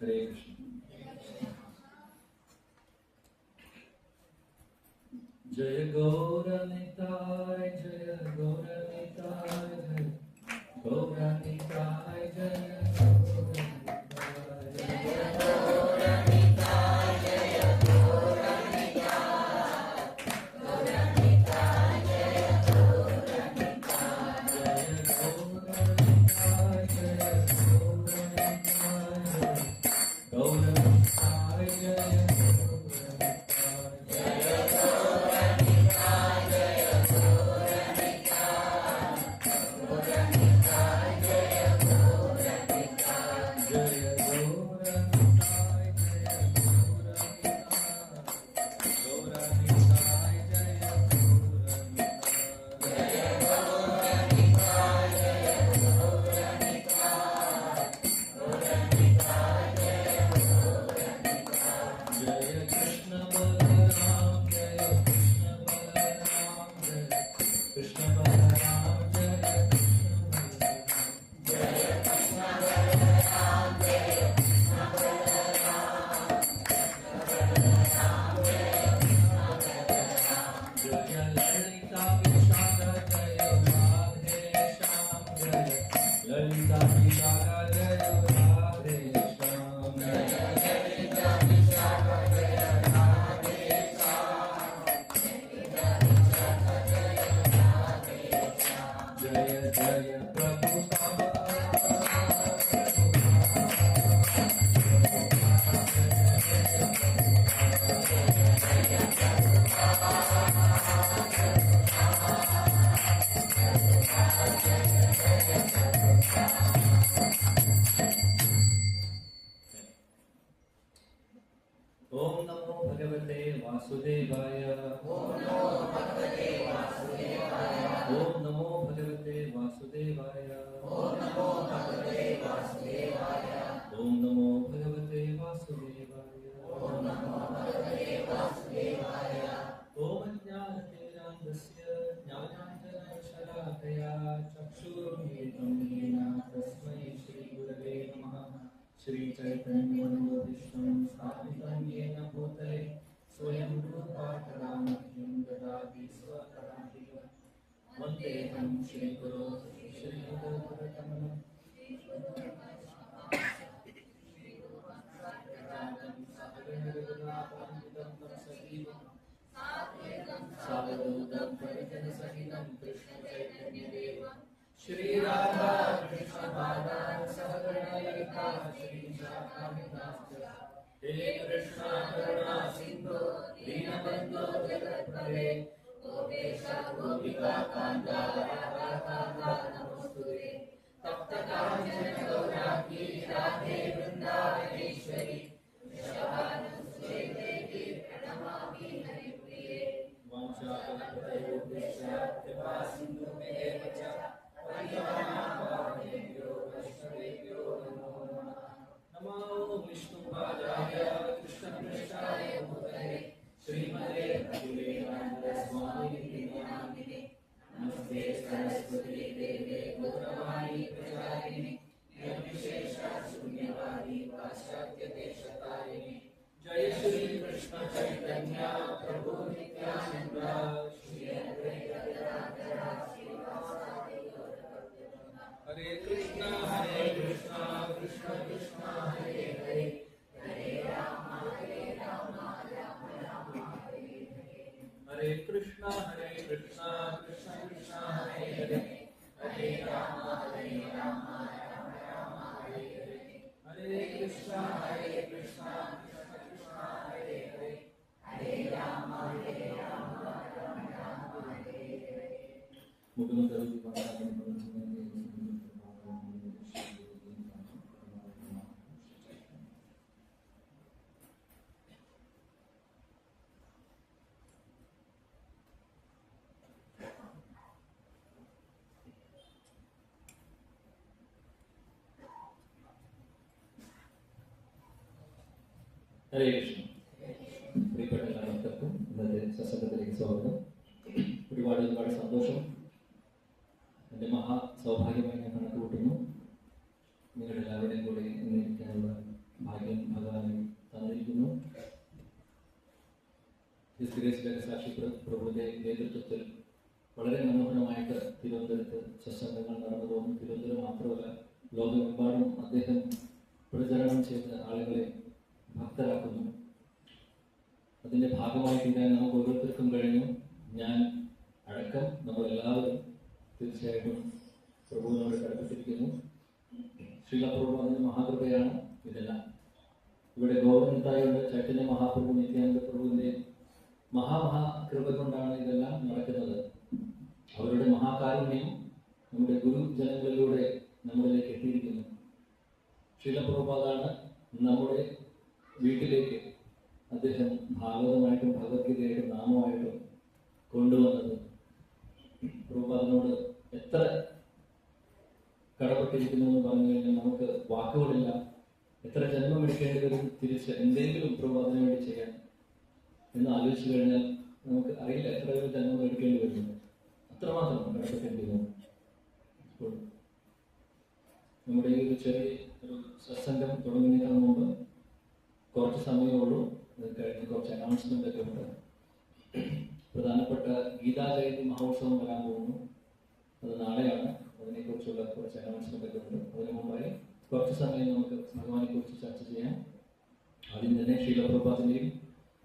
ഹരേ കൃഷ്ണ. ജയ ഗൗരനിതായ് ജയ ഗൗരനിതായ് ജയ ഗൗരനിതായ് ജയ ओम नमो भगवते वासुदेवाय। ओम नमो भगवते वासुदेवाय। ओम नमो भगवते वासुदेवाय। ओम नमो भगवते वासुदेवाय। ओम नमो भगवते वासुदेवाय। ओम नमो भगवते वासुदेवाय। ओम ज्ञानतिमिरान्धस्य ज्ञानाञ्जनशलाकया चक्षुरुन्मिलितं येन तस्मै श्रीगुरवे नमः। श्रीचैतन्यमनोभीष्टं स्थापितं येन भूतले स्वयं रूपा कलामह्यं ददाति स्वपदान्तिकं। वन्देऽहं श्रीगुरो श्रीयुतपरकमलं सावधूतं परिजनसहितं कृष्णचैतन्यदेवं श्री राधा कृष्ण पादान् सहगण ललिता श्री शाखान्विताश्च। हे कृष्णा करुणा सिन्धो दीनबन्धो जगत्पते गोपेश गोपिका कान्ता राधा नमोस्तुते। तप्त काञ्चन गौराङ्गी राधे वृन्दावनेश्वरी वृषभानुसुते देवी प्रणमामि हरिप्रिये। वाञ्छाकल्पतरुभ्यश्च कृपा सिन्धुभ्येव च नमो विष्णुपादाय कृष्णपृष्ठाय भूतले श्रीमते भक्तिवेदान्तस्वामिनिधि नामिने। नमस्ते सरस्वती देवे गौरवाणी प्रचारिणे निर्विशेषशून्यवादी पाश्चात्यदेशतारिणे। जय श्री कृष्ण चैतन्य प्रभु नित्यानंद श्री अद्वैत गदाधर श्रीवासादि हरे कृष्णा कृष्ण कृष्ण हरे हरे हरे राम राम राम हरे हरे। हरे कृष्णा कृष्ण कृष्ण हरे हरे हरे राम राम राम हरे हरे। हरे कृष्णा कृष्ण कृष्ण हरे हरे हरे राम राम राम हरे हरे। ഹരേ കൃഷ്ണ. പ്രിയപ്പെട്ട എല്ലാവർക്കും ഇന്നത്തെ സത്സംഗത്തിലേക്ക് സ്വാഗതം. ഒരുപാട് സന്തോഷം. എൻ്റെ മഹാ സൗഭാഗ്യമായി ഞാൻ കണക്ക് കൂട്ടുന്നു. നിങ്ങളെല്ലാവരെയും കൂടി ഇന്നിരിക്കാനുള്ള ഭാഗ്യം പ്രഭുവിന്റെ നേതൃത്വത്തിൽ വളരെ മനോഹരമായിട്ട് തിരുവനന്തപുരത്ത് സത്സംഗങ്ങൾ നടന്നു പോകുന്നു. തിരുവനന്തപുരം മാത്രമല്ല, ലോകമെമ്പാടും അദ്ദേഹം പ്രചരണം ചെയ്ത് ആളുകളെ ഭക്തരാക്കുന്നു. അതിന്റെ ഭാഗമായി തീരാൻ നമുക്ക് ഓരോരുത്തർക്കും കഴിഞ്ഞു. ഞാൻ അടക്കം നമ്മളെല്ലാവരും തീർച്ചയായിട്ടും പ്രഭുവിനോട് കടപ്പെട്ടിരിക്കുന്നു. ശ്രീലപ്രഭു അതിന്റെ മഹാകൃപയാണ് ഇതെല്ലാം. ഇവിടെ ഗോവർദ്ധനത്തായുള്ള ചൈതന്യ മഹാപ്രഭു, നിത്യാനന്ദ പ്രഭുവിന്റെ മഹാകൃപ കൊണ്ടാണ് ഇതെല്ലാം നടക്കുന്നത്. അവരുടെ മഹാകാരുണ്യം നമ്മുടെ ഗുരുജനങ്ങളിലൂടെ നമ്മളിലേക്ക് എത്തിയിരിക്കുന്നു. ശ്രീലപ്രഭുപാദാണ് നമ്മുടെ വീട്ടിലേക്ക് അദ്ദേഹം ഭാഗവതമായിട്ടും ഭഗവത്ഗീതയായിട്ടും നാമമായിട്ടും കൊണ്ടുവന്നത്. പ്രഭുപാദനോട് എത്ര കടപ്പെട്ടിരിക്കുന്നു എന്ന് പറഞ്ഞു കഴിഞ്ഞാൽ നമുക്ക് വാക്കുകളില്ല. എത്ര ജന്മം എടുക്കേണ്ടി വരും തിരിച്ച് എന്തെങ്കിലും പ്രഭുപാദനു വേണ്ടി ചെയ്യാൻ എന്ന് ആലോചിച്ചു കഴിഞ്ഞാൽ നമുക്ക് അറിയില്ല എത്ര ജന്മം എടുക്കേണ്ടി വരുന്നു. അത്രമാത്രം കടപ്പെടേണ്ടി വരും. അപ്പോൾ നമ്മുടെ ഈ ഒരു ചെറിയ ഒരു സത്സംഗം തുടങ്ങുന്നതിന് മുമ്പ് കുറച്ച് സമയമുള്ളൂ. അത് കഴിഞ്ഞ് കുറച്ച് അനൗൺസ്മെന്റ് ഒക്കെ ഉണ്ട്. പ്രധാനപ്പെട്ട ഗീതാ ജയന്തി മഹോത്സവം വരാൻ പോകുന്നു. അത് നാളെയാണ്. അതിനെക്കുറിച്ചുള്ള കുറച്ച് അനൗൺസ്മെന്റ് ഒക്കെ ഉണ്ട്. അതിനു മുമ്പായി കുറച്ച് സമയം നമുക്ക് ഭഗവാനെ കുറിച്ച് ചർച്ച ചെയ്യാം. ആദ്യം തന്നെ ശ്രീലപ്രഭുപാദിന്റെയും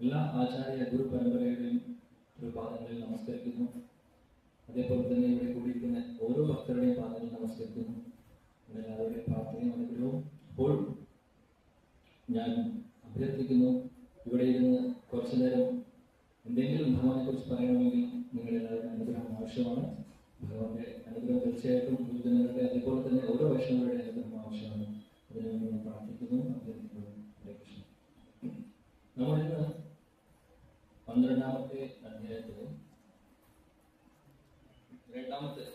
എല്ലാ ആചാര്യ ഗുരു പരമ്പരയുടെയും പാദങ്ങളിൽ നമസ്കരിക്കുന്നു. അതേപോലെ തന്നെ ഇവിടെ കൂടിയിരിക്കുന്ന ഓരോ ഭക്തരുടെയും പാദങ്ങളിൽ നമസ്കരിക്കുന്നു. എല്ലാവരുടെയും പ്രാർത്ഥനയും അനുഗ്രഹവും. അപ്പോൾ ഞാൻ അഭ്യർത്ഥിക്കുന്നു, ഇവിടെ ഇരുന്ന് കുറച്ചു നേരം എന്തെങ്കിലും ഭഗവാനെ കുറിച്ച് പറയണമെങ്കിൽ നിങ്ങളെല്ലാവരും അനുഗ്രഹം ആവശ്യമാണ്. ഭഗവാന്റെ അനുഗ്രഹം തീർച്ചയായിട്ടും ഗുരുജനങ്ങളുടെ അതേപോലെ തന്നെ ഓരോ വൈഷ്ണവരുടെ അനുഗ്രഹം ആവശ്യമാണ്. അതിനുവേണ്ടി ഞാൻ പ്രാർത്ഥിക്കുന്നു, അഭ്യർത്ഥിക്കുന്നു. ഹരേ കൃഷ്ണ. നമ്മളിന്ന് 12ാമത്തെ അധ്യായത്തില് 2ാമത്തെ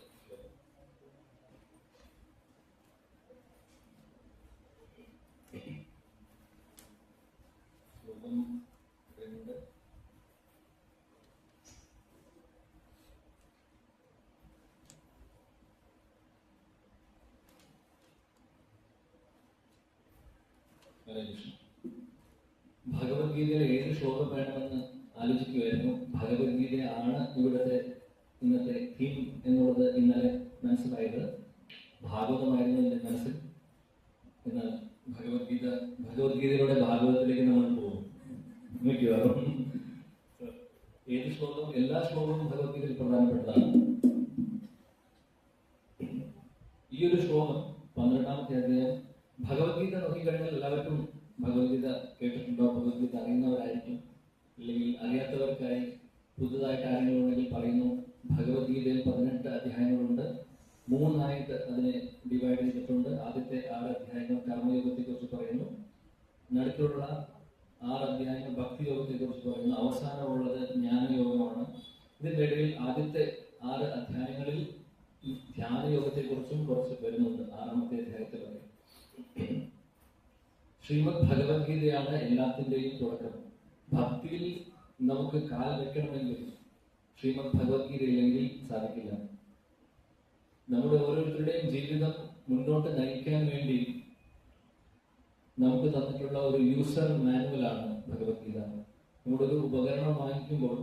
ശ്ലോകം 2 ഭഗവത്ഗീതയിലെ ഏത് ശ്ലോകം വേണമെന്ന് ആലോചിക്കുമായിരുന്നു. ഭഗവത്ഗീതയാണ് ഇവിടുത്തെ ഇന്നത്തെ തീം എന്നുള്ളത് ഇന്നലെ മനസ്സിലായത്. ഭാഗവതമായിരുന്നു എൻ്റെ മനസ്സിൽ. എന്നാൽ ഭഗവത്ഗീതയിലൂടെ ഭാഗവതത്തിലേക്ക് നമ്മൾ പോകും മിക്കവാറും. ഏത് ശ്ലോകം? എല്ലാ ശ്ലോകവും ഭഗവത്ഗീതയിൽ പ്രധാനപ്പെട്ടതാണ്. ഈ ഒരു ശ്ലോകം 12ാമത്തെ അധ്യായം. ഭഗവത്ഗീത നോക്കിക്കഴിഞ്ഞാൽ എല്ലാവർക്കും ഭഗവത്ഗീത കേട്ടിട്ടുണ്ടോ? ഭഗവത്ഗീത അറിയുന്നവരായിരിക്കും. അല്ലെങ്കിൽ അറിയാത്തവർക്കായി പുതുതായി കാര്യങ്ങളുണ്ടെങ്കിൽ പറയുന്നു. ഭഗവത്ഗീതയിൽ 18 അധ്യായങ്ങളുണ്ട്. 3 അതിനെ ഡിവൈഡ് ചെയ്തിട്ടുണ്ട്. ആദ്യത്തെ 6 അധ്യായങ്ങൾ കർമ്മയോഗത്തെ കുറിച്ച് പറയുന്നു. നടുക്കുള്ള 6 അധ്യായങ്ങൾ ഭക്തിയോഗത്തെ കുറിച്ച് പറയുന്നു. അവസാനമുള്ളത് ജ്ഞാനയോഗമാണ്. ഇതിന്റെ ഇടയിൽ ആദ്യത്തെ 6 അധ്യായങ്ങളിൽ ധ്യാനയോഗത്തെ കുറിച്ചും കുറച്ച് വരുന്നുണ്ട്. 6ാമത്തെ അധ്യായത്തിൽ വരെ. ശ്രീമദ് ഭഗവത്ഗീതയാണ് എല്ലാത്തിന്റെയും തുടക്കം. ഭക്തിയിൽ നമുക്ക് കാൽ വെക്കണമെങ്കിൽ ശ്രീമദ് ഭഗവത്ഗീത ഇല്ലെങ്കിൽ സാധിക്കില്ല. നമ്മുടെ ഓരോരുത്തരുടെയും ജീവിതം മുന്നോട്ട് നയിക്കാൻ വേണ്ടി നമുക്ക് തന്നിട്ടുള്ള ഒരു യൂസർ മാനുവലാണ് ഭഗവത്ഗീത. നമ്മളൊരു ഉപകരണം വാങ്ങിക്കുമ്പോൾ,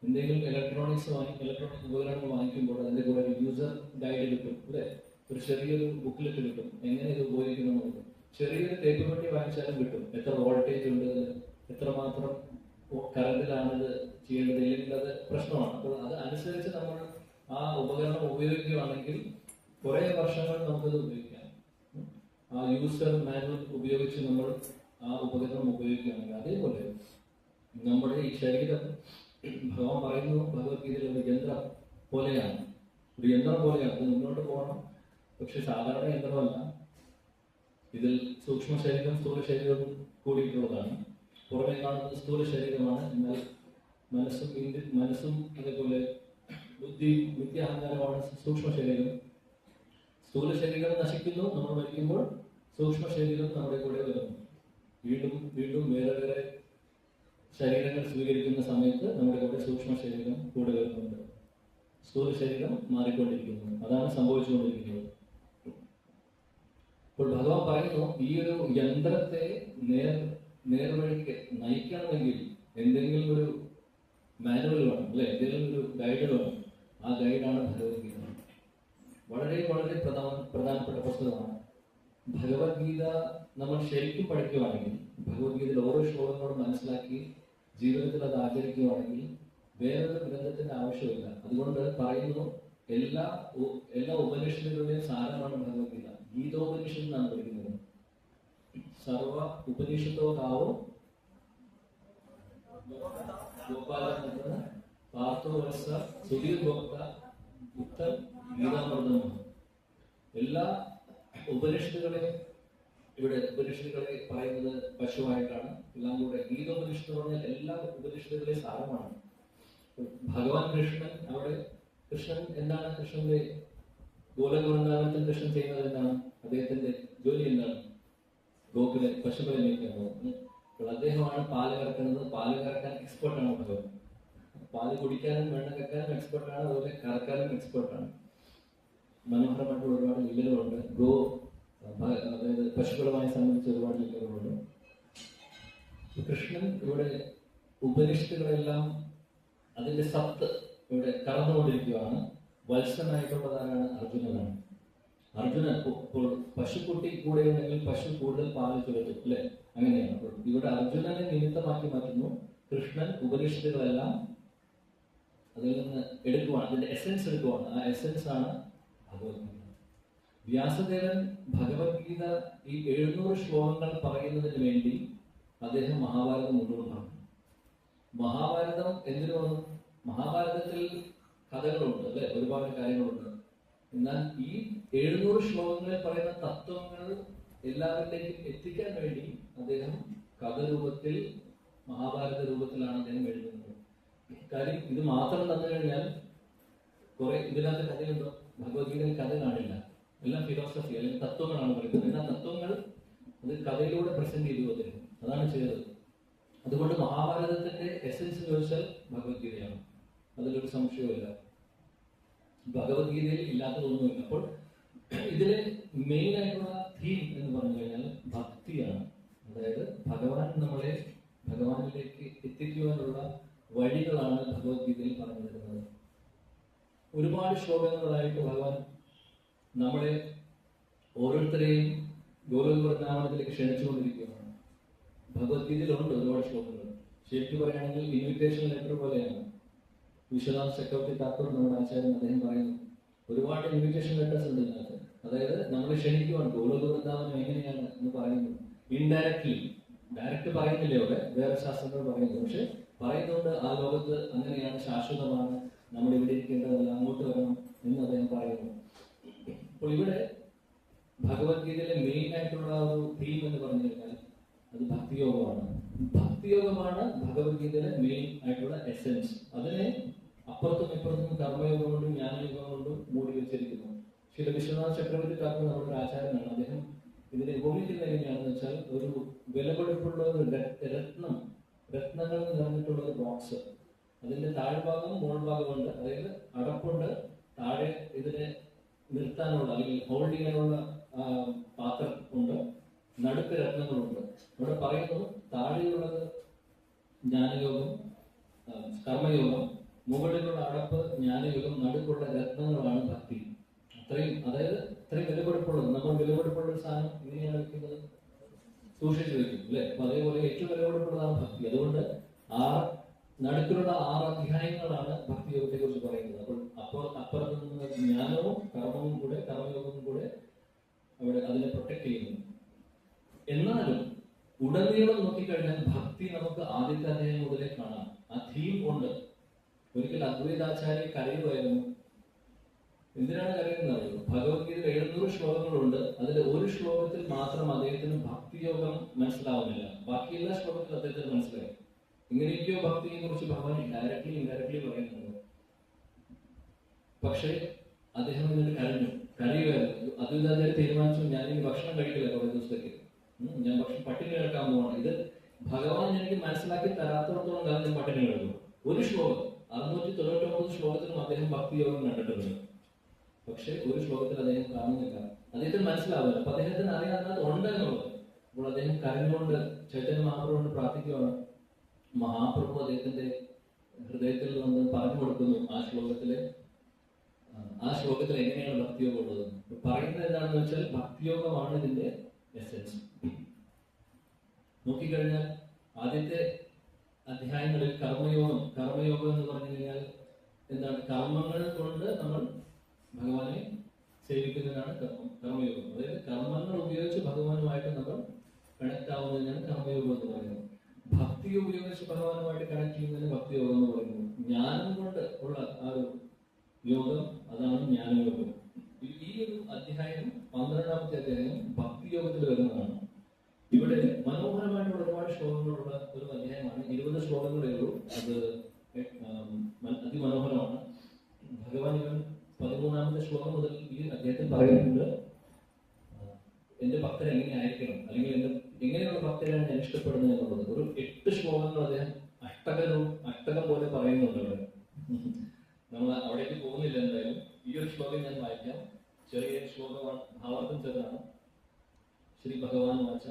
എന്തെങ്കിലും ഇലക്ട്രോണിക് ഉപകരണങ്ങൾ വാങ്ങിക്കുമ്പോൾ അതിന്റെ കൂടെ ഒരു യൂസർ ഗൈഡ് കിട്ടും, അല്ലെ? ഒരു ചെറിയൊരു ബുക്ക്ലെറ്റ് കിട്ടും, എങ്ങനെ ഇത് ഉപയോഗിക്കണമെന്ന്. ചെറിയൊരു തേപ്പ് പെട്ടി വാങ്ങിച്ചാലും കിട്ടും. എത്ര വോൾട്ടേജ് ഉണ്ട്, എത്രമാത്രം കറണ്ടിലാണിത് ചെയ്യേണ്ടത്, ഇല്ലെങ്കിൽ അത് പ്രശ്നമാണ്. അപ്പോൾ അത് അനുസരിച്ച് നമ്മൾ ആ ഉപകരണം ഉപയോഗിക്കുകയാണെങ്കിൽ കുറെ വർഷങ്ങൾ നമുക്കത് ഉപയോഗിക്കാം. ആ യൂസർ മാനുവൽ ഉപയോഗിച്ച് നമ്മൾ ആ ഉപകരണം ഉപയോഗിക്കുകയാണെങ്കിൽ. അതേപോലെ നമ്മുടെ ഈ ശരീരം, ഭഗവാൻ പറയുന്നു ഭഗവത്ഗീതയിൽ, ഒരു യന്ത്രം പോലെയാണ്. ഒരു യന്ത്രം പോലെയാണ്. അത് മുന്നോട്ട് പോകണം. പക്ഷെ സാധാരണ യന്ത്രമല്ല. ഇതിൽ സൂക്ഷ്മ ശരീരം, സ്ഥൂല ശരീരം കൂടിയിട്ടുള്ളതാണ്. പുറമെ കാണുന്നത് സ്ഥൂല ശരീരമാണ്. എന്നാൽ മനസ്സും അതേപോലെ ബുദ്ധി, വിദ്യാഹങ്കാരമാണ് സൂക്ഷ്മ ശരീരം. സ്ഥൂല ശരീരം നശിക്കുന്നു. നമ്മൾ മരിക്കുമ്പോൾ സൂക്ഷ്മ ശരീരം നമ്മുടെ കൂടെ വരുന്നു. വീണ്ടും വേറെ ശരീരങ്ങൾ സ്വീകരിക്കുന്ന സമയത്ത് നമ്മുടെ കൂടെ സൂക്ഷ്മ ശരീരം കൂടെ വരുന്നുണ്ട്. സ്ഥൂല ശരീരം മാറിക്കൊണ്ടിരിക്കുന്നു. അതാണ് സംഭവിച്ചുകൊണ്ടിരിക്കുന്നത്. അപ്പോൾ ഭഗവാൻ പറയുന്നു, ഈ ഒരു യന്ത്രത്തെ നേർവഴിക്ക് നയിക്കണമെങ്കിൽ, എന്തെങ്കിലും ഒരു മാനുവൽ വേണം അല്ലെ, എന്തെങ്കിലും ഒരു ഗൈഡ് വേണം. ആ ഗൈഡാണ് ഭഗവത്ഗീത. വളരെ വളരെ പ്രധാനപ്പെട്ട പുസ്തകമാണ് ഭഗവത്ഗീത. നമ്മൾ ശരിക്കും പഠിക്കുകയാണെങ്കിൽ, ഭഗവത്ഗീതയിൽ ഓരോ ശ്ലോകങ്ങളും മനസ്സിലാക്കി ജീവിതത്തിൽ അത് ആചരിക്കുകയാണെങ്കിൽ വേറൊരു ഗ്രന്ഥത്തിന്റെ ആവശ്യമില്ല. അതുകൊണ്ട് പറയുന്നു, എല്ലാ ഉപനിഷത്തുകളുടെയും സാരമാണ് ഭഗവത്ഗീത. ഗീതോപനിഷത്ത് എന്നാണ് പഠിക്കുന്നത്. സർവ ഉപനിഷത്തോ കാവോ ഗോപാല പാർത്ഥോ വത്സ സുധീർ ഭോക്ത ഉത്തം ഗീതാമൃതമാണ്. എല്ലാ ഉപനിഷത്തുകളെയും ഇവിടെ ഉപനിഷത്തുകളെ പറയുന്നത് പശുവായിട്ടാണ്. എല്ലാം കൂടെ ഗീതോപനിഷത്ത് പറഞ്ഞാൽ എല്ലാ ഉപനിഷത്തുകളെയും സാരമാണ്. ഭഗവാൻ കൃഷ്ണൻ അവിടെ, കൃഷ്ണൻ എന്താണ്, കൃഷ്ണന്റെ ഗോലഗോവൃന്ദാവനത്തിൽ കൃഷ്ണൻ ചെയ്യുന്നത് എന്താണ്? അദ്ദേഹത്തിന്റെ ജോലി എന്താണ്? ഗോകുല പശുക്കളെ മേയ്ക്കുന്നത്. അപ്പോൾ അദ്ദേഹമാണ് പാല് കറക്കുന്നത്. പാല് കറക്കാൻ എക്സ്പെർട്ടാണ് ഭഗവാൻ. പാല് കുടിക്കാനും വെള്ളം കറക്കാനും എക്സ്പെർട്ടാണ്, അതുപോലെ കറക്കാനും എക്സ്പെർട്ടാണ്. മനോഹരമായിട്ടുള്ള ഒരുപാട് ലീലകളുണ്ട്. അതായത് പശുക്കളുമായി സംബന്ധിച്ച് ഒരുപാട് ലീലകളുണ്ട്. കൃഷ്ണൻ ഇവിടെ ഉപനിഷത്തുകളെല്ലാം അതിന്റെ സത്ത് ഇവിടെ കറന്നുകൊണ്ടിരിക്കുകയാണ്. വത്സനായിട്ടുള്ളതാണ് അർജുനനാണ്. അർജുനൻ ഇപ്പോൾ പശുക്കുട്ടി കൂടെ ഉണ്ടെങ്കിൽ പശു കൂടുതൽ പാല് ചുരത്തും അല്ലെ, അങ്ങനെയാണ്. അപ്പോൾ ഇവിടെ അർജുനനെ നിമിത്തമാക്കി മാറ്റുന്നു. കൃഷ്ണൻ ഉപനിഷത്തുകളെല്ലാം അതിൽ നിന്ന് എടുക്കുവാണ്, അതിന്റെ എസെൻസ് എടുക്കുവാണ്. ആ എസെൻസ് ആണ് ഭഗവത്ഗീത. വ്യാസദേവൻ ഭഗവത്ഗീത ഈ 700 ശ്ലോകങ്ങൾ പറയുന്നതിന് വേണ്ടി അദ്ദേഹം മഹാഭാരതം മുഴുവൻ പറഞ്ഞു. മഹാഭാരതം എന്തിനു വന്നു? മഹാഭാരതത്തിൽ കഥകളുണ്ട് അല്ലെ, ഒരുപാട് കാര്യങ്ങളുണ്ട്. എന്നാൽ ഈ 700 ശ്ലോകങ്ങളിൽ പറയുന്ന തത്വങ്ങൾ എല്ലാവരിലേക്കും എത്തിക്കാൻ വേണ്ടി അദ്ദേഹം കഥ രൂപത്തിൽ, മഹാഭാരത രൂപത്തിലാണ് അദ്ദേഹം എഴുതുന്നത്. കാര്യം ഇത് മാത്രം തന്നു കഴിഞ്ഞാൽ കുറെ ഇതിനകത്ത് കഥയുണ്ടോ? ഭഗവത്ഗീതയിൽ കഥ കാണില്ല. എല്ലാം ഫിലോസഫി അല്ലെങ്കിൽ തത്വങ്ങളാണ് പറയുന്നത്. എന്നാൽ തത്വങ്ങൾ അത് കഥയിലൂടെ പ്രസന്റ് ചെയ്തു അദ്ദേഹം, അതാണ് ചെയ്തത്. അതുകൊണ്ട് മഹാഭാരതത്തിന്റെ എസെൻസ് ചോദിച്ചാൽ ഭഗവത്ഗീതയാണ്, അതിലൊരു സംശയവുമില്ല. ഭഗവത്ഗീതയിൽ ഇല്ലാത്തതൊന്നുമില്ല. അപ്പോൾ ഇതിലെ മെയിൻ ആയിട്ടുള്ള തീം എന്ന് പറഞ്ഞു കഴിഞ്ഞാൽ ഭക്തിയാണ്. അതായത് ഭഗവാനിലേക്ക് എത്തിക്കുവാനുള്ള വഴികളാണ് ഭഗവത്ഗീതയിൽ പറഞ്ഞു തരുന്നത്. ഒരുപാട് ശ്ലോകങ്ങളായിട്ട് ഭഗവാൻ നമ്മളെ ഓരോരുത്തരെയും ഗോലോകവൃന്ദാവനത്തിലേക്ക് ക്ഷണിച്ചുകൊണ്ടിരിക്കുകയാണ്. ഭഗവത്ഗീതയിലുണ്ട് ഒരുപാട് ശ്ലോകങ്ങൾ. ശരിക്കും പറയുകയാണെങ്കിൽ ഇൻവിറ്റേഷൻ ലെറ്റർ പോലെയാണ്. വിശ്വനാഥ് ചക്രവർത്തി താക്കൂർ നമ്മുടെ ആചാര്യൻ അദ്ദേഹം പറയുന്നു, ഒരുപാട് ഇൻവിറ്റേഷൻ ലെറ്റേഴ്സ് ഉണ്ട് ഇതിനകത്ത്. അതായത് നമ്മൾ ക്ഷണിക്കുവാണ് ഗോലോകവൃന്ദാവനം എങ്ങനെയാണ് എന്ന് പറയുന്നു. ഇൻഡയറക്ട്ലി, ഡയറക്റ്റ് പറയുന്നില്ലേ അവിടെ, വേറെ ശാസ്ത്രങ്ങൾ പറയുന്നു. പക്ഷെ പറയുന്നുണ്ട് ആ ലോകത്ത് അങ്ങനെയാണ്, ശാശ്വതമാണ്, നമ്മൾ ഇവിടെ ഇരിക്കേണ്ടതല്ല, അങ്ങോട്ട് വരണം എന്ന് അദ്ദേഹം പറയുന്നു. അപ്പോൾ ഇവിടെ ഭഗവത്ഗീതയിലെ മെയിൻ ആയിട്ടുള്ള ഒരു തീം എന്ന് പറഞ്ഞു കഴിഞ്ഞാൽ അത് ഭക്തിയോഗമാണ്. ഭക്തിയോഗമാണ് ഭഗവത്ഗീതയിലെ മെയിൻ ആയിട്ടുള്ള എസെൻസ്. അതിനെ അപ്പുറത്തും ഇപ്പുറത്തും കർമ്മയോഗം കൊണ്ടും ജ്ഞാനയോഗം കൊണ്ടും മൂടി വെച്ചിരിക്കുന്നു. ശ്രീ വിശ്വനാഥ് ചക്രവർത്തി താക്കൂർ നമ്മുടെ ആചാര്യനാണ്. അദ്ദേഹം ഇതിനെ ഉപമിക്കുന്നത് എങ്ങനെയാണെന്ന് വെച്ചാൽ, ഒരു വിലപിടിപ്പുള്ള ഒരു രത്നങ്ങൾ നിറഞ്ഞിട്ടുള്ള ഒരു ബോക്സ്, അതിന്റെ താഴ്ഭാഗം മുകൾഭാഗമുണ്ട്. അതായത് അടപ്പുണ്ട്, താഴെ ഇതിനെ നിർത്താനുള്ള അല്ലെങ്കിൽ ഹോൾഡ് ചെയ്യാനുള്ള പാത്രം ഉണ്ട്, നടുക്ക് രത്നങ്ങളുണ്ട്. ഇവിടെ പറയുന്നു താഴെയുള്ളത് ജ്ഞാനയോഗം, കർമ്മയോഗം, മുകളിലുള്ള അടപ്പ് ജ്ഞാനയോഗം, നടുക്കുള്ള രത്നങ്ങളാണ് ഭക്തി. അതായത് ഇത്രയും വിലപിടിപ്പുള്ളത്, നമ്മൾ വിലപിടിപ്പുള്ള ഒരു സാധനം ഇങ്ങനെയാണ് വെക്കുന്നത്, സൂക്ഷിച്ചു വെക്കും അല്ലെ. അപ്പൊ അതേപോലെ ഏറ്റവും വിലപിടിപ്പുള്ളതാണ് ഭക്തി. അതുകൊണ്ട് നടുക്കിലുള്ള 6 അധ്യായങ്ങളാണ് ഭക്തിയോഗത്തെ കുറിച്ച് പറയുന്നത്. അപ്പോൾ അപ്പുറത്ത് നിന്ന് ജ്ഞാനവും കർമ്മയോഗവും കൂടെ അവിടെ അതിനെ പ്രൊട്ടക്ട് ചെയ്യുന്നു. എന്നാലും ഉടനീളം നോക്കിക്കഴിഞ്ഞാൽ ഭക്തി നമുക്ക് ആദ്യത്തെ അധ്യായം മുതലേ കാണാം. ആ തീം ഉണ്ട്. ഒരിക്കൽ അദ്വൈതാചാര്യ കരയുമായിരുന്നു. എന്തിനാണ് കരയുന്നത്? ഭഗവത്ഗീതയിൽ 700 ശ്ലോകങ്ങളുണ്ട്. അതിൽ ഒരു ശ്ലോകത്തിൽ മാത്രം അദ്ദേഹത്തിന് ഭക്തിയോഗം മനസ്സിലാവുന്നില്ല. ബാക്കി എല്ലാ ശ്ലോകത്തിലും അദ്ദേഹത്തിന് മനസ്സിലായി. ഇങ്ങനെയൊക്കെയോ ഭക്തിയെ കുറിച്ച് ഭഗവാൻ ഡയറക്ട്ലി ഇൻഡയറക്ട്ലി പറയുന്നുണ്ട്. പക്ഷേ അദ്ദേഹം എന്നിട്ട് കരയുമായിരുന്നു. അദ്വൈതാചാര്യ തീരുമാനിച്ചു, ഞാൻ ഇനി ഭക്ഷണം കഴിക്കില്ല കുറേ ദിവസത്തേക്ക്, ഞാൻ പട്ടിണി കിടക്കാൻ പോവാണ്. ഇത് ഭഗവാൻ എനിക്ക് മനസ്സിലാക്കി തരാത്തോടത്തോളം കാലം ഞാൻ പട്ടിണി കിടക്കും. ഒരു ശ്ലോകം 699 ശ്ലോകത്തിലും അദ്ദേഹം ഭക്തിയോഗം കണ്ടിട്ടുണ്ട്. പക്ഷെ ഒരു ശ്ലോകത്തിൽ അദ്ദേഹം കാണുന്നില്ല, അദ്ദേഹത്തിന് മനസ്സിലാവില്ല. അപ്പൊ അദ്ദേഹത്തിന് അറിയാം അതിനകത്ത് ഉണ്ടെന്നുള്ളത്. അപ്പോൾ അദ്ദേഹം കരഞ്ഞുകൊണ്ട് ചൈതന്യ മഹാപ്രഭുവിനോട് പ്രാർത്ഥിക്കുകയാണ്. മഹാപ്രഭു അദ്ദേഹത്തിന്റെ ഹൃദയത്തിൽ വന്ന് പറഞ്ഞു കൊടുക്കുന്നു ആ ശ്ലോകത്തിൽ എങ്ങനെയാണ് ഭക്തിയോഗം ഉള്ളത്. പറയുന്നത് എന്താണെന്ന് വെച്ചാൽ ഭക്തിയോഗമാണ് ഇതിന്റെ എസെൻസ്. നോക്കിക്കഴിഞ്ഞാൽ ആദ്യത്തെ അധ്യായങ്ങളിൽ കർമ്മയോഗം എന്ന് പറഞ്ഞു കഴിഞ്ഞാൽ എന്താണ്? കർമ്മങ്ങൾ കൊണ്ട് നമ്മൾ ഭഗവാനെ സേവിക്കുന്നതിനാണ് കർമ്മയോഗം. അതായത് കർമ്മങ്ങൾ ഉപയോഗിച്ച് ഭഗവാനുമായിട്ട് നമ്മൾ കണക്ട് ആവുന്നതിനാണ് കർമ്മയോഗം എന്ന് പറയുന്നത്. ഭക്തി ഉപയോഗിച്ച് ഭഗവാനുമായിട്ട് കണക്ട് ചെയ്യുന്നതിന് ഭക്തിയോഗം എന്ന് പറയുന്നത്. ജ്ഞാനം കൊണ്ട് ഉള്ള ആ ഒരു യോഗം, അതാണ് ജ്ഞാനയോഗം. ഈ ഒരു അധ്യായം 12ാമത്തെ അധ്യായം ഭക്തിയോഗത്തിൽ വരുന്നതാണ്. ഇവിടെ മനോഹരമായിട്ടുള്ള ഒരുപാട് ശ്ലോകങ്ങളുള്ള ഒരു അധ്യായമാണ്. 20 ശ്ലോകങ്ങളേ ഉള്ളൂ. അത് അതിമനോഹരമാണ്. ഭഗവാൻ ഇവൻ 13ാമത്തെ ശ്ലോകം മുതൽ ഈ അദ്ദേഹത്തിൽ പറയുന്നുണ്ട്, എന്റെ ഭക്തൻ എങ്ങനെ ആയിരിക്കണം, അല്ലെങ്കിൽ എങ്ങനെയുള്ള ഭക്തരാണ് ഞാൻ ഇഷ്ടപ്പെടുന്നത് എന്നുള്ളത്. ഒരു 8 ശ്ലോകങ്ങൾ അദ്ദേഹം അഷ്ടകം പോലെ പറയുന്നുണ്ട് അവിടെ. നമ്മൾ അവിടേക്ക് പോകുന്നില്ല. എന്തായാലും ഈ ഒരു ശ്ലോകം ഞാൻ വായിക്കാം. ചെറിയ ശ്ലോകമാണ്, ഭാവാർത്ഥം ചെറുതാണ്. ശ്രീ ഭഗവാൻ വാച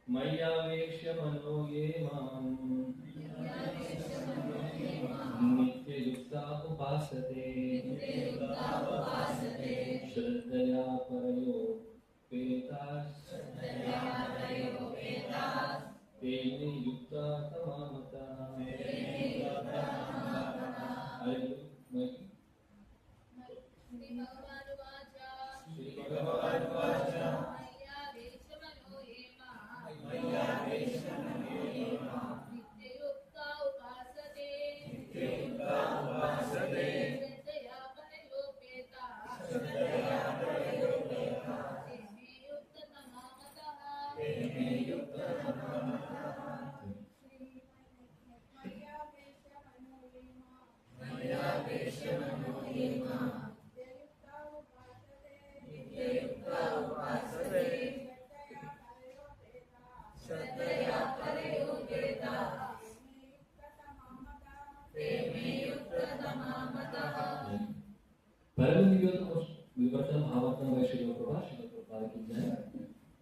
മയ്യാവേശ്യ മനോ യേ മാം നിത്യയുക്താ ഉപാസതേ ശ്രദ്ധയാ പരയോ പേതാസ് തേന യുക്താ തമാമതാ.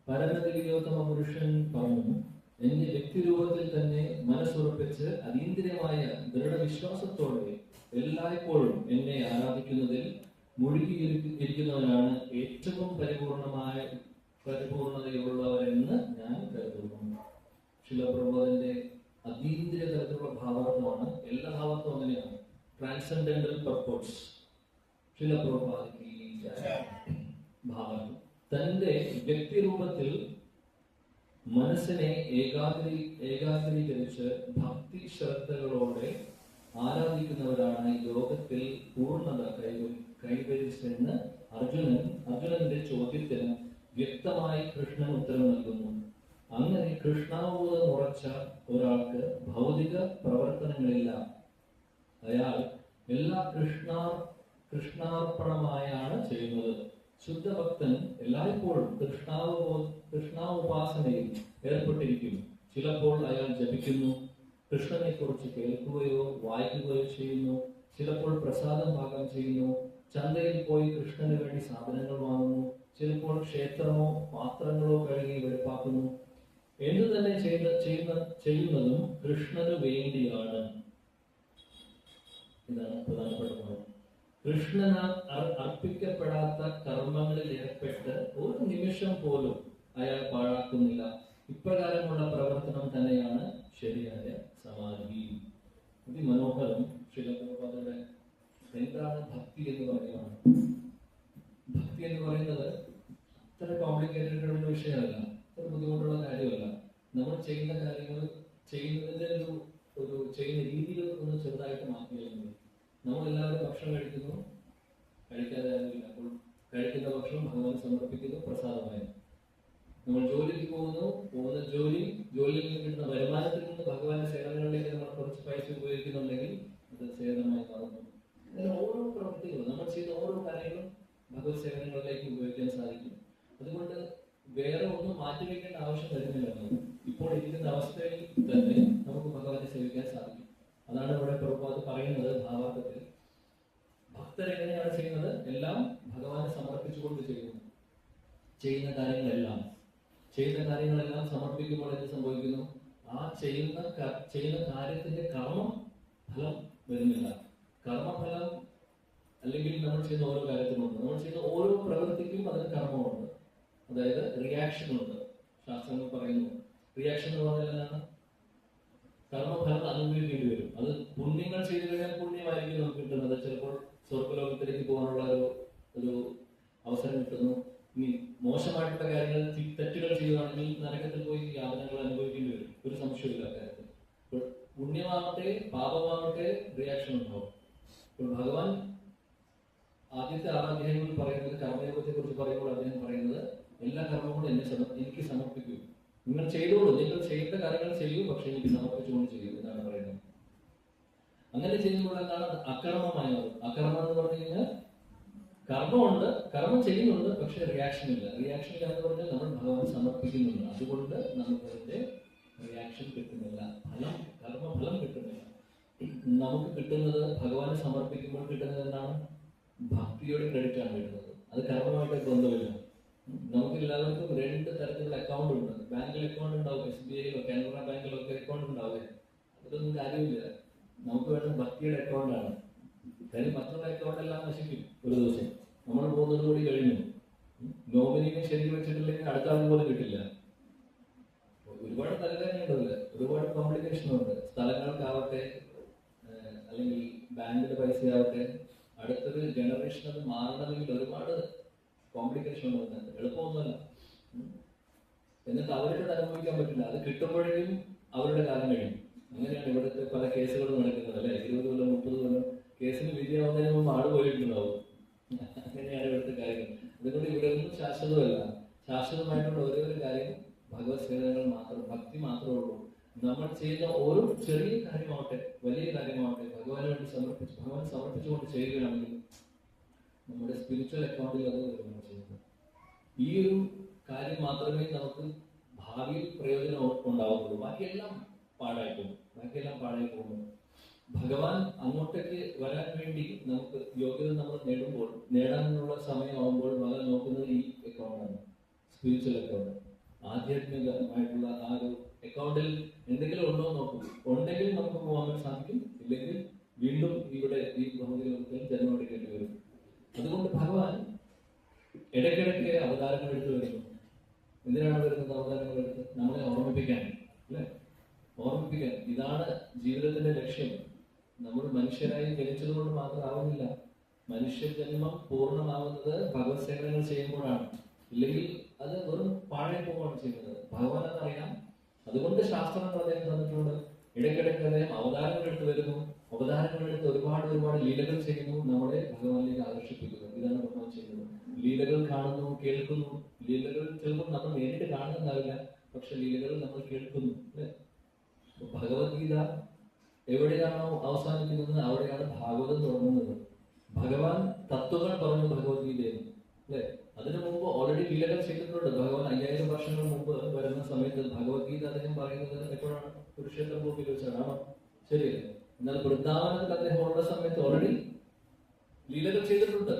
പരമദിവ്യോത്തമ പുരുഷൻ പറഞ്ഞു, എന്റെ വ്യക്തിരൂപത്തിൽ തന്നെ മനസ്സുറപ്പിച്ച് അതീന്ദ്രിയമായ ദൃഢവിശ്വാസത്തോടെ എല്ലായ്പ്പോഴും എന്നെ ആരാധിക്കുന്നതിൽ മുഴുകിയിരിക്കുന്നവരാണ് ഏറ്റവും പരിപൂർണതയുള്ളവരെന്ന് ഞാൻ കരുതുന്നു. ശിലപ്രഭുവിന്റെ അതീന്ദ്രിയ തരത്തിലുള്ള ഭാവാർത്ഥമാണ്. എല്ലാ ഭാവാർത്ഥവും അങ്ങനെയാണ്. Transcendental purpose. ശിലപ്രഭുപാദിക്ക് ഭാവാർത്ഥം തന്റെ വ്യക്തിരൂപത്തിൽ മനസ്സിനെ ഏകാഗ്രീകരിച്ച് ഭക്തി ശ്രദ്ധകളോടെ ആരാധിക്കുന്നവരാണ് ലോകത്തിൽ പൂർണ്ണത കൈവരിച്ചെന്ന് അർജുനന്റെ ചോദ്യത്തിന് വ്യക്തമായി കൃഷ്ണൻ ഉത്തരം നൽകുന്നു. അങ്ങനെ കൃഷ്ണാവബോധം ഉറച്ച ഒരാൾക്ക് ഭൗതിക പ്രവർത്തനങ്ങളില്ല. അയാൾ എല്ലാ കൃഷ്ണാർപ്പണമായാണ് ചെയ്യുന്നത്. ശുദ്ധഭക്തൻ എല്ലായ്പ്പോഴും കൃഷ്ണാവുപാസനയിൽ ഏർപ്പെട്ടിരിക്കും. ചിലപ്പോൾ അയാൾ ജപിക്കുന്നു, കൃഷ്ണനെ കുറിച്ച് കേൾക്കുകയോ വായിക്കുകയോ ചെയ്യുന്നു. ചിലപ്പോൾ പ്രസാദം പാകം ചെയ്യുന്നു, ചന്തയിൽ പോയി കൃഷ്ണന് വേണ്ടി സാധനങ്ങൾ വാങ്ങുന്നു. ചിലപ്പോൾ ക്ഷേത്രമോ പാത്രങ്ങളോ കഴുകി വെളുപ്പാക്കുന്നു. എന്തു തന്നെ ചെയ്യുന്നതും കൃഷ്ണന് വേണ്ടിയാണ്. ഇതാണ് പ്രധാനപ്പെട്ട പോയിന്റ്. കൃഷ്ണനാൽ അർപ്പിക്കപ്പെടാത്ത കർമ്മങ്ങളിൽ ഏർപ്പെട്ട് ഒരു നിമിഷം പോലും അയാൾ പാഴാക്കുന്നില്ല. ഇപ്രകാരമുള്ള പ്രവർത്തനം തന്നെയാണ് ശരിയായ സമാധി. അതിമനോഹരം. ശ്രീലപ്രഭുപാദരുടെ എന്താണ് ഭക്തി എന്ന് പറയുകയാണ്. ഭക്തി എന്ന് പറയുന്നത് അത്ര കോംപ്ലിക്കേറ്റഡ് ഉള്ള വിഷയമല്ല, അത്ര ബുദ്ധിമുട്ടുള്ള കാര്യമല്ല. നമ്മൾ ചെയ്യുന്ന കാര്യങ്ങൾ ചെയ്യുന്നതിന്റെ ഒരു ചെയ്യുന്ന രീതികൾ ഒന്ന് ചെറുതായിട്ട് മാറ്റിയാൽ മതി. നമ്മളെല്ലാവരും ഭക്ഷണം കഴിക്കാതെ ആരുമില്ല. അപ്പോൾ കഴിക്കുന്ന ഭക്ഷണം ഭഗവാൻ സമർപ്പിക്കുന്നു പ്രസാദമായി. നമ്മൾ ജോലിക്ക് പോകുന്ന ജോലിയിൽ നിന്ന് കിട്ടുന്ന വരുമാനത്തിൽ നിന്ന് ഭഗവാന്റെ സേവനങ്ങളിലേക്ക് നമ്മൾ കുറച്ച് പൈസ ഉപയോഗിക്കുന്നുണ്ടെങ്കിൽ അത് സേവനമായി മാറുന്നു. അങ്ങനെ ഓരോ പ്രവൃത്തികളും നമ്മൾ ചെയ്യുന്ന ഓരോ കാര്യങ്ങളും ഭഗവത് സേവനങ്ങളിലേക്ക് ഉപയോഗിക്കാൻ സാധിക്കും. അതുകൊണ്ട് വേറെ ഒന്നും മാറ്റിവെക്കേണ്ട ആവശ്യം വരുന്നില്ല. ഇപ്പോൾ ഇരിക്കുന്ന അവസ്ഥയിൽ തന്നെ നമുക്ക് ഭഗവാനെ സേവിക്കാൻ സാധിക്കും. അതാണ് ഇവിടെ പ്രഭുപാദ് പറയുന്നത് ഭാവാർത്ഥത്തിൽ. ഭക്തർ എങ്ങനെയാണ് ചെയ്യുന്നത്? എല്ലാം ഭഗവാനെ സമർപ്പിച്ചുകൊണ്ട് ചെയ്യുന്ന കാര്യങ്ങളെല്ലാം സമർപ്പിക്കുമ്പോൾ എന്ത് സംഭവിക്കുന്നു? ചെയ്യുന്ന കാര്യത്തിന്റെ കർമ്മ ഫലം വരുന്നില്ല. കർമ്മഫലം അല്ലെങ്കിൽ നമ്മൾ ചെയ്യുന്ന ഓരോ കാര്യത്തിനുണ്ട്, നമ്മൾ ചെയ്യുന്ന ഓരോ പ്രവൃത്തിക്കും അതിന് കർമ്മമുണ്ട്, അതായത് റിയാക്ഷൻ ഉണ്ട്. ശാസ്ത്രങ്ങൾ പറയുന്നു റിയാക്ഷൻ എന്ന് പറഞ്ഞാൽ എന്താണ്? കർമ്മഫലം അനുഭവിക്കേണ്ടി വരും. അത് പുണ്യങ്ങൾ ചെയ്തു കഴിഞ്ഞാൽ പുണ്യമായിരിക്കും നമുക്ക് കിട്ടുന്നത്. ചിലപ്പോൾ സ്വർഗ്ഗലോകത്തിലേക്ക് പോകാനുള്ള ഒരു അവസരം കിട്ടുന്നു. ഇനി മോശമായിട്ടുള്ള കാര്യങ്ങൾ, തെറ്റുകൾ ചെയ്യുകയാണെങ്കിൽ നരകത്തിൽ പോയി യാതനകൾ അനുഭവിക്കേണ്ടി വരും. ഒരു സംശയമില്ല കാര്യത്തിൽ. പുണ്യമാവട്ടെ പാപമാവട്ടെ റിയാക്ഷൻ ഉണ്ടാവും. ഇപ്പോൾ ഭഗവാൻ ആദ്യത്തെ 6 അധ്യായങ്ങളിൽ പറയുന്നത്, കർമ്മയോഗത്തെ കുറിച്ച് പറയുമ്പോൾ അദ്ദേഹം പറയുന്നത്, എല്ലാ കർമ്മങ്ങളും എനിക്ക് സമർപ്പിക്കൂ, നിങ്ങൾ ചെയ്തോളൂ, നിങ്ങൾ ചെയ്യേണ്ട കാര്യങ്ങൾ ചെയ്യൂ, പക്ഷെ എനിക്ക് സമർപ്പിച്ചുകൊണ്ട് ചെയ്യൂ എന്നാണ് പറയുന്നത്. അങ്ങനെ ചെയ്യുമ്പോൾ എന്താണ്? അകർമ്മമായി മാറും. അകർമ്മം എന്ന് പറഞ്ഞു കഴിഞ്ഞാൽ കർമ്മമുണ്ട്, കർമ്മം ചെയ്യുന്നുണ്ട്, പക്ഷെ റിയാക്ഷൻ ഇല്ല. റിയാക്ഷൻ ഇല്ല എന്ന് പറഞ്ഞാൽ നമ്മൾ ഭഗവാൻ സമർപ്പിക്കുന്നുണ്ട്, അതുകൊണ്ട് നമുക്ക് അതിന്റെ റിയാക്ഷൻ കിട്ടുന്നില്ല, കർമ്മഫലം കിട്ടുന്നില്ല. നമുക്ക് കിട്ടുന്നത് ഭഗവാനെ സമർപ്പിക്കുമ്പോൾ കിട്ടുന്നത് എന്താണ്? ഭക്തിയുടെ ക്രെഡിറ്റ് ആണ് കിട്ടുന്നത്. അത് കർമ്മമായിട്ട് ബന്ധമില്ല. നമുക്ക് എല്ലാവർക്കും 2 തരത്തിലുള്ള അക്കൗണ്ട് ഉണ്ട്. ബാങ്കിൽ അക്കൗണ്ട് ഉണ്ടാവും, SBI-യിലോ കാനറ ബാങ്കിലോ ഒക്കെ അക്കൗണ്ട് ഉണ്ടാവും. അതൊന്നും കാര്യമില്ല. നമുക്ക് വേണ്ട ഭക്തിയുടെ അക്കൗണ്ടാണ്. കാര്യം മറ്റുള്ള അക്കൗണ്ട് എല്ലാം നശിക്കും ഒരു ദിവസം. നമ്മൾ പോകുന്നത് കൂടി കഴിഞ്ഞു. നോമിനിനെ ശരിക്കും വെച്ചിട്ടില്ലെങ്കിൽ അടുത്ത ആൾ പോലും കിട്ടില്ല. ഒരുപാട് തലവേദനയുണ്ടല്ലേ, ഒരുപാട് കോംപ്ലിക്കേഷൻ ഉണ്ട്. സ്ഥലങ്ങൾക്കാവട്ടെ, അല്ലെങ്കിൽ ബാങ്കിന്റെ പൈസയാവട്ടെ, അടുത്തൊരു ജനറേഷൻ അത് മാറണമെങ്കിൽ ഒരുപാട് കോംപ്ലിക്കേഷൻ ഉണ്ട്. എളുപ്പമൊന്നുമല്ല. എന്നിട്ട് അവർക്ക് അനുഭവിക്കാൻ പറ്റില്ല. അത് കിട്ടുമ്പോഴേക്കും അവരുടെ കാലം കഴിയും. അങ്ങനെയാണ് ഇവിടുത്തെ പല കേസുകളും നടക്കുന്നത് അല്ലെ. 20 കൊല്ലം 30 കൊല്ലം കേസിന് വിധിയാവുന്നതിന് മുമ്പ് ആട് പോയിട്ടുണ്ടാവും. അങ്ങനെയാണ് ഇവിടുത്തെ കാര്യം. അതുകൊണ്ട് ഇവിടെ ഒന്നും ശാശ്വതമല്ല. ശാശ്വതമായിട്ടുള്ള ഒരേ ഒരു കാര്യം ഭഗവത് സേവനങ്ങൾ മാത്രം, ഭക്തി മാത്രമേ ഉള്ളൂ. നമ്മൾ ചെയ്യുന്ന ഓരോ ചെറിയ കാര്യമാവട്ടെ വലിയ കാര്യമാവട്ടെ ഭഗവാന് വേണ്ടി ഭഗവാൻ സമർപ്പിച്ചുകൊണ്ട് ചെയ്യുകയാണെങ്കിൽ നമ്മുടെ സ്പിരിച്വൽ അക്കൗണ്ടിൽ അത് നമ്മൾ ചെയ്യുന്നത്. ഈ ഒരു കാര്യം മാത്രമേ നമുക്ക് ഭാവിയിൽ പ്രയോജനം ഉണ്ടാവുന്നുള്ളൂ. ബാക്കിയെല്ലാം പാഴായി പോകുന്നു. ഭഗവാൻ അങ്ങോട്ടേക്ക് വരാൻ വേണ്ടി നമുക്ക് യോഗ്യത നമ്മൾ നേടാനുള്ള സമയമാകുമ്പോൾ ഭഗവാൻ നോക്കുന്നത് ഈ അക്കൗണ്ടാണ്, സ്പിരിച്വൽ അക്കൗണ്ട്. ആധ്യാത്മികമായിട്ടുള്ള ആ ഒരു അക്കൗണ്ടിൽ എന്തെങ്കിലും ഉണ്ടോ നോക്കും. ഉണ്ടെങ്കിൽ നമുക്ക് പോകാൻ സാധിക്കും, ഇല്ലെങ്കിൽ വീണ്ടും ഇവിടെ ഈ ഭൗതിക ലോകത്തിൽ ജന്മമെടുക്കേണ്ടി വരും. അതുകൊണ്ട് ഭഗവാൻ ഇടയ്ക്കിടയ്ക്ക് അവതാരങ്ങൾ എടുത്തു വരുന്നു. എന്തിനാണ് വരുന്നത് അവതാരങ്ങൾ എടുത്ത്? നമ്മളെ ഓർമ്മിപ്പിക്കാൻ, അല്ലെ? ഓർമ്മിപ്പിക്കാൻ. ഇതാണ് ജീവിതത്തിന്റെ ലക്ഷ്യം. നമ്മൾ മനുഷ്യരായി ജനിച്ചത് കൊണ്ട് മാത്രം ആവുന്നില്ല. മനുഷ്യ ജന്മം പൂർണ്ണമാവുന്നത് ഭഗവത് സേവനങ്ങൾ ചെയ്യുമ്പോഴാണ്. ഇല്ലെങ്കിൽ അത് വെറും പാഴായി പോവുകയാണ് ചെയ്യുന്നത്. ഭഗവാൻ എന്നറിയാം. അതുകൊണ്ട് ശാസ്ത്രങ്ങൾ അദ്ദേഹം തന്നിട്ടുണ്ട്. ഇടയ്ക്കിടയ്ക്ക് അദ്ദേഹം അവതാരങ്ങൾ എടുത്ത് വരുന്നു. അവതാരങ്ങൾ എടുത്ത് ഒരുപാട് ലീലകൾ ചെയ്യുന്നു, നമ്മളെ ഭഗവാനിലേക്ക് ആകർഷിപ്പിക്കുന്നു. ഇതാണ് ഭഗവാൻ ചെയ്യുന്നത്. ലീലകൾ കാണുന്നു, കേൾക്കുന്നു. ലീലകൾ ചിലപ്പോൾ നമ്മൾ നേരിട്ട് കാണുന്നുണ്ടാവില്ല, പക്ഷെ ലീലകൾ നമ്മൾ കേൾക്കുന്നു. അല്ലെ? ഭഗവത്ഗീത എവിടെയാണോ അവസാനിക്കുന്നത് അവിടെയാണ് ഭാഗവതം തുടങ്ങുന്നത്. ഭഗവാൻ തത്വങ്ങൾ പറഞ്ഞു ഭഗവത്ഗീതയിൽ, അല്ലെ? അതിനു മുമ്പ് ഓൾറെഡി ലീലകൾ ചെയ്തിട്ടുണ്ട്. ഭഗവാൻ 5000 വർഷങ്ങൾ മുമ്പ് വരുന്ന സമയത്ത് ഭഗവത്ഗീത അദ്ദേഹം പറയുന്നത് എപ്പോഴാണ്? കുരുക്ഷേത്ര ഭൂമിയിൽ വെച്ചാണ്. ശരിയല്ലേ? എന്നാൽ വൃന്ദാവനത്തിൽ അദ്ദേഹം ഉള്ള സമയത്ത് ഓൾറെഡി ലീലകൾ ചെയ്തിട്ടുണ്ട്.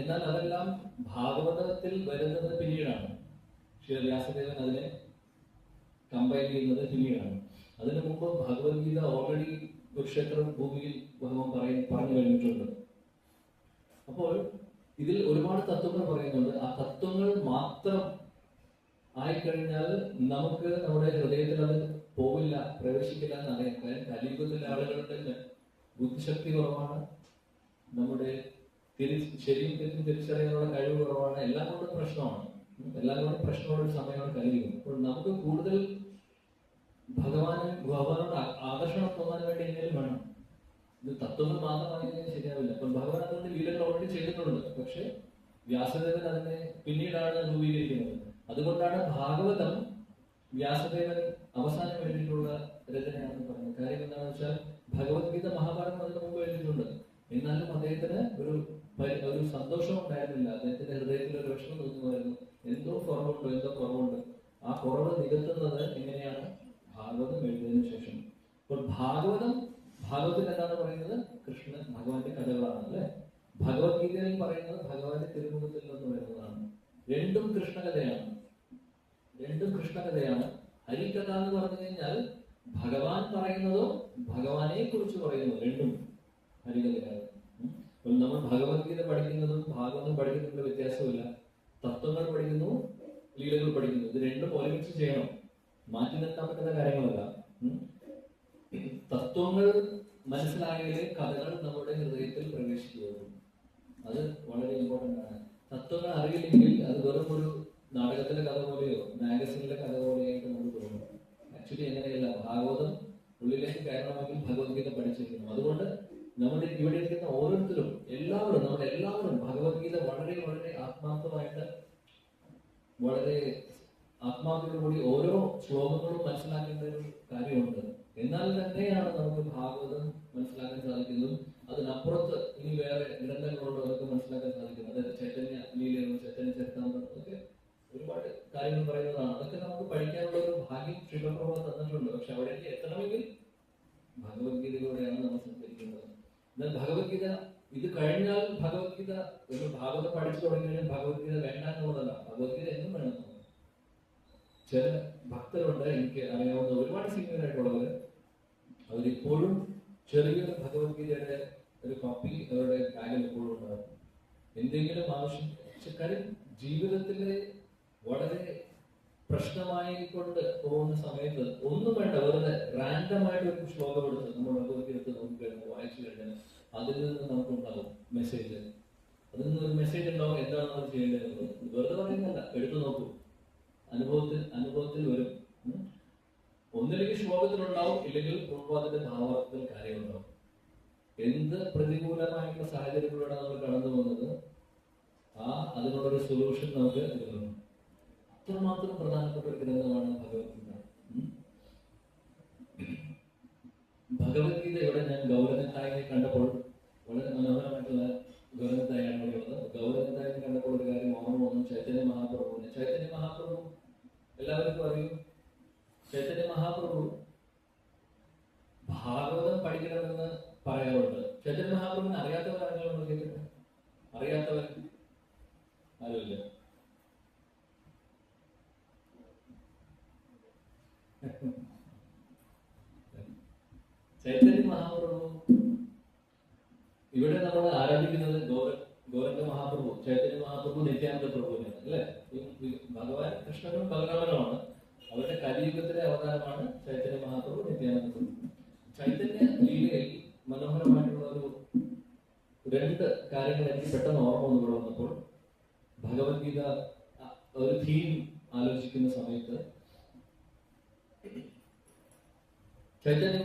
എന്നാൽ അതെല്ലാം ഭാഗവതത്തിൽ വരുന്നത് പിന്നീടാണ്. ശ്രീ വ്യാസദേവൻ അതിനെ കമ്പൈൻ ചെയ്യുന്നത് പിന്നീടാണ്. അതിനു മുമ്പ് ഭഗവത്ഗീത ഓൾറെഡി കുരുക്ഷേത്ര ഭൂമിയിൽ ഭഗവാൻ പറഞ്ഞു കഴിഞ്ഞിട്ടുണ്ട്. അപ്പോൾ ഇതിൽ ഒരുപാട് തത്വങ്ങൾ പറയുന്നുണ്ട്. ആ തത്വങ്ങൾ മാത്രം ആയിക്കഴിഞ്ഞാൽ നമുക്ക് നമ്മുടെ ഹൃദയത്തിൽ അത് പോവില്ല, പ്രവേശിക്കില്ല എന്നറിയാം. കാര്യം കലിയുഗത്തിലെ ആളുകളുടെ ബുദ്ധിശക്തി കുറവാണ്, നമ്മുടെ ശരിയും തെറ്റും തിരിച്ചറിയാനുള്ള കഴിവ് കുറവാണ്. എല്ലാം കൊണ്ടും പ്രശ്നമാണ്. എല്ലാം കൊണ്ടും പ്രശ്നമുള്ള ഒരു സമയമാണ് കലിയുഗം. അപ്പോൾ നമുക്ക് കൂടുതൽ ഭഗവാനോട് ആകർഷണം തോന്നാൻ വേണ്ടി എങ്കിലും വേണം. ഇത് തത്വങ്ങൾ മാത്രമായി ശരിയാവില്ല. അപ്പോൾ ഭഗവാൻ അതുകൊണ്ട് ലീലകൾ ഓൾറെഡി ചെയ്തിട്ടുണ്ട്. പക്ഷെ വ്യാസദേവൻ അതിനെ പിന്നീടാണ് രൂപീകരിക്കുന്നത്. അതുകൊണ്ടാണ് ഭാഗവതം വ്യാസദേവൻ അവസാനം വേണ്ടിയിട്ടുള്ള രചനയാണെന്ന് പറയുന്നത്. കാര്യം എന്താണെന്ന് വെച്ചാൽ ഭഗവത്ഗീത മഹാഭാരതം അതിന് മുമ്പ് എഴുതിയിട്ടുണ്ട്. എന്നാലും അദ്ദേഹത്തിന് ഒരു സന്തോഷം ഉണ്ടായിരുന്നില്ല. അദ്ദേഹത്തിന്റെ ഹൃദയത്തിൽ ഒരു വിഷമം തോന്നുമായിരുന്നു. എന്തോ കുറവുണ്ട്. ആ കുറവ് നികത്തുന്നത് എങ്ങനെയാണ്? ഭാഗവതം എഴുതിയതിനു ശേഷം. അപ്പോൾ ഭാഗവതത്തിൽ എന്താണ് പറയുന്നത്? കൃഷ്ണൻ ഭഗവാന്റെ കഥകളാണ്, അല്ലെ? ഭഗവത്ഗീതയിൽ പറയുന്നത് ഭഗവാന്റെ തിരുമുഖത്തിൽ നിന്ന് വരുന്നതാണ്. രണ്ടും കൃഷ്ണകഥയാണ്. ഹരികഥ എന്ന് പറഞ്ഞു കഴിഞ്ഞാൽ ഭഗവാൻ പറയുന്നതോ ഭഗവാനെ കുറിച്ച് പറയുന്നതോ രണ്ടും ഹരികഥയാണ്. അപ്പോൾ നമ്മൾ ഭഗവത്ഗീത പഠിക്കുന്നതും ഭാഗവതം പഠിക്കുന്നതിന്റെ വ്യത്യാസമില്ല. തത്വങ്ങൾ പഠിക്കുന്നു, ലീലകൾ പഠിക്കുന്നു, ഇത് രണ്ടും ഒരുമിച്ച് ചെയ്യണം. മാറ്റി നിർത്താൻ പറ്റുന്ന കാര്യങ്ങളല്ല. തത്വങ്ങൾ മനസ്സിലായെങ്കിലേ കഥകൾ നമ്മുടെ ഹൃദയത്തിൽ പ്രവേശിക്കുകയുള്ളൂ. അത് വളരെ ഇമ്പോർട്ടന്റ് ആണ്. തത്വങ്ങൾ അറിയില്ലെങ്കിൽ അത് വെറും ഒരു നാടകത്തിലെ കഥ പോലെയോ മാഗസിനിലെ കഥ പോലെയായിട്ട് നമുക്ക് തോന്നും. ആക്ച്വലി എങ്ങനെയല്ല, ഭാഗവതം ഉള്ളിലേക്ക് കയറണമെങ്കിൽ ഭഗവത്ഗീത പഠിച്ചിരിക്കുന്നു. അതുകൊണ്ട് നമ്മുടെ ഇവിടെ ഇരിക്കുന്ന ഓരോരുത്തരും നമ്മളെല്ലാവരും ഭഗവത്ഗീത വളരെ വളരെ ആത്മാർത്ഥമായിട്ട്, വളരെ ആത്മാർത്ഥതയോടുകൂടി ഓരോ ശ്ലോകങ്ങളും മനസ്സിലാക്കേണ്ട ഒരു കാര്യമുണ്ട്. എന്നാൽ തന്നെയാണ് നമുക്ക് ഭാഗവതം മനസ്സിലാക്കാൻ സാധിക്കുന്നതും അതിനപ്പുറത്ത് ഇനി വേറെ ഗ്രന്ഥങ്ങളുണ്ടോ അതൊക്കെ മനസ്സിലാക്കാൻ സാധിക്കുന്നത്. അതായത് ചൈതന്യ ലീലകളും ചൈതന്യ ചരിതാമൃതം ഒക്കെ ഒരുപാട് കാര്യങ്ങൾ പറയുന്നതാണ്. അതൊക്കെ നമുക്ക് പഠിക്കാനുള്ള ഒരു ഭാഗ്യം ശ്രീപ്രഭു തന്നിട്ടുണ്ട്. പക്ഷെ അവിടേക്ക് എത്തണമെങ്കിൽ ഭഗവത്ഗീതയിലൂടെയാണ് നമ്മൾ സഞ്ചരിക്കുന്നത്. എന്നാൽ ഭഗവത്ഗീത ഇത് കഴിഞ്ഞാൽ ഭഗവത്ഗീത ഭാഗവതം പഠിച്ചു തുടങ്ങിയാൽ ഭഗവത്ഗീത വേണ്ട എന്നുള്ളതല്ല. ഭഗവത്ഗീത എന്നും വേണം. ചില ഭക്തരുണ്ട്, എനിക്ക് അറിയാവുന്ന ഒരുപാട് സീനിയർ ആയിട്ടുള്ളവർ, അവരിപ്പോഴും ചെറിയൊരു ഭഗവത്ഗീതയുടെ ഒരു കോപ്പി അവരുടെ ബാഗിൽ എപ്പോഴും ഉണ്ടാകും. എന്തെങ്കിലും ആവശ്യം കാര്യം ജീവിതത്തിലെ വളരെ പ്രശ്നമായിക്കൊണ്ട് പോകുന്ന സമയത്ത് ഒന്നും വേണ്ട, വെറുതെ റാൻഡമായിട്ട് ഒരു ശ്ലോകം എടുത്ത് നമ്മൾ ഭഗവത്ഗീത നോക്കിക്കഴിഞ്ഞാൽ വായിച്ചു കഴിഞ്ഞാൽ അതിൽ നിന്ന് നമുക്കുണ്ടാകും മെസ്സേജ്. അതിൽ നിന്ന് ഒരു മെസ്സേജ് ഉണ്ടാവും, എന്താണ് നമ്മൾ ചെയ്യേണ്ടത്. വെറുതെ പറയുന്നല്ല, എടുത്തു നോക്കൂ, അനുഭവത്തിൽ വരും. ഒന്നില്ലെങ്കിൽ ശ്ലോകത്തിലുണ്ടാവും, ഇല്ലെങ്കിൽ പ്രഭുപാദത്തിന്റെ ഭാവാർത്ഥത്തിൽ കാര്യമുണ്ടാവും. എന്ത് പ്രതികൂലമായിട്ടുള്ള സാഹചര്യങ്ങളിലൂടെ നമ്മൾ കടന്നു പോകുന്നത് അതിനുള്ളൊരു സൊല്യൂഷൻ നമുക്ക് കിട്ടുന്നു. അത്രമാത്രം പ്രധാനപ്പെട്ട ഒരു ഗ്രന്ഥമാണ് ഭഗവത്ഗീത. ഭഗവത്ഗീതയുടെ ഞാൻ ഗൗരവത്തായി കണ്ടപ്പോൾ, വളരെ മനോഹരമായിട്ടുള്ള ഗൗരവത്തായാണ് ഉള്ളത്. ഗൗരവത്തായി കണ്ടപ്പോൾ ഒരു കാര്യം ഓർമ്മ വന്നു. ചൈതന്യ മഹാപ്രഭു എല്ലാവർക്കും അറിയും. ചൈതന്യ മഹാപ്രഭു ഭാഗവതം പഠിക്കണമെന്ന് പറയാറുണ്ട്. ചൈതന്യ മഹാപ്രഭുവിന് അറിയാത്തവരാണെങ്കിലും നമ്മൾ കേട്ടിട്ട്, അറിയാത്തവർ ആരുമില്ല. ചൈതന്യ മഹാപ്രഭു ഇവിടെ നമ്മൾ ആരാധിക്കുന്നത് ഗോരഖ മഹാപ്രഭു, ചൈതന്യ മഹാപ്രഭു, നിത്യാനന്ദ പ്രഭുവിനാണ് അല്ലെ. ഭഗവാൻ കൃഷ്ണനും ബലരാമനുമാണ്. അവരുടെ കലിയുഗത്തിലെ അവതാരമാണ് ചൈതന്യ മഹാപ്രഭു, നിത്യാനന്ദ പ്രഭു. ചൈതന്യ ലീലയിൽ മനോഹരമായിട്ടുള്ള രണ്ട് കാര്യങ്ങൾ എനിക്ക് പെട്ടെന്ന് ഓർമ്മ വന്നു വന്നപ്പോൾ, ഭഗവത്ഗീത ഒരു തീം ആലോചിക്കുന്ന സമയത്ത് ചൈതന്യ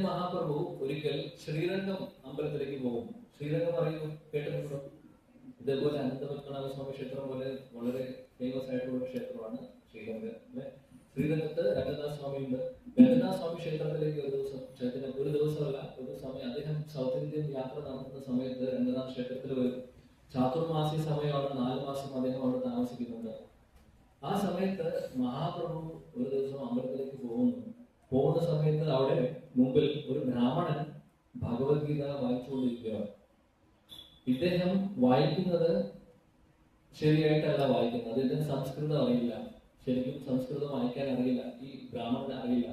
മഹാപ്രഭു ഒരിക്കൽ ശ്രീരംഗം അമ്പലത്തിലേക്ക് പോകും. ശ്രീരംഗം അറിയുന്നു, കേട്ടിട്ടുണ്ടോ? ഇതേപോലെ അനന്തപത്മനാഭ സ്വാമി ക്ഷേത്രം പോലെ വളരെ ഫേമസ് ആയിട്ടുള്ള ക്ഷേത്രമാണ് ശ്രീരംഗം. ശ്രീരംഗത്ത് രംഗനാഥ സ്വാമി ഉണ്ട്. രംഗനാഥ സ്വാമി ക്ഷേത്രത്തിലേക്ക് ഒരു ദിവസമല്ല, ഒരു സമയം അദ്ദേഹം സൗത്ത് ഇന്ത്യൻ യാത്ര നടത്തുന്ന സമയത്ത് രംഗനാഥ ക്ഷേത്രത്തിൽ വരും. ചാതുർമാസി സമയമാണ്, 4 മാസം അദ്ദേഹം അവിടെ താമസിക്കുന്നുണ്ട്. ആ സമയത്ത് മഹാപ്രഭു ഒരു ദിവസം അമ്പലത്തിലേക്ക് പോകുന്ന സമയത്ത് അവിടെ മുമ്പിൽ ഒരു ബ്രാഹ്മണൻ ഭഗവത്ഗീത വായിച്ചുകൊണ്ടിരിക്കുകയാണ്. ഇദ്ദേഹം വായിക്കുന്നത് ശരിയായിട്ടല്ല വായിക്കുന്നത്. അദ്ദേഹത്തിന് സംസ്കൃതം അറിയില്ല, ശരിക്കും സംസ്കൃതം വായിക്കാൻ അറിയില്ല, ഈ ബ്രാഹ്മണന് അറിയില്ല.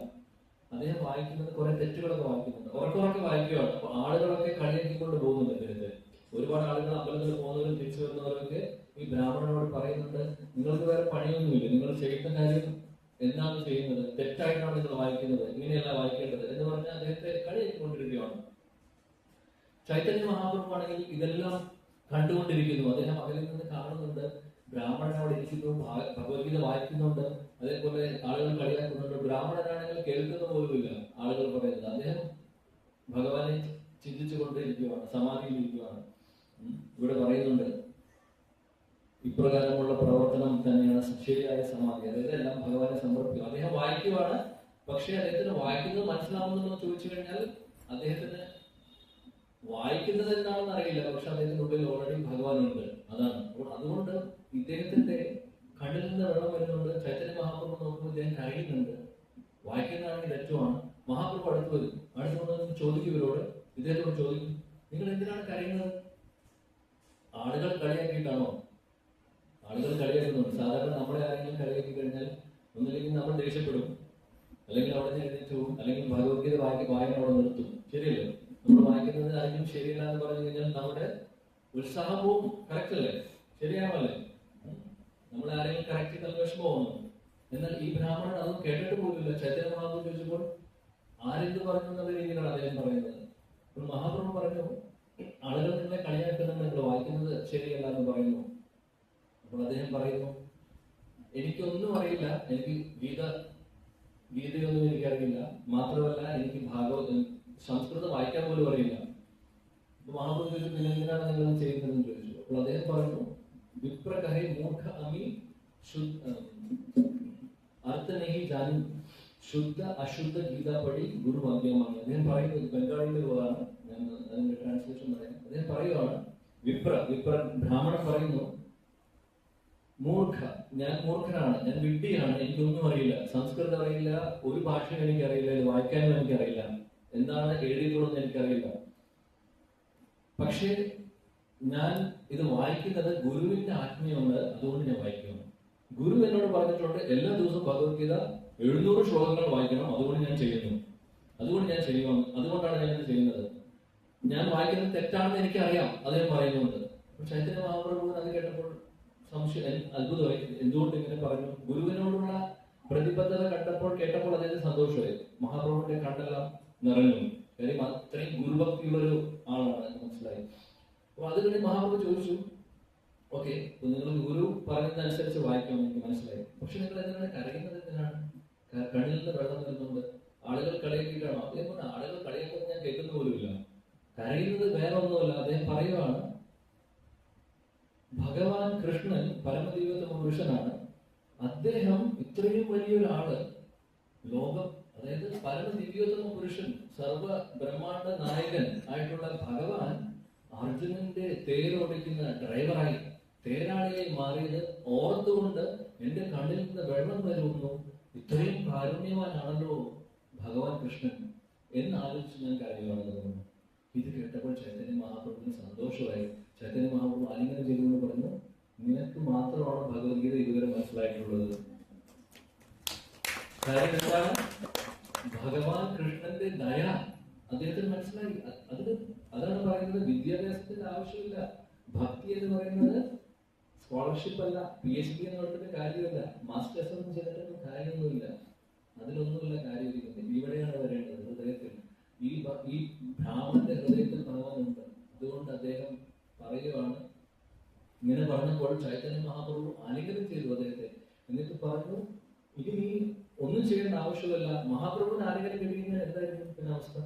അദ്ദേഹം വായിക്കുന്നത് കുറെ തെറ്റുകളൊക്കെ വായിക്കുന്നുണ്ട്, ഉറക്കെ വായിക്കുകയാണ്. അപ്പൊ ആളുകളൊക്കെ കളിയാക്കിക്കൊണ്ട് പോകുന്നുണ്ട് അദ്ദേഹത്തെ. ഒരുപാട് ആളുകൾ അമ്പലത്തിൽ പോകുന്നവരും തിരിച്ചു വരുന്നവരൊക്കെ ഈ ബ്രാഹ്മണനോട് പറയുന്നുണ്ട്, നിങ്ങൾക്ക് വേറെ പണിയൊന്നുമില്ല, നിങ്ങൾ ചെയ്യുന്ന കാര്യം എന്താണ് ചെയ്യുന്നത്, തെറ്റായിട്ടാണ് നിങ്ങൾ വായിക്കുന്നത്, ഇങ്ങനെയല്ല വായിക്കേണ്ടത് എന്ന് പറഞ്ഞാൽ അദ്ദേഹത്തെ കളിയാക്കിക്കൊണ്ടിരിക്കുകയാണ്. ചൈതന്യ മഹാപ്രഭു ആണെങ്കിൽ ഇതെല്ലാം കണ്ടുകൊണ്ടിരിക്കുന്നു. അദ്ദേഹം അകലിൽ നിന്ന് കാണുന്നുണ്ട്, ബ്രാഹ്മണനോട് ഇരിക്കുന്നു, ഭഗവത്ഗീത വായിക്കുന്നുണ്ട്, അതേപോലെ ആളുകൾ കളിയാക്കുന്നുണ്ട്. ബ്രാഹ്മണനാണെങ്കിൽ കേൾക്കുന്ന പോലുമില്ല ആളുകൾ പറയുന്നത്. അദ്ദേഹം ഭഗവാനെ ചിന്തിച്ചുകൊണ്ടിരിക്കുകയാണ്, സമാധിയിലിരിക്കുകയാണ്. ഇവിടെ പറയുന്നുണ്ട്, ഇപ്രകാരമുള്ള പ്രവർത്തനം തന്നെയാണ് ശരിയായ സമാധി. അതായത് എല്ലാം ഭഗവാനെ സമർപ്പിക്കും. അദ്ദേഹം വായിക്കുവാണ്, പക്ഷെ അദ്ദേഹത്തിന് വായിക്കുന്നത് മനസ്സിലാവുന്നുണ്ടോ എന്ന് ചോദിച്ചു കഴിഞ്ഞാൽ അദ്ദേഹത്തിന് വായിക്കുന്നത് എന്താണെന്ന് അറിയില്ല. പക്ഷെ അദ്ദേഹത്തിന്റെ ഉള്ളിൽ ഓൾറെഡി ഭഗവാനുണ്ട്. അതാണ്. അതുകൊണ്ട് ഇദ്ദേഹത്തിന്റെ കണ്ണിൽ നിന്ന് വെള്ളം വരുന്നുണ്ട്. ചൈതന്യ മഹാപ്രഭു നോക്കുമ്പോൾ ഇദ്ദേഹം കരയുന്നുണ്ട്. വായിക്കുന്നതാണെങ്കിൽ തെറ്റുമാണ്. മഹാപ്രഭു അടുത്ത് വരും. അടുത്ത് ചോദിക്കും ഇവരോട്, ഇദ്ദേഹത്തോട് ചോദിക്കും, നിങ്ങൾ എന്തിനാണ് കരയുന്നത്? ആളുകൾ കളിയാക്കിയിട്ടാണോ? ആളുകൾ കളിയാക്കുന്നുണ്ട്. സാധാരണ നമ്മളെ ആരെങ്കിലും കളിയാക്കി കഴിഞ്ഞാൽ ഒന്നിലെ ദേഷ്യപ്പെടും, അല്ലെങ്കിൽ അവിടെ നിന്ന് എഴുന്നേറ്റ് പോകും, അല്ലെങ്കിൽ ഭഗവത്ഗീത വായന അവിടെ നിർത്തും. ശരിയല്ലോ? നമ്മൾ വായിക്കുന്നത് ആരെങ്കിലും ശരിയല്ല എന്ന് പറഞ്ഞു കഴിഞ്ഞാൽ നമ്മുടെ ഉത്സാഹം പോവും. കറക്റ്റ് അല്ലേ? ശരിയാണല്ലേ? നമ്മൾ ആരെങ്കിലും കറക്റ്റ് ചെയ്താൽ വിഷമമാവുന്നു. എന്നാൽ ഈ ബ്രാഹ്മണൻ അതൊന്നും കേട്ടിട്ട് പോലുമില്ല. ചൈതന്യ മഹാപ്രഭു ചോദിച്ചപ്പോൾ ആരെന്ത് പറഞ്ഞു എന്നുള്ള രീതിയിലാണ് അദ്ദേഹം പറയുന്നത്. അപ്പോൾ മഹാപ്രഭു പറഞ്ഞു, ആളുകൾ നിങ്ങളെ കളിയാക്കുന്നത് നിങ്ങൾ വായിക്കുന്നത് ശരിയല്ല എന്ന് പറയുന്നു. അപ്പോൾ അദ്ദേഹം പറയുന്നു, എനിക്കൊന്നും അറിയില്ല, എനിക്ക് ഗീതയൊന്നും എനിക്കറിയില്ല, മാത്രമല്ല എനിക്ക് സംസ്കൃതം വായിക്കാൻ പോലും അറിയില്ല. അപ്പൊ മഹാപ്രഭു ചോദിച്ചു, പിന്നെ എന്തിനാണ് നിങ്ങൾ ചെയ്യുന്നതെന്ന് ചോദിച്ചു. അപ്പോൾ അദ്ദേഹം പറഞ്ഞു, വിപ്രകഹേ മൂർഖ അമി അർത്ഥ നെഹി ജാനു ശുദ്ധ അശുദ്ധ ഗീത പടി ഗുരു വാക്യമാണ്. അദ്ദേഹം പറയുന്നത് ബംഗാളിയുടെ പോലാണ്, ഞാൻ അതിന്റെ ട്രാൻസ്ലേഷൻ പറയാം. അദ്ദേഹം പറയുവാണ്, വിപ്ര ബ്രാഹ്മണൻ പറയുന്നു, മൂർഖ, ഞാൻ മൂർഖനാണ്, ഞാൻ വിഡ്ഢിയാണ്, എനിക്കൊന്നും അറിയില്ല, സംസ്കൃതം അറിയില്ല, ഒരു ഭാഷയും എനിക്കറിയില്ല, ഇത് വായിക്കാനും എനിക്കറിയില്ല, എന്താണ് എഴുതിയിട്ടുള്ളതെന്ന് എനിക്കറിയില്ല. പക്ഷേ ഞാൻ ഇത് വായിക്കുന്നത് ഗുരുവിന്റെ ആജ്ഞയുണ്ട്, അതുകൊണ്ട് ഞാൻ വായിക്കുന്നു. ഗുരു എന്നോട് പറഞ്ഞിട്ടുണ്ട് എല്ലാ ദിവസവും ഭഗവത്ഗീത 700 ശ്ലോകങ്ങൾ വായിക്കണം, അതുകൊണ്ട് ഞാൻ ചെയ്യുന്നു, അതുകൊണ്ടാണ് ഞാൻ ഇത് ചെയ്യുന്നത്. ഞാൻ വായിക്കുന്നത് തെറ്റാണെന്ന് എനിക്കറിയാം, അദ്ദേഹം പറയുന്നുണ്ട്. ചൈതന്യ മഹാപ്രഭു അത് കേട്ടപ്പോൾ അത്ഭുതമായി, എന്തുകൊണ്ട് ഇങ്ങനെ പറഞ്ഞു. ഗുരുവിനോടുള്ള പ്രതിബദ്ധത കേട്ടപ്പോൾ അദ്ദേഹത്തിന് സന്തോഷമായി. മഹാപ്രഭുവിന്റെ കണ്ണെല്ലാം നിറഞ്ഞു. കാര്യം അത്രയും ഗുരുഭക്തിയുള്ളൊരു ആളാണ്, മനസ്സിലായി. അപ്പൊ അത് കഴിഞ്ഞ് മഹാപ്രഭു ചോദിച്ചു, ഓക്കെ, നിങ്ങൾ ഗുരു പറയുന്നതനുസരിച്ച് വായിക്കണം, എനിക്ക് മനസ്സിലായി. പക്ഷെ നിങ്ങൾ എന്തിനാണ് കരയുന്നത്? എന്തിനാണ്? കണ്ണിൽ നിന്ന് വെള്ളം വരുന്നുണ്ട്. ആളുകൾ കളിയാക്കിയിട്ടാണോ? അദ്ദേഹം പറഞ്ഞ ആളുകൾ കളിയാക്കുന്നത് ഞാൻ കേൾക്കുന്ന പോലുമില്ല. കരയുന്നത് വേറെ ഒന്നുമല്ല. അദ്ദേഹം പറയുവാണ്, ഭഗവാൻ കൃഷ്ണൻ പരമദൈവോത്തമ പുരുഷനാണ്. അദ്ദേഹം ഇത്രയും വലിയൊരാള്, ലോകം, അതായത് പരമദിവ്യോത്തമ പുരുഷൻ, സർവ ബ്രഹ്മാണ്ഡ നായകൻ ആയിട്ടുള്ള ഭഗവാൻ അർജുനന്റെ തേരോടിക്കുന്ന ഡ്രൈവറായി, തേരാളിയായി മാറിയത് ഓർത്തുകൊണ്ട് എന്റെ കണ്ണിൽ നിന്ന് വെള്ളം വരുന്നു. ഇത്രയും കാരുണ്യവാനാണല്ലോ ഭഗവാൻ കൃഷ്ണൻ എന്നാലോചിച്ച് ഞാൻ കാര്യമാണ്. ഇത് കേട്ടപ്പോൾ ചൈതന്യ മഹാപ്രഭുവിന് സന്തോഷമായി. ചൈതന്യ മഹാപ്രഭു ആലിംഗനം ചെയ്തുകൊണ്ട് പറഞ്ഞു, നിനക്ക് മാത്രമാണ് ഭഗവത്ഗീത ഇതുവരെ മനസ്സിലായിട്ടുള്ളത്. കാര്യം എന്താണ്? ഭഗവാൻ കൃഷ്ണന്റെ ദയ അദ്ദേഹത്തിന് മനസ്സിലായി. അതാണ് പറയുന്നത്, വിദ്യാഭ്യാസത്തിന്റെ ആവശ്യമില്ല. ഭക്തി എന്ന് പറയുന്നത് സ്കോളർഷിപ്പ് അല്ല, PhD എന്ന് പറഞ്ഞിട്ട് കാര്യമില്ല, മാസ്റ്റേഴ്സ് ഒന്നും ചെയ്തിട്ടൊന്നും കാര്യമൊന്നുമില്ല. അതിലൊന്നുമില്ല കാര്യമിരിക്കുന്നത്. ഇവിടെയാണ് വരേണ്ടത്, ഹൃദയത്തിൽ. ഈ ബ്രാഹ്മണന്റെ ഹൃദയത്തിൽ ഭഗവാനുണ്ട്. അതുകൊണ്ട് അദ്ദേഹം പറയുവാണ്, ഇങ്ങനെ പറഞ്ഞപ്പോൾ ചൈതന്യ മഹാപ്രഭു ആലിംഗനം ചെയ്തു അദ്ദേഹത്തെ. എന്നിട്ട് പറഞ്ഞു, ഇനി നീ ഒന്നും ചെയ്യേണ്ട ആവശ്യമില്ല. മഹാപ്രഭുവിന് ആലിംഗനം കിട്ടിയിരുന്ന എന്തായിരിക്കും പിന്നെ അവസ്ഥ?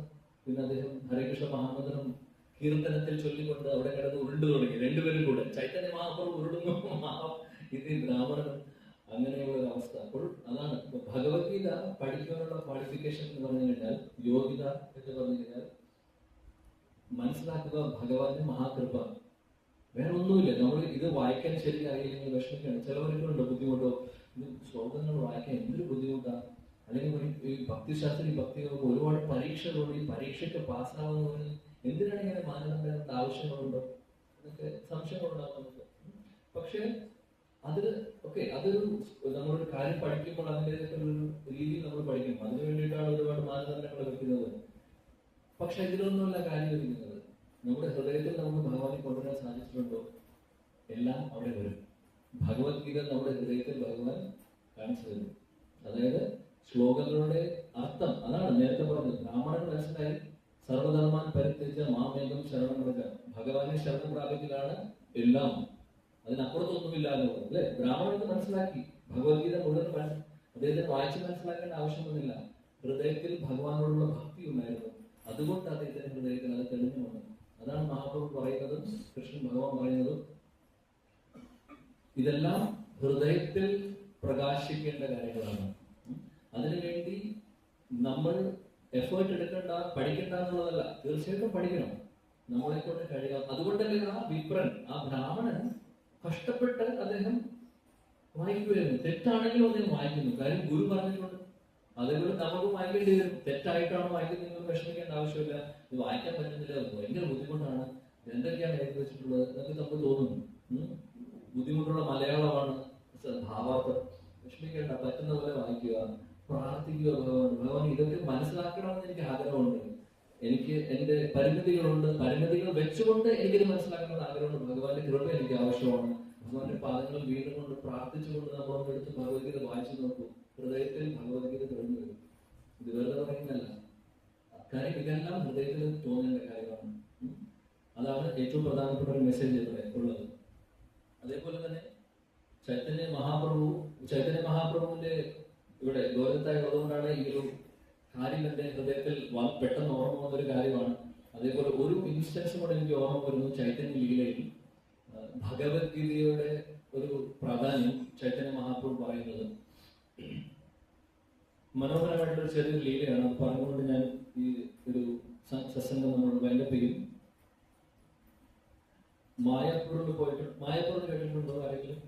പിന്നെ അദ്ദേഹം ഹരേകൃഷ്ണ മഹാമന്ത്രം കീർത്തനത്തിൽ ചൊല്ലിക്കൊണ്ട് അവിടെ കിടന്ന് ഉരുണ്ടു തുടങ്ങി, രണ്ടുപേരും കൂടെ. ചൈതന്യ മഹാപ്രഭു ഉരുളുന്നു, ഇത് ബ്രാഹ്മണനും, അങ്ങനെയുള്ള ഒരു അവസ്ഥ. അപ്പോൾ അതാണ് ഭഗവത്ഗീത പഠിക്കാനുള്ള ക്വാളിഫിക്കേഷൻ എന്ന് പറഞ്ഞു കഴിഞ്ഞാൽ, യോഗ്യത എന്ന് പറഞ്ഞു കഴിഞ്ഞാൽ, മനസ്സിലാക്കുക ഭഗവാന്റെ മഹാകൃപ, വേറെ ഒന്നുമില്ല. നമ്മൾ ഇത് വായിക്കാൻ ശരിക്കും അറിയില്ലെങ്കിൽ വിഷമിക്കാണ്. ചിലവർക്കുണ്ട് ബുദ്ധിമുട്ടോ, ഇത് ശ്ലോകങ്ങൾ വായിക്കാൻ എന്തൊരു ബുദ്ധിമുട്ടാണ്. അല്ലെങ്കിൽ ഈ ഭക്തിശാസ്ത്രി ഭക്തികൾക്ക് ഒരുപാട് പരീക്ഷകളുണ്ട്. ഈ പരീക്ഷയ്ക്ക് പാസ്സാവുന്നതിന് എന്തിനാണ് ഇങ്ങനെ മാനദണ്ഡ ആവശ്യങ്ങളുണ്ടോ എന്നൊക്കെ സംശയങ്ങളുണ്ടാകുന്നുണ്ട്. പക്ഷെ അതിന് അതൊരു നമ്മളൊരു കാര്യം പഠിക്കുമ്പോൾ അതിൻ്റെതൊക്കെ ഒരു രീതിയിൽ നമ്മൾ പഠിക്കണം. അതിനു വേണ്ടിയിട്ടാണ് ഒരുപാട് മാനദണ്ഡങ്ങൾ വെക്കുന്നത്. പക്ഷെ ഇതിലൊന്നുമല്ല കാര്യം ഇരിക്കുന്നത്. നമ്മുടെ ഹൃദയത്തിൽ നമുക്ക് ഭഗവാനെ കൊണ്ടുവരാൻ സാധിച്ചിട്ടുണ്ടോ? എല്ലാം അവിടെ വരും. ഭഗവത്ഗീത നമ്മുടെ ഹൃദയത്തിൽ ഭഗവാൻ കാണിച്ചു തരും. അതായത് ശ്ലോകങ്ങളുടെ അർത്ഥം അതാണ് നേരത്തെ പറഞ്ഞത്. ബ്രാഹ്മണൻ മനസ്സിലായി, സർവധർമാൻ പരിത്യജ മാമേകം ശരണം പ്രജ, ഭഗവാനെ ശരണം പ്രാപിക്കലാണ് എല്ലാം, അതിനപ്പുറത്തൊന്നുമില്ല എന്ന് പറഞ്ഞു അല്ലെ. ബ്രാഹ്മണന് മനസ്സിലാക്കി. ഭഗവത്ഗീത മുഴുവൻ അദ്ദേഹത്തെ വായിച്ച് മനസ്സിലാക്കേണ്ട ആവശ്യമൊന്നുമില്ല. ഹൃദയത്തിൽ ഭഗവാനോടുള്ള ഭക്തി ഉണ്ടായിരുന്നു. അതുകൊണ്ട് അദ്ദേഹത്തിന്റെ ഹൃദയത്തിൽ അത് തെളിഞ്ഞു വന്നു. അതാണ് മഹാപ്രഭു പറയുന്നതും കൃഷ്ണൻ ഭഗവാൻ പറയുന്നതും. ഇതെല്ലാം ഹൃദയത്തിൽ പ്രകാശിക്കേണ്ട കാര്യങ്ങളാണ്. അതിനുവേണ്ടി നമ്മൾ എഫേർട്ട് എടുക്കേണ്ട, പഠിക്കേണ്ട എന്നുള്ളതല്ല. തീർച്ചയായിട്ടും പഠിക്കണം, നമ്മളെ കൊണ്ട് കഴിയാം. അതുകൊണ്ടല്ലേ ആ വിപ്രൻ, ആ ബ്രാഹ്മണൻ കഷ്ടപ്പെട്ട് അദ്ദേഹം വായിക്കുമായിരുന്നു. തെറ്റാണെങ്കിലും അദ്ദേഹം വായിക്കുന്നു. കാര്യം ഗുരു പറഞ്ഞിട്ടുണ്ട്. അതേപോലെ നമുക്ക് വായിക്കേണ്ടി വരും. തെറ്റായിട്ടാണ് വായിക്കുന്നത്, വിഷമിക്കേണ്ട ആവശ്യമില്ല. ഇത് വായിക്കാൻ പറ്റുന്നില്ല, ഭയങ്കര ബുദ്ധിമുട്ടാണ്, എന്തൊക്കെയാണ് എഴുതി വെച്ചിട്ടുള്ളത് എന്നൊക്കെ നമുക്ക് തോന്നുന്നു. ബുദ്ധിമുട്ടുള്ള മലയാളമാണ് ഭാവാർത്ഥം. വിഷമിക്കേണ്ട, പറ്റുന്ന പോലെ വായിക്കുക. പ്രാർത്ഥിക്കുക ഭഗവാൻ ഇതൊക്കെ മനസ്സിലാക്കണമെന്ന് എനിക്ക് ആഗ്രഹമുണ്ട്. എനിക്ക് എന്റെ പരിമിതികളുണ്ട്, പരിമിതികൾ വെച്ചുകൊണ്ട് എനിക്കിത് മനസ്സിലാക്കണമെന്ന് ആഗ്രഹമുണ്ട്. ഭഗവാന്റെ കൃപ എനിക്ക് ആവശ്യമാണ്. ഭഗവാന്റെ പാദങ്ങൾ വീണ്ടും കൊണ്ട് പ്രാർത്ഥിച്ചുകൊണ്ട് നമ്മളൊന്ന് എടുത്ത് ഭഗവത്ഗീത വായിച്ചു നോക്കൂ. ഹൃദയത്തിൽ ഭഗവത്ഗീത തെളിഞ്ഞു വരും. ഇത് വെറുതെ പറയുന്നതല്ല, കാര്യം ഇതെല്ലാം ഹൃദയത്തിൽ തോന്നേണ്ട കാര്യമാണ്. അതാണ് ഏറ്റവും പ്രധാനപ്പെട്ട ഒരു മെസ്സേജ് ഇവിടെ ഉള്ളത്. അതേപോലെ തന്നെ ചൈതന്യ മഹാപ്രഭുവിന്റെ ഇവിടെ ഗോരത്തായി ഉള്ളതുകൊണ്ടാണ് ഈ ഒരു കാര്യം എന്റെ ഹൃദയത്തിൽ പെട്ടെന്ന് ഓർമ്മ വന്നൊരു കാര്യമാണ്. അതേപോലെ ഒരു ഇൻസ്റ്റൻസ് കൂടെ എനിക്ക് ഓർമ്മ വരുന്നു. ചൈതന്യ ലീലയിൽ ഭഗവത്ഗീതയുടെ ഒരു പ്രാധാന്യം ചൈതന്യ മഹാപ്രഭു പറയുന്നത് മനോഹരമായിട്ടുള്ള ചെറിയൊരു ലീലയാണ്. അത് പറഞ്ഞുകൊണ്ട് ഞാൻ ഈ ഒരു സത്സംഗം നമ്മൾ വൈൻഡപ്പ് ചെയ്യും. മായാപ്പൂരിൽ പോയിട്ട്, മായാപ്പൂർ കേട്ടിട്ടുണ്ടോ ആരെങ്കിലും?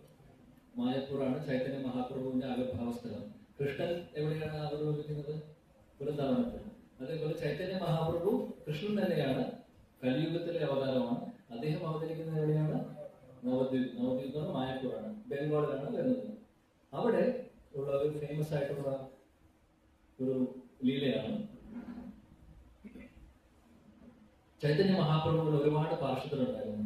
മായാപ്പൂറാണ് ചൈതന്യ മഹാപ്രഭുവിന്റെ ആവിർഭാവ സ്ഥലം. കൃഷ്ണൻ എവിടെയാണ് ആവിർഭവിക്കുന്നത്? വൃന്ദാവനത്തിൽ. അതേപോലെ ചൈതന്യ മഹാപ്രഭു കൃഷ്ണൻ തന്നെയാണ്, കലിയുഗത്തിലെ അവതാരമാണ്. അദ്ദേഹം അവതരിക്കുന്നത് എവിടെയാണ്? നവദ്വീപ്. നവദ്വീപ് മായാപ്പൂറാണ്, ബംഗാളിലാണ് വരുന്നത്. അവിടെ ഉള്ള ഒരു ഫേമസ് ആയിട്ടുള്ള ഒരു ലീലയാണ്. ചൈതന്യ മഹാപ്രഭുവിന് ഒരുപാട് പാർശ്വതരുണ്ടായിരുന്നു.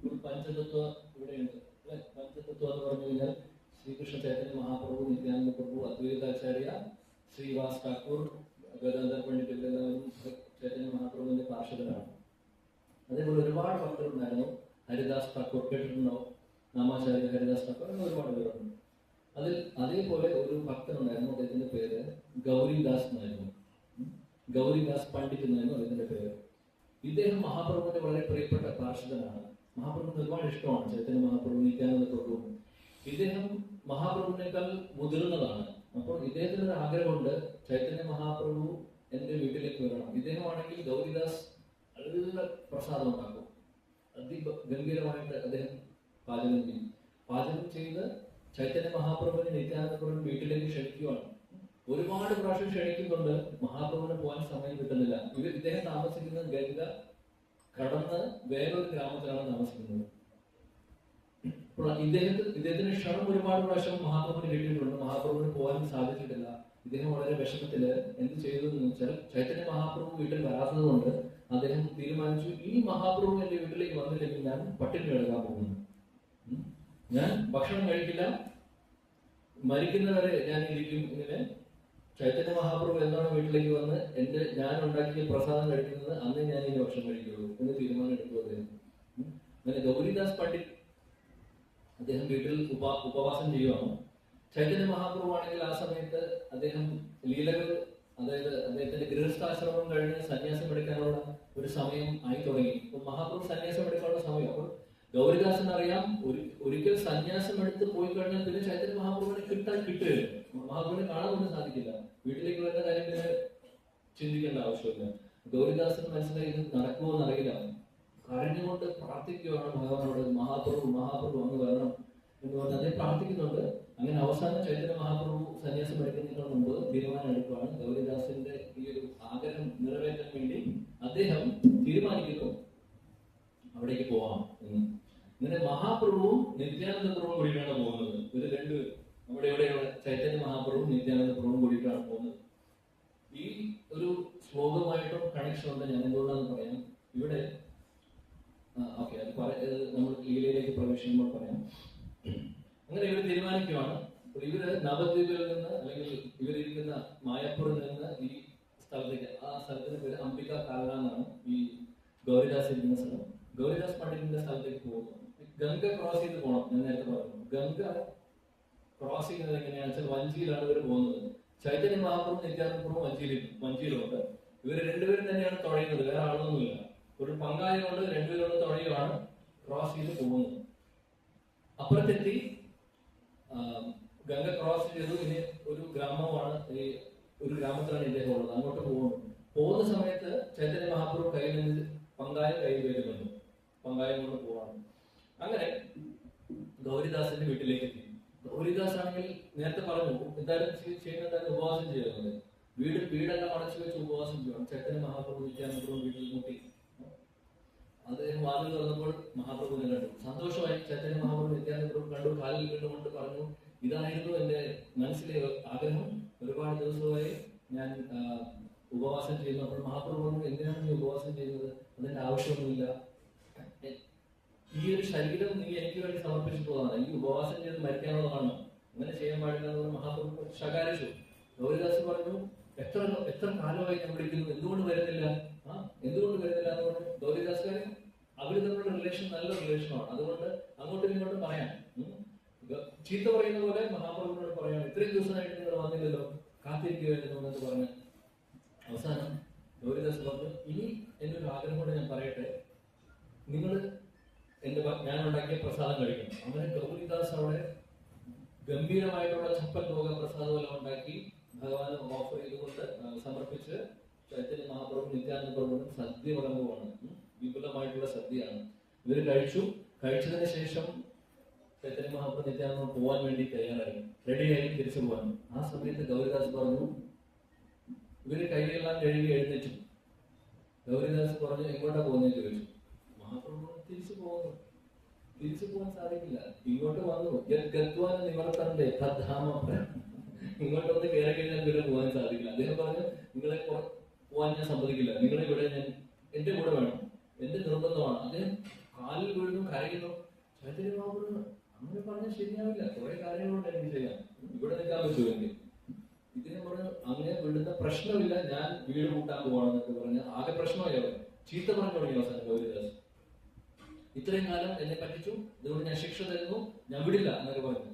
ഒരു പഞ്ചതത്വ ഇവിടെയുണ്ട് അല്ലെ? പഞ്ചതത്വം എന്ന് പറഞ്ഞു കഴിഞ്ഞാൽ ശ്രീകൃഷ്ണ ചൈതന്യ മഹാപ്രഭു, നിത്യാനന്ദ പ്രഭു, അദ്വൈതാചാര്യ, ശ്രീവാസ് ഠാക്കൂർ, ഗദാധർ പണ്ഡിറ്റ് എല്ലാവരും ചൈതന്യ മഹാപ്രഭുവിന്റെ പാർശ്വതരാണ്. അതേപോലെ ഒരുപാട് ഭക്തരുണ്ടായിരുന്നു. ഹരിദാസ് ഠാക്കൂർ കേട്ടിട്ടുണ്ടോ? നാമാചാര്യ ഹരിദാസ് ഠാക്കൂർ അങ്ങനെ ഒരുപാട് പേരുണ്ട്. അതേപോലെ ഒരു ഭക്തനുണ്ടായിരുന്നു. അദ്ദേഹത്തിന്റെ പേര് ഗൗരിദാസ് എന്നായിരുന്നു. ഗൗരിദാസ് പണ്ഡിറ്റ് എന്നായിരുന്നു അദ്ദേഹത്തിന്റെ പേര്. ഇദ്ദേഹം മഹാപ്രഭുവിന്റെ വളരെ പ്രിയപ്പെട്ട പാർശ്വതനാണ്. മഹാപ്രഭുവിന് ഒരുപാട് ഇഷ്ടമാണ് ചൈതന്യ മഹാപ്രഭു, നിത്യാനന്ദ പ്രഭു. ഇദ്ദേഹം മഹാപ്രഭുവിനേക്കാൾ മുതിർന്നതാണ്. അപ്പോൾ ഇദ്ദേഹത്തിന് ഒരു ആഗ്രഹമുണ്ട്, ചൈതന്യ മഹാപ്രഭു എന്റെ വീട്ടിലേക്ക് വരണം. ഇദ്ദേഹമാണെങ്കിൽ ഗൗരിദാസ് നല്ല പ്രസാദം ഉണ്ടാക്കും. അതിഗംഭീരമായിട്ട് അദ്ദേഹം പാചകം ചെയ്യും. പാചകം ചെയ്ത് ചൈതന്യ മഹാപ്രഭുവിനെ നിത്യാനന്ദ പ്രഭു വീട്ടിലേക്ക് ക്ഷണിക്കുകയാണ്. ഒരുപാട് പ്രാവശ്യം ക്ഷണിക്കുന്നുണ്ട്, മഹാപ്രഭുവിന് പോകാൻ സമയം കിട്ടുന്നില്ല. ഇദ്ദേഹം താമസിക്കുന്നത് ഗംഗ കടന്ന് വേറൊരു ഗ്രാമത്തിലാണ് താമസിക്കുന്നത്. ഇദ്ദേഹത്തിന് ക്ഷണം ഒരുപാട് പ്രാവശ്യം മഹാപ്രഭുവിന് കിട്ടിയിട്ടുണ്ട്. മഹാപ്രഭുവിന് പോകാൻ സാധിച്ചിട്ടില്ല. ഇദ്ദേഹം വളരെ വിഷമത്തില് എന്ത് ചെയ്തു എന്ന് വെച്ചാൽ, ചൈതന്യ മഹാപ്രഭു വീട്ടിൽ വരാത്തത് കൊണ്ട് അദ്ദേഹം തീരുമാനിച്ചു, ഈ മഹാപ്രഭു എന്റെ വീട്ടിലേക്ക് വന്നില്ലെങ്കിൽ ഞാൻ പട്ടിണി കിടക്കാൻ പോകുന്നു. ഞാൻ ഭക്ഷണം കഴിക്കില്ല, മരിക്കുന്നവരെ ഞാൻ ഇരിക്കും ഇങ്ങനെ. ചൈതന്യ മഹാപ്രഭു എന്താണ് വീട്ടിലേക്ക് വന്ന് ഞാൻ ഉണ്ടാക്കിയ പ്രസാദം കഴിക്കുന്നത്, അന്ന് ഞാൻ ഈ ഭക്ഷണം കഴിക്കുള്ളൂ എന്ന് തീരുമാനം എടുത്തു അദ്ദേഹം. അങ്ങനെ ഗൗരിദാസ് പണ്ഡിറ്റ് അദ്ദേഹം വീട്ടിൽ ഉപവാസം ചെയ്യുവാണ്. ചൈതന്യ മഹാപ്രഭു ആണെങ്കിൽ ആ സമയത്ത് അദ്ദേഹം ലീലകൾ, അതായത് അദ്ദേഹത്തിന്റെ ഗൃഹസ്ഥാശ്രമം കഴിഞ്ഞ് സന്യാസം എടുക്കാനുള്ള ഒരു സമയം ആയി തുടങ്ങി. അപ്പൊ മഹാപ്രഭു സന്യാസം എടുക്കാനുള്ള സമയം. അപ്പോൾ ഗൗരിദാസൻ അറിയാം, ഒരിക്കൽ സന്യാസം എടുത്ത് പോയി കഴിഞ്ഞാൽ പിന്നെ ചൈതന്യ മഹാപ്രഭുവിനെ കിട്ടുകയില്ല. മഹാപ്രഭുവിനെ കാണാൻ പോലും സാധിക്കില്ല. വീട്ടിലേക്ക് വരുന്ന കാര്യത്തിന് ചിന്തിക്കേണ്ട ആവശ്യമില്ല. ഗൗരിദാസന് മനസ്സിലായി ഇത് നടക്കുമോ എന്നറിയില്ല. കരഞ്ഞുകൊണ്ട് പ്രാർത്ഥിക്കുകയാണ് ഭഗവാനോട്, മഹാപ്രഭു മഹാപ്രഭു അങ്ങ് വരണം എന്ന് പറഞ്ഞ് അദ്ദേഹം പ്രാർത്ഥിക്കുന്നുണ്ട്. അങ്ങനെ അവസാനം ചൈതന്യ മഹാപ്രഭു സന്യാസം എടുക്കുന്നതിന് മുമ്പ് തീരുമാനം എടുക്കുകയാണ്. ഗൗരിദാസന്റെ ഈ ഒരു ആഗ്രഹം നിറവേറ്റാൻ വേണ്ടി അദ്ദേഹം തീരുമാനിക്കുന്നു അവിടേക്ക് പോവാം എന്ന്. ഇങ്ങനെ മഹാപ്രഭുവും നിത്യാനന്ദ പ്രഭുവും കൂടിയിട്ടാണ് പോകുന്നത്. ഇത് രണ്ട് നമ്മുടെ ഇവിടെയുള്ള ചൈതന്യ മഹാപ്രഭുവും നിത്യാനന്ദ പ്രഭുവും കൂടിയിട്ടാണ് പോകുന്നത്. ഈ ഒരു ശ്ലോകമായിട്ടും കണക്ഷൻ ഉണ്ട്. ഞാൻ എന്തുകൊണ്ടാണെന്ന് പറയാം. ഇവിടെ ഓക്കെ, അത് നമ്മൾ ലീലയിലേക്ക് പ്രവേശിക്കുമ്പോൾ പറയാം. അങ്ങനെ ഇവർ തീരുമാനിക്കുകയാണ്. ഇവര് നവദ്വീപിൽ നിന്ന്, അല്ലെങ്കിൽ ഇവരിരിക്കുന്ന മായാപ്പൂരിൽ നിന്ന് ഈ സ്ഥലത്തേക്ക്, ആ സ്ഥലത്തിന്റെ പേര് അംബിക കാല എന്നാണ് ഈ ഗൗരിദാസ് ഇരിക്കുന്ന സ്ഥലം. ഗൗരിദാസ് പണ്ഡിറ്റിന്റെ സ്ഥലത്തേക്ക് പോകുന്നു. ഗംഗ ക്രോസ് ചെയ്ത് പോകണം. ഞാൻ നേരത്തെ പറഞ്ഞു, ഗംഗ ക്രോസ് ചെയ്യുന്നത് എങ്ങനെയാണെന്ന് വെച്ചാൽ വഞ്ചിയിലാണ് ഇവർ പോകുന്നത്. ചൈതന്യ മഹാപ്രഭു നിത്യാനന്ദപുരം വഞ്ചിയിലുണ്ട്. ഇവർ രണ്ടുപേരും തന്നെയാണ് തുഴയുന്നത്, വേറെ ആളൊന്നുമില്ല. ഒരു പങ്കാളി കൊണ്ട് രണ്ടുപേരോട് തുഴയുമാണ് ക്രോസ് ചെയ്ത് പോകുന്നത്. അപ്പുറത്തെത്തി ഗംഗ ക്രോസ് ചെയ്തു. ഇനി ഒരു ഗ്രാമമാണ്, ഈ ഒരു ഗ്രാമത്തിലാണ് ഇദ്ദേഹം ഉള്ളത്. അങ്ങോട്ട് പോകുന്ന സമയത്ത് ചൈതന്യ മഹാപ്രഭു കയ്യിൽ നിന്ന് പങ്കായം കയ്യിൽ വരുന്നുണ്ട്. പങ്കായം കൊണ്ട് പോവാണ്. അങ്ങനെ ഗൗരിദാസിന്റെ വീട്ടിലേക്ക് എത്തി. ഗൗരിദാസ് ആണെങ്കിൽ നേരത്തെ പറഞ്ഞു എന്തായാലും ചെയ്യുന്നതായാലും ഉപവാസം ചെയ്യുന്നത്. വീടെല്ലാം അടച്ചു വെച്ച് ഉപവാസം ചെയ്യണം. ചൈതന്യ മഹാപ്രഭു നിത്യാനന്ദപുരം വീട്ടിൽ മുട്ടി. അദ്ദേഹം വാതിൽ തുറന്നപ്പോൾ മഹാപ്രഭുവിനെ കണ്ടു. സന്തോഷമായി. ചൈതന്യ മഹാപ്രഭു നിത്യാനന്ദപുരം കണ്ടു. കാലിൽ കണ്ടുകൊണ്ട് പറഞ്ഞു, ഇതായിരുന്നു എന്റെ മനസ്സിലെ ആഗ്രഹം. ഒരു ഒരുപാട് ദിവസമായി ഞാൻ ഉപവാസം ചെയ്യുന്നു. അപ്പോൾ മഹാപ്രഭു പറഞ്ഞു, എന്തിനാണ് നീ ഉപവാസം ചെയ്യുന്നത്? അതിന്റെ ആവശ്യമൊന്നുമില്ല. ഈ ഒരു ശരീരം നീ എനിക്ക് വേണ്ടി സമർപ്പിച്ചിട്ടുള്ളതാണ്. ഈ ഉപവാസം ചെയ്ത് മരിക്കാനുള്ളതാണ്. അങ്ങനെ ചെയ്യാൻ പാടില്ല എന്ന് മഹാപ്രഭു ശകാരിച്ചു. ഗൗരിദാസ് പറഞ്ഞു, എത്ര എത്ര കാലമായി ഞാൻ വിളിക്കുന്നു, എന്തുകൊണ്ട് വരുന്നില്ല? എന്തുകൊണ്ട് വരുന്നില്ല എന്ന് പറഞ്ഞു. ഗൗരിദാസുകാരൻ അവര് തമ്മിലുള്ള റിലേഷൻ നല്ല റിലേഷനാണ്. അതുകൊണ്ട് അങ്ങോട്ടും ഇങ്ങോട്ടും പറയാം. ചീത്ത പറയുന്ന പോലെ മഹാപ്രഭുവിനോട് പറയാണ്, ഇത്രയും ദിവസമായിട്ട് നിങ്ങൾ വന്നില്ലല്ലോ, കാത്തിരിക്കുകയായിരുന്നു എന്നൊക്കെ പറഞ്ഞ് അവസാനം ഗൗരിദാസ് പറഞ്ഞു, ഇനി എന്റെ ഒരു ആഗ്രഹം കൊണ്ട് ഞാൻ പറയട്ടെ, നിങ്ങൾ ഞാൻ ഉണ്ടാക്കിയ പ്രസാദം കഴിക്കണം. അങ്ങനെ ഗൗരിദാസ് അവിടെ ഗംഭീരമായിട്ടുള്ള ചപ്പൽ ഭോഗ പ്രസാദമെല്ലാം ഉണ്ടാക്കി ഭഗവാന് ഓഫർ ചെയ്തുകൊണ്ട് സമർപ്പിച്ച് ചൈതന്യ മഹാപ്രഭു നിത്യാനന്ദ പ്രഭുവിനും സദ്യ വിളമ്പുവാണ്. വിപുലമായിട്ടുള്ള സദ്യയാണ്. ഇവര് കഴിച്ചതിന് ശേഷം ചൈതന്യ മഹാപ്രഭു നിത്യാനന്ദ പോവാൻ വേണ്ടി തയ്യാറായി, റെഡിയായി തിരിച്ചു പോകാൻ. ആ സമയത്ത് ഗൗരിദാസ് പറഞ്ഞു, ഇവര് കൈയെല്ലാം കഴുകി എഴുന്നേറ്റു. ഗൗരിദാസ് പറഞ്ഞു, എങ്ങോട്ടാ പോകുന്നതെന്ന് ചോദിച്ചു. മഹാപ്രഭു തിരിച്ചു പോകാൻ സാധിക്കില്ല, ഇങ്ങോട്ട് വന്നു. ഗത്വാൻ നിവർത്തണ്ടേ തദ്ധാമ, ഇങ്ങോട്ടൊന്ന് കയറി കഴിഞ്ഞാൽ ഇവിടെ പോകാൻ സാധിക്കില്ല. അദ്ദേഹം പറഞ്ഞു, നിങ്ങളെ പോകാൻ ഞാൻ സമ്മതിക്കില്ല, നിങ്ങളെ ഇവിടെ ഞാൻ എന്റെ കൂടെ വേണം, എന്റെ നിർബന്ധമാണ്. അദ്ദേഹം കാലിൽ വീഴുന്നു, കരയുന്നു. ചൈതന്യ മഹാപ്രഭു അങ്ങനെ പറഞ്ഞാൽ ശരിയാവില്ല, കുറെ കാര്യങ്ങളുണ്ട് എനിക്ക് ചെയ്യാൻ, ഇവിടെ നിൽക്കാൻ പറ്റുമെങ്കിൽ. ഇതിനെ പറഞ്ഞു, അങ്ങനെ വിടുന്ന പ്രശ്നമില്ല, ഞാൻ വീട് കൂട്ടാൻ പോവാണെന്നൊക്കെ പറഞ്ഞ് ആകെ പ്രശ്നമായി. അവിടെ ചീത്ത പറഞ്ഞു തുടങ്ങി അവസാനം ഗൗരിദാസ്. ഇത്രയും കാലം എന്നെ പറ്റിച്ചു, അതുകൊണ്ട് ഞാൻ ശിക്ഷ തരുന്നു, ഞാൻ വിടില്ല എന്നൊക്കെ പറഞ്ഞു.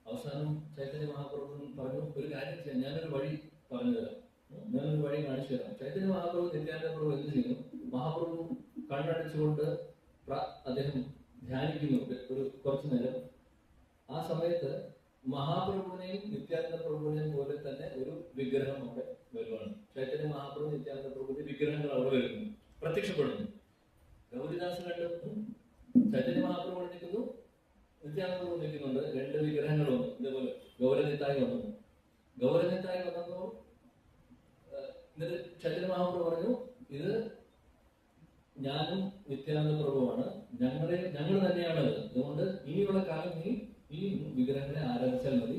അവസാനം ചൈതന്യ മഹാപ്രഭു പറഞ്ഞു, ഒരു കാര്യം ചെയ്യാം, ഞാനൊരു വഴി പറഞ്ഞു തരാം, ഞാനൊരു വഴി കാണിച്ചു തരാം. ചൈതന്യ മഹാപ്രഭു നിത്യാനന്ദ പ്രഭു എന്ത് ചെയ്യുന്നു? മഹാപ്രഭു കണ്ണടച്ചുകൊണ്ട് അദ്ദേഹം ധ്യാനിക്കുന്നു ഒരു കുറച്ചു നേരം. ആ സമയത്ത് മഹാപ്രഭുവിനെയും നിത്യാനന്ദ പ്രഭുവിനെയും പോലെ തന്നെ ഒരു വിഗ്രഹം അവിടെ വരുവാണ്. ചൈതന്യ മഹാപ്രഭു നിത്യാനന്ദ പ്രഭുവിന്റെ വിഗ്രഹങ്ങൾ അവിടെ വരുന്നു, പ്രത്യക്ഷപ്പെടുന്നു. ഗൗരിദാസ് കണ്ടു, ചൈതന്യ മഹാപ്രഭു നിൽക്കുന്നു, നിത്യാനന്ദ പ്രഭു നിൽക്കുന്നുണ്ട്, രണ്ട് വിഗ്രഹങ്ങൾ വന്നു. ഇതേപോലെ ഗൗരനിത്തായി വന്നു. ഗൗരനിത്തായി വന്നപ്പോ എന്നിട്ട് ചൈതന്യ മഹാപ്രഭു പറഞ്ഞു, ഇത് ഞാനും നിത്യാനന്ദ പ്രഭുവാണ്, ഞങ്ങൾ തന്നെയാണ്. അതുകൊണ്ട് ഇനിയുള്ള കാലം നീ ഈ വിഗ്രഹങ്ങളെ ആരാധിച്ചാൽ മതി,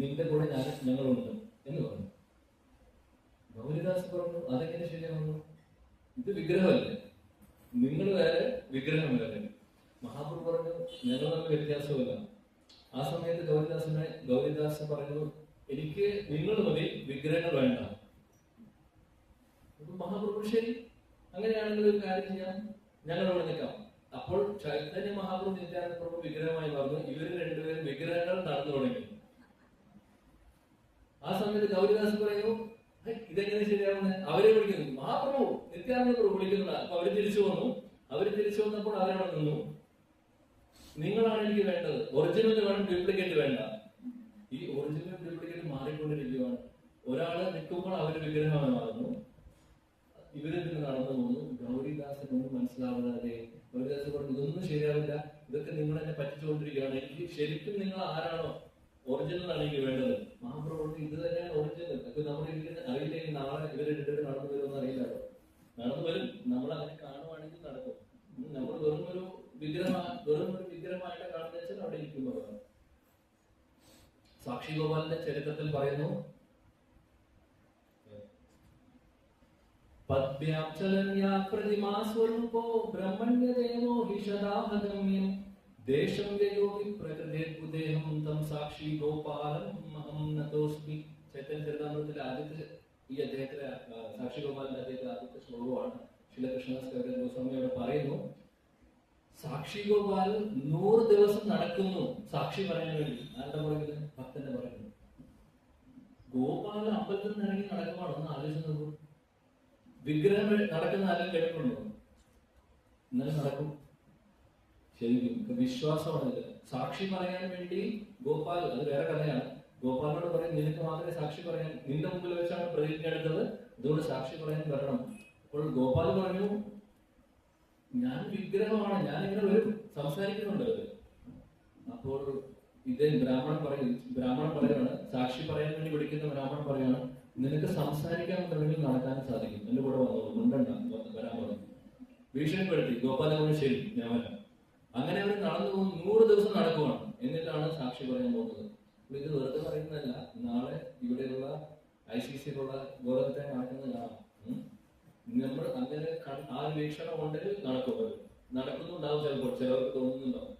നിന്റെ കൂടെ ഞങ്ങളുണ്ട് എന്ന് പറഞ്ഞു. ഗൗരിദാസ് പറഞ്ഞു, അതെങ്ങനെ ശരിയാവുന്നു? ഇത് വിഗ്രഹമല്ലേ, നിങ്ങൾ വേറെ വിഗ്രഹം വേറെ. മഹാപ്രഭു പറഞ്ഞു, ഞങ്ങൾ തമ്മിൽ വ്യത്യാസമില്ല. ആ സമയത്ത് ഗൗരിദാസ് പറഞ്ഞു, എനിക്ക് നിങ്ങൾ മതി, വിഗ്രഹങ്ങൾ വേണ്ട. മഹാപ്രഭു ശരി, അങ്ങനെയാണെങ്കിൽ ഒരു കാര്യം ചെയ്യാം, ഞങ്ങൾ അവിടെ നിൽക്കാം. അപ്പോൾ ചൈതന്യ മഹാപ്രഭു നിത്യാനന്ദ പ്രഭു വിഗ്രഹമായി പറഞ്ഞു. ഇവര് രണ്ടുപേരും വിഗ്രഹങ്ങൾ നടന്നു തുടങ്ങി. ആ സമയത്ത് ഗൗരിദാസ് പറയുന്നു, ഇതെങ്ങനെ ശരിയാവുന്നത്? അവരെ വിളിക്കുന്നു, മഹാപ്രഭു നിത്യാനന്ദ പ്രഭു വിളിക്കുന്നതാണ്. അപ്പൊ അവര് തിരിച്ചു വന്നു. വന്നപ്പോൾ അവരവിടെ നിന്നു. നിങ്ങളാണ് എനിക്ക് വേണ്ടത്, ഒറിജിനൽ വേണം, ഡ്യൂപ്ലിക്കേറ്റ് വേണ്ട. ഈ ഒറിജിനൽ ഡ്യൂപ്ലിക്കേറ്റ് മാറിക്കൊണ്ടിരിക്കുകയാണ്. ഒരാള് നിൽക്കുമ്പോൾ അവര് വിഗ്രഹമായി മാറുന്നു, ഇവരിൽ നടന്നു പോകുന്നു. ഗൗരിദാസിനൊന്നും മനസ്സിലാവാതെ ഗൗരിദാസ് പറഞ്ഞു, ഇതൊന്നും ശരിയാവില്ല, ഇതൊക്കെ നിങ്ങൾ എന്നെ പറ്റിച്ചുകൊണ്ടിരിക്കുകയാണ്, എനിക്ക് ശരിക്കും നിങ്ങൾ ആരാണോ ഒറിജിനൽ ആണ് എനിക്ക് വേണ്ടത്. മഹാപ്രഭു ഇത് തന്നെയാണ് ഒറിജിനൽ. അപ്പൊ നമ്മൾ അറിയില്ലെങ്കിൽ നാളെ ഇവർ രണ്ടുപേരും നടന്നു വരുമെന്ന് അറിയില്ലല്ലോ. നടന്നു വരും, നമ്മൾ അങ്ങനെ കാണുവാണെങ്കിൽ നടക്കും. നമ്മൾ വെറും ഒരു വിഗ്രഹമായിട്ട് കാണുന്ന വെച്ചാൽ അവിടെ ഇരിക്കുന്നതാണ്. സാക്ഷി ഗോപാലിന്റെ ചരിത്രത്തിൽ പറയുന്നു, പദ്ഭ്യാംചലന്യാ പ്രതിമാ സ്വരൂപോ ബ്രഹ്മണ്യദേവോ ഹി ശതാഹഗമ്യം ദേശം യോഗി പ്രകൃതേർബുദേഹം തം സാക്ഷി ഗോപാലം അഹം നതോസ്മി. ചൈതന്യ ചരിതാമൃതത്തിലെ ആദ്യത്തെ ഈ അദ്ദേഹത്തിലെ സാക്ഷി ഗോപാലിന്റെ അദ്ദേഹത്തെ ആദ്യത്തെ ശ്ലോകമാണ്. ശ്രീല കൃഷ്ണദാസ് ഗോസ്വാമി അവിടെ പറയുന്നു, സാക്ഷി ഗോപാൽ 100 ദിവസം നടക്കുന്നു സാക്ഷി പറയാൻ വേണ്ടി. ആരുടെ പറയുന്നത്? ഭക്തന്റെ പറയുന്നു. ഗോപാല അമ്പലത്തിൽ നിന്ന് ഇറങ്ങി നടക്കുവാണ്. ഒന്ന് ആലോചിച്ച് നോക്കൂ. വിഗ്രഹം നടക്കുന്ന ആരും കേട്ടിട്ടുണ്ടോ? എന്നാലും നടക്കും. ശരിക്കും വിശ്വാസമാണ് ഇത്. സാക്ഷി പറയാൻ വേണ്ടി ഗോപാൽ, അത് വേറെ കഥയാണ്. ഗോപാലിനോട് പറയും, നിനക്ക് മാത്രമേ സാക്ഷി പറയാൻ, നിന്റെ മുമ്പിൽ വെച്ചാണ് പ്രതിജ്ഞ എടുത്തത്, അതുകൊണ്ട് സാക്ഷി പറയാൻ വരണം. അപ്പോൾ ഗോപാൽ പറഞ്ഞു, ഞാൻ വിഗ്രഹമാണ്, ഞാൻ ഇങ്ങനെ വരും, സംസാരിക്കുന്നുണ്ട്. അപ്പോൾ ഇതേ ബ്രാഹ്മണൻ പറയുകയാണ്, സാക്ഷി പറയാൻ വേണ്ടി വിളിക്കുന്ന ബ്രാഹ്മണൻ പറയുകയാണ്, നിനക്ക് സംസാരിക്കാൻ ഉണ്ടെങ്കിൽ നടക്കാൻ സാധിക്കും, എന്റെ കൂടെ വരാൻ പറഞ്ഞു. ഭീഷണിപ്പെടുത്തി. ഗോപാലൻ പറഞ്ഞു, ശരി ഞാൻ വരാം. അങ്ങനെ അവർ നടന്നു പോകും. 100 ദിവസം നടക്കുവാണ്. എന്നിട്ടാണ് സാക്ഷി പറയാൻ പോകുന്നത്. ഇത് വെറുതെ പറയുന്നതല്ല. നാളെ ഇവിടെയുള്ള ICC-യിലുള്ള ഗൗരവത്തെ കാണിക്കുന്നത് കാണാം. നമ്മൾ അങ്ങനെ ആ ഒരു വീക്ഷണം ഉണ്ടെങ്കിൽ നടക്കും. നടക്കുന്നുണ്ടാവും, ചിലപ്പോൾ ചിലവർക്ക് തോന്നുന്നുണ്ടാവും.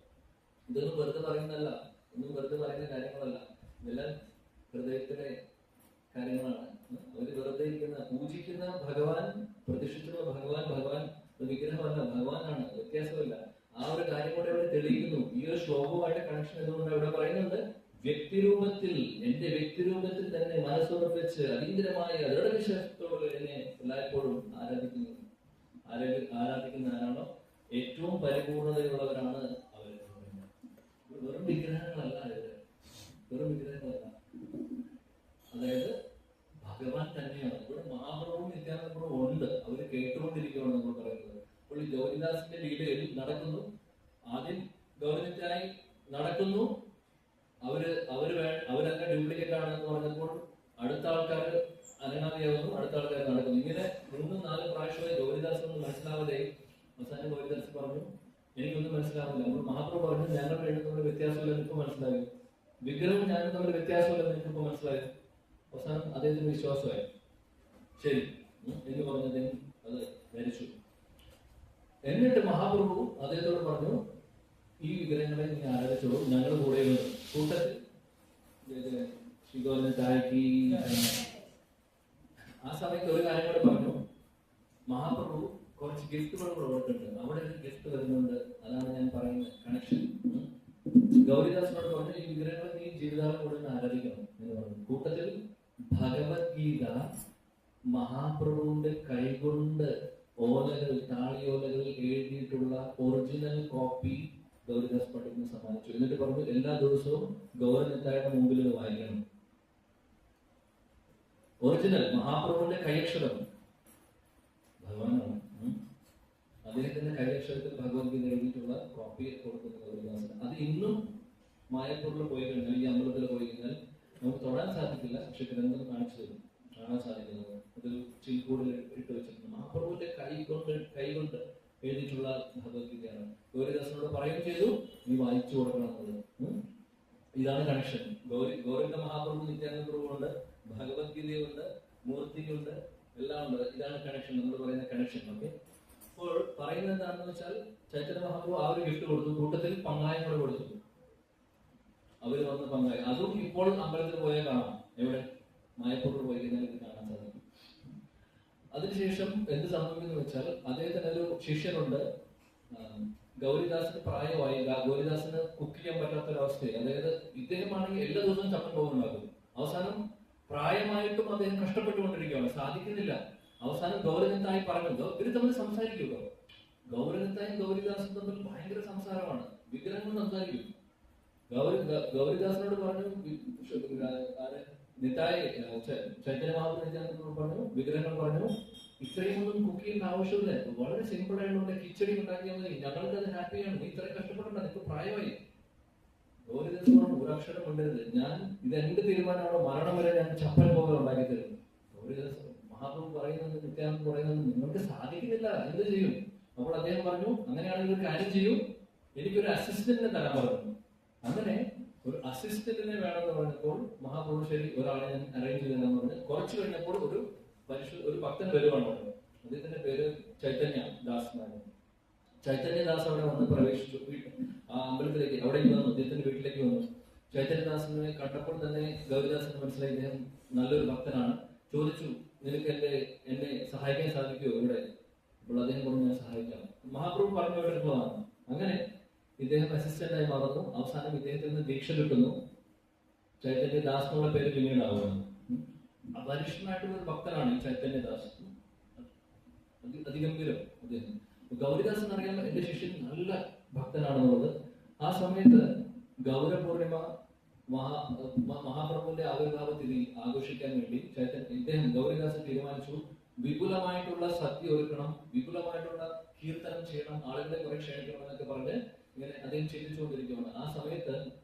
ഇതൊന്നും വെറുതെ പറയുന്നതല്ല, ഒന്നും വെറുതെ പറയുന്ന കാര്യങ്ങളല്ല, ഇതെല്ലാം ഹൃദയത്തിലെ കാര്യങ്ങളാണ്. അവര് വെറുതെ ഇരിക്കുന്ന പൂജിക്കുന്ന ഭഗവാൻ, പ്രതിഷ്ഠിച്ചുള്ള ഭഗവാൻ വിഗ്രഹമല്ല, ഭഗവാനാണ്, വ്യത്യാസമല്ല. ആ ഒരു കാര്യം കൂടെ അവിടെ തെളിയിക്കുന്നു. ഈ ഒരു ശ്ലോകവുമായിട്ട് കണക്ഷൻ എന്തുകൊണ്ട് അവിടെ പറയുന്നുണ്ട്? വ്യക്തിരൂപത്തിൽ, എന്റെ വ്യക്തിരൂപത്തിൽ തന്നെ മനസ്സുറപ്പിച്ച് അതീന്ദ്രമായ ദൃഢവിശ്വാസത്തോട് എന്നെ എല്ലായ്പ്പോഴും ആരാധിക്കുന്നു. ആരാധിക്കുന്ന ആരാണോ ഏറ്റവും പരിപൂർണതയുള്ളവരാണ് അവർ. വെറും വിഗ്രഹങ്ങളല്ല ഇവര്, വെറും വിഗ്രഹങ്ങളല്ല. അതായത് ഭഗവാൻ തന്നെയാണ്. ഇവിടെ മഹാപ്രഭുവും നിത്യാനന്ദപ്രഭുവും ഉണ്ട്, അവര് കേട്ടുകൊണ്ടിരിക്കുകയാണ് നമ്മൾ പറയുന്നത്. അപ്പോൾ ഈ ഗൗരിദാസിന്റെ ലീലയിൽ നടക്കുന്നു. ആദ്യം ഗൗരിനിത്യായി നടക്കുന്നു, അവരങ്ങനെ ഡ്യൂപ്ലിക്കേറ്റ് ആണെന്ന് പറഞ്ഞപ്പോൾ അടുത്ത ആൾക്കാർ അനങ്ങാതെയാവുന്നു, അടുത്ത ആൾക്കാർ നടക്കുന്നു. ഇങ്ങനെ 3-4 പ്രാവശ്യമായി ഗൗരിദാസ് ഒന്നും മനസ്സിലാവാതെ അവസാനം ഗൗരിദാസ് പറഞ്ഞു എനിക്കൊന്നും മനസ്സിലാവില്ല. അപ്പോൾ മഹാപ്രഭു പറഞ്ഞു ഞങ്ങൾ തമ്മിൽ വ്യത്യാസമില്ലെന്ന് ഇപ്പൊ മനസ്സിലായി, വിഗ്രഹവും ഞാനും തമ്മിൽ വ്യത്യാസമില്ലെന്ന് എനിക്ക് ഇപ്പൊ മനസ്സിലായി. അവസാനം അദ്ദേഹത്തിന് വിശ്വാസമായി. ശരി എന്ന് പറഞ്ഞ് അദ്ദേഹം അത് ധരിച്ചു. എന്നിട്ട് മഹാപ്രഭു അദ്ദേഹത്തോട് പറഞ്ഞു ഈ വിഗ്രഹങ്ങളെ നീ ആരാധിച്ചോളൂ, ഞങ്ങൾ കൂടെ കൂട്ടത്തിൽ ആ സമയത്ത് ഒരു കാര്യം കൂടെ പറഞ്ഞു. മഹാപ്രഭു കുറച്ച് ഗിഫ്റ്റുകൾ കൊടുക്കുന്നുണ്ട്, അവിടെ ഒരു ഗിഫ്റ്റ് വരുന്നുണ്ട്. അതാണ് ഞാൻ പറയുന്ന കണക്ഷൻ. ഗൗരിദാസിനോട് പറഞ്ഞു ഈ വിഗ്രഹങ്ങളെ നീ ജീവിതകാലം കൂടെ ആരാധിക്കണം എന്ന് പറഞ്ഞു. കൂട്ടത്തിൽ ഭഗവത്ഗീത മഹാപ്രഭുവിന്റെ കൈകൊണ്ട് താളിയോലകൾ എഴുതിയിട്ടുള്ള ഒറിജിനൽ കോപ്പി ഗൗരിദാസ് പണ്ഡിറ്റിന് സമ്മാനിച്ചു. എന്നിട്ട് പറഞ്ഞു എല്ലാ ദിവസവും ഗൗരനിത്തായുടെ മുമ്പിൽ ഇത് വായിക്കണം. ഒറിജിനൽ മഹാപ്രഭുവിന്റെ കൈയക്ഷരം ഭഗവാനാണ്. അദ്ദേഹത്തിന്റെ കൈയക്ഷരത്തിൽ ഭഗവത്ഗീത എഴുതിയിട്ടുള്ള കോപ്പി കൊടുക്കുന്ന ഗൗരിദാസിന്. അത് ഇന്നും മായപ്പൂരിൽ പോയി കഴിഞ്ഞാൽ, ഈ അമ്പലത്തിൽ പോയി കഴിഞ്ഞാൽ നമുക്ക് തൊടാൻ സാധിക്കില്ല, പക്ഷെ ഗ്രന്ഥം കാണിച്ചു തരും, കാണാൻ സാധിക്കുന്നത്. അത് ചിൽക്കൂടിൽ ഇട്ട് വെച്ചിട്ടുണ്ട്. മഹാപ്രഭുവിന്റെ കൈകൊണ്ട് എഴുതിയിട്ടുള്ള ഭഗവത്ഗീതയാണ്. ഗൗരിദാസിനോട് പറയുകയും ചെയ്തു നീ വായിച്ചു കൊടുക്കണം എന്നുള്ളത്. ഇതാണ് കണക്ഷൻ. ഗൗരിന്റെ മഹാപ്രഭു നിത്യാനന്ദ പ്രഭുണ്ട്, ഭഗവത്ഗീതയുണ്ട്, മൂർത്തിയുണ്ട്, എല്ലാം ഉണ്ട്. ഇതാണ് കണക്ഷൻ, നമ്മൾ പറയുന്ന കണക്ഷൻ. ഓക്കെ, അപ്പോൾ പറയുന്നത് എന്താണെന്ന് വെച്ചാൽ ചൈതന്യ മഹാപ്രഭു ആ ഒരു ഗിഫ്റ്റ് കൊടുത്തു, കൂട്ടത്തിൽ പങ്കായം കൂടെ കൊടുത്തു. അവര് വന്ന് പങ്കായി. അതും ഇപ്പോൾ അമ്പലത്തിൽ പോയാൽ കാണാം. എവിടെ? മായപ്പൂരിൽ പോയി കഴിഞ്ഞാൽ ഇത് കാണാൻ സാധിക്കും. അതിനുശേഷം എന്ത് സംഭവിക്കുന്നു വെച്ചാൽ അദ്ദേഹത്തിന് ഒരു ശിഷ്യനുണ്ട്. ഗൗരിദാസിന് പ്രായമായി, ഗൗരിദാസിന് കുക്ക് ചെയ്യാൻ പറ്റാത്തൊരവസ്ഥയായി. അതായത് ഇദ്ദേഹമാണെങ്കിൽ എല്ലാ ദിവസവും ചപ്പൻ പോകുന്നുണ്ടാകും. അവസാനം പ്രായമായിട്ടും അദ്ദേഹം കഷ്ടപ്പെട്ടുകൊണ്ടിരിക്കുകയാണ്, സാധിക്കുന്നില്ല. അവസാനം ഗൗരവത്തായി പറഞ്ഞു, ഇവര് തമ്മിൽ സംസാരിക്കുക. ഗൗരവത്തായും ഗൗരിദാസും തമ്മിൽ ഭയങ്കര സംസാരമാണ്, വിഗ്രഹങ്ങൾ സംസാരിക്കും. ഗൗരിദാസിനോട് പറഞ്ഞു, ചൈതന്യ മഹാപ്രഭു പറഞ്ഞു, വിഗ്രഹങ്ങൾ പറഞ്ഞു ഇത്രയും ഒന്നും കുക്ക് ചെയ്യേണ്ട ആവശ്യമില്ല, വളരെ സിമ്പിൾ ആയിട്ടുള്ള കിച്ചടി ഉണ്ടാക്കിയാൽ മതി, ഞങ്ങൾക്ക് അത് ഹാപ്പിയാണ്, നീ ഇത്രയും കഷ്ടപ്പെടണ്ട, നിനക്ക് പ്രായമായി. ഗൗരിദാസോട് ഒരക്ഷരം ഉണ്ടരുത്, ഞാൻ ഇത് എന്റെ തീരുമാനമാണോ, മരണം വരെ ഞാൻ ചപ്പൽ പോലെ ഉണ്ടാക്കി തരും. ഗൗരിദാസ് മഹാപ്രഭു പറയുന്നത്, നിത്യാനന്ദ പറയുന്നത് നിങ്ങൾക്ക് സാധിക്കുന്നില്ല, എന്ത് ചെയ്യും? അപ്പോൾ അദ്ദേഹം പറഞ്ഞു അങ്ങനെയാണെങ്കിൽ ഒരു കാര്യം ചെയ്യൂ, എനിക്കൊരു അസിസ്റ്റന്റിനെ തരാൻ പറഞ്ഞു. അങ്ങനെ ഒരു അസിസ്റ്റന്റിനെ വേണമെന്ന് പറഞ്ഞപ്പോൾ മഹാപ്രഭു ശരി ഒരാളെ ഞാൻ അറേഞ്ച് ചെയ്തെന്ന് പറഞ്ഞ് കുറച്ച് കഴിഞ്ഞപ്പോൾ ഒരു ഭക്തൻ വരുവാണ്. അദ്ദേഹത്തിന്റെ പേര് ചൈതന്യ ദാസ് എന്നാണ്. ചൈതന്യദാസ് അവിടെ വന്ന് പ്രവേശിച്ചു, ആ അമ്പലത്തിലേക്ക് അവിടേക്ക് വന്നു, അദ്ദേഹത്തിന്റെ വീട്ടിലേക്ക് വന്നു. ചൈതന്യദാസിനെ കണ്ടപ്പോൾ തന്നെ ഗൗരിദാസിന് മനസ്സിലായി ഇദ്ദേഹം നല്ലൊരു ഭക്തനാണ്. ചോദിച്ചു, നിനക്ക് എന്നെ സഹായിക്കാൻ സാധിക്കുമോ ഇവിടെ? അപ്പോൾ അദ്ദേഹം പറഞ്ഞു ഞാൻ സഹായിക്കാം. മഹാപ്രഭു പറഞ്ഞു എടുക്കുന്നതാണ്. അങ്ങനെ ഇദ്ദേഹം അസിസ്റ്റന്റായി മാറുന്നു. അവസാനം ഇദ്ദേഹത്തിൽ നിന്ന് ദീക്ഷ കിട്ടുന്നു. ചൈതന്യദാസ് എന്നുള്ള പേര് പിന്നീടാവുന്നു. അപരിഷ്ഠനായിട്ടുള്ള ഒരു ഭക്തനാണ് ഈ ചൈതന്യദാസ്, അതിഗംഭീരം അദ്ദേഹം. ഗൗരിദാസ് എന്നറിയാൻ എന്റെ ശിഷ്യൻ നല്ല ഭക്തനാണെന്നുള്ളത്. ആ സമയത്ത് ഗൗരപൂർണിമ മഹാപ്രഭുവിന്റെ ആവിർഭാവ തിഥി ആഘോഷിക്കാൻ വേണ്ടി ഇദ്ദേഹം ഗൗരിദാസ് തീരുമാനിച്ചു, വിപുലമായിട്ടുള്ള സദ്യ ഒരുക്കണം, വിപുലമായിട്ടുള്ള കീർത്തനം ചെയ്യണം, ആളുകളെ കുറെ ക്ഷണിക്കണം എന്നൊക്കെ പറഞ്ഞ് ഇങ്ങനെ അദ്ദേഹം ചിന്തിച്ചുകൊണ്ടിരിക്കുകയാണ്. ആ സമയത്ത്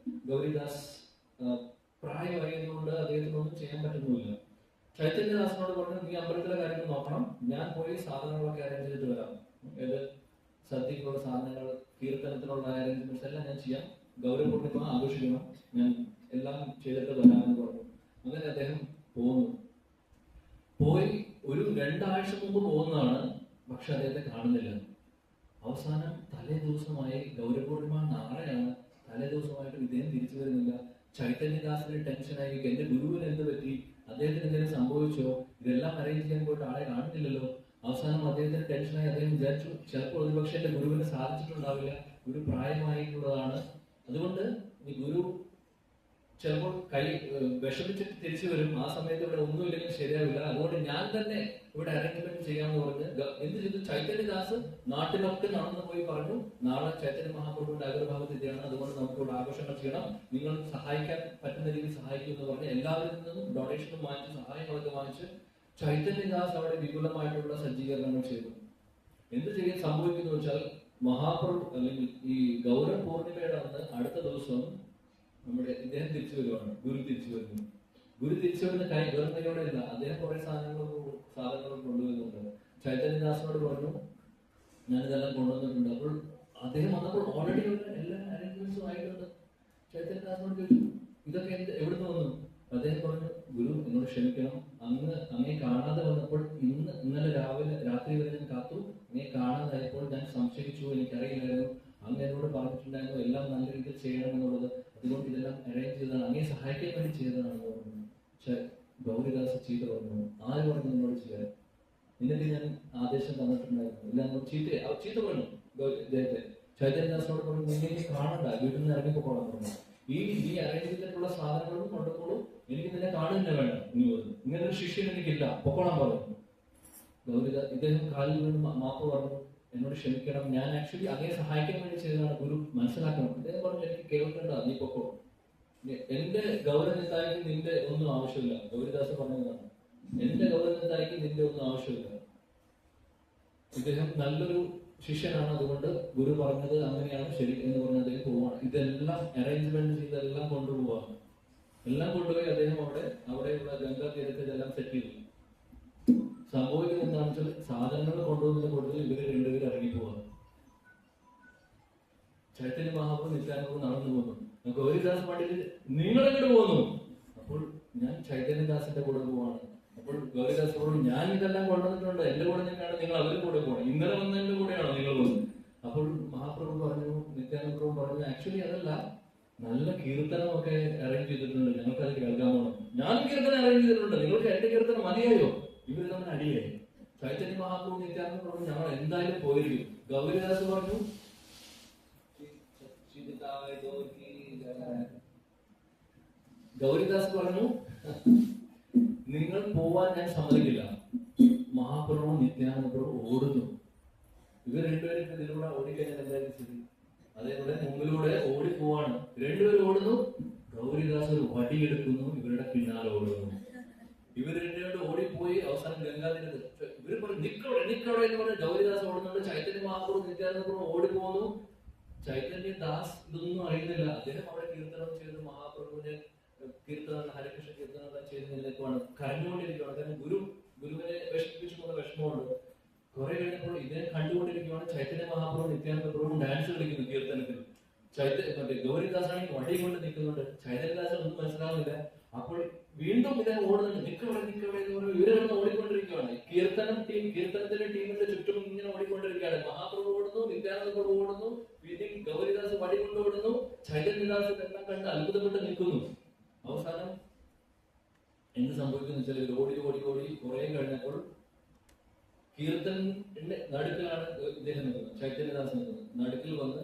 ഗൗരിദാസ് പ്രായമായതുകൊണ്ട് അദ്ദേഹത്തിനൊന്നും ചെയ്യാൻ പറ്റുന്നില്ല. ചൈതന്യദാസിനോട് പറഞ്ഞു, നീ അമ്പലത്തിലെ കാര്യങ്ങൾ നോക്കണം, ഞാൻ പോയി സാധനങ്ങളൊക്കെ അറേഞ്ച് ചെയ്തിട്ട് വരാം. ഏത് സദ്യക്കുള്ള സാധനങ്ങൾ, കീർത്തനത്തിനുള്ള അറേഞ്ച്മെന്റ്സ് എല്ലാം ഞാൻ ചെയ്യാം, ഗൗരപൂർണിമ ആഘോഷിക്കണം, ഞാൻ എല്ലാം ചെയ്തിട്ട് വരാമെന്ന് പറഞ്ഞു. അങ്ങനെ അദ്ദേഹം പോകുന്നു. പോയി ഒരു 2 ആഴ്ച മുമ്പ് പോകുന്നതാണ്, പക്ഷെ അദ്ദേഹത്തെ കാണുന്നില്ല. അവസാനം തലേ ദിവസമായി, ഗൗരവപൂർണിമ നാളെയാണ്, തലേ ദിവസമായിട്ട് ഇദ്ദേഹം തിരിച്ചു വരുന്നില്ല. ചൈതന്യദാസിന് ടെൻഷനായി, എന്റെ ഗുരുവിന് എന്ത് പറ്റി, അദ്ദേഹത്തിന് എന്തെങ്കിലും സംഭവിച്ചോ, ഇതെല്ലാം അറേഞ്ച് ചെയ്യാൻ പോയിട്ട് ആളെ കാണുന്നില്ലല്ലോ. അവസാനം അദ്ദേഹത്തിന് ടെൻഷനായി. അദ്ദേഹം വിചാരിച്ചു ചിലപ്പോൾ ഒരുപക്ഷെ എന്റെ ഗുരുവിന് സാധിച്ചിട്ടുണ്ടാവില്ല, ഗുരു പ്രായമായിട്ടുള്ളതാണ്, അതുകൊണ്ട് ഈ ഗുരു ചിലപ്പോൾ വിഷമിച്ചിട്ട് തിരിച്ചു വരും, ആ സമയത്ത് ഇവിടെ ഒന്നുമില്ലെങ്കിൽ ശരിയാവില്ല, അതുകൊണ്ട് ഞാൻ തന്നെ ഇവിടെ അറേഞ്ച്മെന്റ് ചെയ്യാമെന്ന് പറഞ്ഞ് എന്ത് ചെയ്തു, ചൈതന്യദാസ് നാട്ടിലൊക്കെ നടന്നു പോയി പറഞ്ഞു, നാളെ ചൈതന്യ മഹാപ്രഭുവിന്റെ അഗ്രഭാഗത്തിയാണ്, അതുകൊണ്ട് നമുക്ക് ഇവിടെ ആഘോഷങ്ങൾ ചെയ്യണം, നിങ്ങൾ സഹായിക്കാൻ പറ്റുന്ന രീതിയിൽ സഹായിക്കും എന്ന് പറഞ്ഞ് എല്ലാവരിൽ നിന്നും ഡൊണേഷനും വാങ്ങിച്ച് സഹായങ്ങളൊക്കെ വാങ്ങിച്ച് ചൈതന്യദാസ് അവിടെ വിപുലമായിട്ടുള്ള സജ്ജീകരണങ്ങൾ ചെയ്തു. എന്ത് ചെയ്യാൻ സംഭവിക്കുന്നു വെച്ചാൽ, മഹാപ്രഭു അല്ലെങ്കിൽ ഈ ഗൗരവ പൂർണിമയുടെ അന്ന് അടുത്ത ദിവസം നമ്മുടെ ഇദ്ദേഹം തിരിച്ചു വരുവാണ്, ഗുരു തിരിച്ചു വരുന്നു. ഗുരു തിരിച്ചു വരുന്ന വെറും കൈയോടെ ഇല്ല, അദ്ദേഹം കുറെ സാധനങ്ങൾ കൊണ്ടുവരുന്നുണ്ട്. ചൈതന്യദാസിനോട് പറഞ്ഞു ഞാനിതെല്ലാം കൊണ്ടുവന്നിട്ടുണ്ട്. അപ്പോൾ അദ്ദേഹം വന്നപ്പോൾ ഓൾറെഡി എല്ലാ അറേഞ്ച്മെന്റ്സും ആയിട്ടുണ്ട്. ചൈതന്യദാസിനോട് ചോദിച്ചു ഇതൊക്കെ എവിടുന്ന് വന്നു? അദ്ദേഹം പറഞ്ഞു ഗുരു എന്നോട് ക്ഷമിക്കണം, അങ്ങേ കാണാതെ വന്നപ്പോൾ ഇന്നലെ രാത്രി വരെ ഞാൻ കാത്തു, അങ്ങേ കാണാതായപ്പോൾ ഞാൻ സംശയിച്ചു, എനിക്കറിയില്ലായിരുന്നു, അങ്ങ് എന്നോട് പറഞ്ഞിട്ടുണ്ടായിരുന്നു എല്ലാം നല്ല രീതിയിൽ ചെയ്യണം എന്നുള്ളത്, അതുകൊണ്ട് ഇതെല്ലാം അറേഞ്ച് ചെയ്തതാണ്, അങ്ങേ സഹായിക്കാൻ വേണ്ടി ചെയ്തതാണെന്ന് പറഞ്ഞു. പക്ഷെ ഗൗരിദാസ് ചീത്ത പറഞ്ഞു, ആര് പറഞ്ഞു എന്നോട് ചെയ്യാൻ, നിനക്ക് ഞാൻ ആദേശം തന്നിട്ടുണ്ടായിരുന്നു, ഇല്ല എന്നോട് ചീത്ത പറഞ്ഞു ഇദ്ദേഹത്തെ. ചൈതന്യദാസിനോട് പറഞ്ഞു നിന്നെ കാണണ്ട, വീട്ടിൽ നിന്ന് ഇറങ്ങിപ്പോകണം പറഞ്ഞു, നീ അറേഞ്ച് ചെയ്തിട്ടുള്ള സാധനങ്ങളും കൊണ്ടുപോകും, എനിക്ക് നിന്നെ കാണുന്നില്ല, വേണ്ട, ഇങ്ങനെ ഒരു ശിഷ്യൻ എനിക്കില്ല, പൊക്കോളാൻ പറഞ്ഞു. ഗൗരിദാസ് ഇദ്ദേഹം കാലിൽ വീണ് മാപ്പ് പറഞ്ഞു, എന്നോട് ക്ഷമിക്കണം, ഞാൻ ആക്ച്വലി അങ്ങേ സഹായിക്കാൻ വേണ്ടി ചെയ്തതാണ്, ഗുരു മനസ്സിലാക്കണം. ഇദ്ദേഹം പറഞ്ഞു എനിക്ക് കേൾക്കണ്ട, നീ പൊക്കോ, എന്റെ ഗൗരവനിതായിക്ക് നിന്റെ ഒന്നും ആവശ്യമില്ല. ഗൗരിദാസ് പറഞ്ഞതാണ്, എന്റെ ഗൗരവനിതായിക്ക് നിന്റെ ഒന്നും ആവശ്യമില്ല, ഇദ്ദേഹം നല്ലൊരു ശിഷ്യനാണ്, അതുകൊണ്ട് ഗുരു പറഞ്ഞത് അങ്ങനെയാണ് ശരി എന്ന് പറഞ്ഞ് അദ്ദേഹം പോവാണ്. ഇതെല്ലാം അറേഞ്ച്മെന്റ് ചെയ്ത് എല്ലാം കൊണ്ടുപോവാണ്. എല്ലാം കൊണ്ടുപോയി അദ്ദേഹം അവിടെയുള്ള ഗംഗാ തീരത്തിൽ ഇതെല്ലാം സെറ്റ് ചെയ്തു. സംഭവിക്കുന്നത് എന്താണെന്ന് വെച്ചാൽ, സാധനങ്ങൾ കൊണ്ടുവന്നതിന് കൂടുതൽ ഇവര് രണ്ടുപേരും ഇറങ്ങിപ്പോവാണ്. ചൈതന്യ മഹാപ്രഭു നിത്യാനന്ദ നടന്നു പോകുന്നു. ഗൗരിദാസ് പണ്ഡിറ്റ് നിങ്ങളെങ്ങോട്ട് പോകുന്നു? അപ്പോൾ ഞാൻ ചൈതന്യദാസിന്റെ കൂടെ പോവാണ്. അപ്പോൾ ഗൗരിദാസ് പറഞ്ഞു ഞാൻ ഇതെല്ലാം കൊണ്ടുവന്നിട്ടുണ്ട്, എന്റെ കൂടെ നിന്നാണ്, നിങ്ങൾ അവരുടെ കൂടെ പോകണം, ഇന്നലെ വന്നതിന്റെ കൂടെയാണോ നിങ്ങൾ പോകുന്നത്? അപ്പോൾ മഹാപ്രഭു പറഞ്ഞു, നിത്യാനന്ദ പ്രഭു പറഞ്ഞു ആക്ച്വലി അതല്ല, നല്ല കീർത്തനമൊക്കെ അറേഞ്ച് ചെയ്തിട്ടുണ്ട്, ഞങ്ങൾക്ക് അത് കേൾക്കാൻ പോകണം. ഞാൻ കീർത്തനം അറേഞ്ച് ചെയ്തിട്ടുണ്ട്, നിങ്ങൾക്ക് എന്റെ കീർത്തനം മതിയായോ? ഇവർ തമ്മിൽ അടിയായി. ചൈതന്യ മഹാപ്രഭു നിത്യാനന്ദ പറഞ്ഞു ഞങ്ങൾ എന്തായാലും പോയിരിക്കും. ഗൗരിദാസ് പറഞ്ഞു നിങ്ങൾ പോവാൻ ഞാൻ സമ്മതിക്കില്ല. മഹാപ്രഭു നിത്യാനന്ദ പ്രഭു ഓടുന്നു. ഇവർ രണ്ടുപേരും ഇതിലൂടെ ഓടിക്കഴിഞ്ഞാൽ എന്തായാലും ശരി, അതേപോലെ മുമ്പിലൂടെ ഓടിപ്പോവാണ്. രണ്ടുപേരും ഓടുന്നു. ഗൗരിദാസ് ഒരു വടിയെടുക്കുന്നു, ഇവരുടെ പിന്നാലെ ഓടുന്നു. ഇവർ രണ്ടുപേരും ഓടിപ്പോയി അവസാനം ഗംഗാതീരത്ത് ഇവർ പറഞ്ഞു നിക്കവിടെ എന്ന് പറഞ്ഞ് ഗൗരിദാസ് ഓടുന്നുണ്ട്. ചൈതന്യ മഹാപ്രഭു നിത്യാനന്ദ പ്രഭു ഓടിപ്പോകുന്നു. ചൈതന്യദാസ് ഇതൊന്നും അറിയുന്നില്ല. അദ്ദേഹം അവിടെ കീർത്തനം ചെയ്ത് മഹാപ്രഭുവിന്റെ കീർത്തനം, ഹരികൃഷ്ണ കീർത്തനം ചെയ്തതിലേക്കാണ് കരഞ്ഞുകൊണ്ടിരിക്കുകയാണ്. കാരണം ഗുരുവിനെ വിഷമിപ്പിച്ചുകൊണ്ട് വിഷമമുണ്ട്. കുറെ കഴിഞ്ഞപ്പോൾ ഇദ്ദേഹം കണ്ടുകൊണ്ടിരിക്കുകയാണ്. ചൈതന്യ മഹാപ്രഭു നിത്യാനന്ദ പ്രഭു ഡാൻസ് കളിക്കുന്നു കീർത്തനത്തിൽ. ഗൗരിദാസ് ആണെങ്കിൽ വടി കൊണ്ട് നിൽക്കുന്നുണ്ട്. ചൈതന്യദാസ് ഒന്നും മനസ്സിലാവുന്നില്ല. അപ്പോൾ വീണ്ടും ഇദ്ദേഹം ഓടുന്നുണ്ട്. നിക്കവിടെ എന്ന് പറഞ്ഞ് ഇവരെല്ലാം ഓടിക്കൊണ്ടിരിക്കുകയാണ്. കീർത്തനത്തിന്റെ ടീമിന്റെ ചുറ്റും ഇങ്ങനെ ഓടിക്കൊണ്ടിരിക്കുകയാണ്. മഹാപ്രഭു ഓടുന്നു, നിത്യാനന്ദ പ്രഭു ഓടുന്നു, ഗൗരിദാസ് വടി കൊണ്ട് ഓടുന്നു. ചൈതന്യദാസ് എല്ലാം കണ്ട് അത്ഭുതപ്പെട്ട് നിൽക്കുന്നു. അവസാനം എന്ത് സംഭവിക്കുന്നു വെച്ചാൽ ഓടി കുറെ കഴിഞ്ഞപ്പോൾ കീർത്തനത്തിന്റെ നടുക്കിലാണ് ഇദ്ദേഹം നിൽക്കുന്നത്, ചൈതന്യദാസ് നിൽക്കുന്നത്. നടുക്കിൽ വന്ന്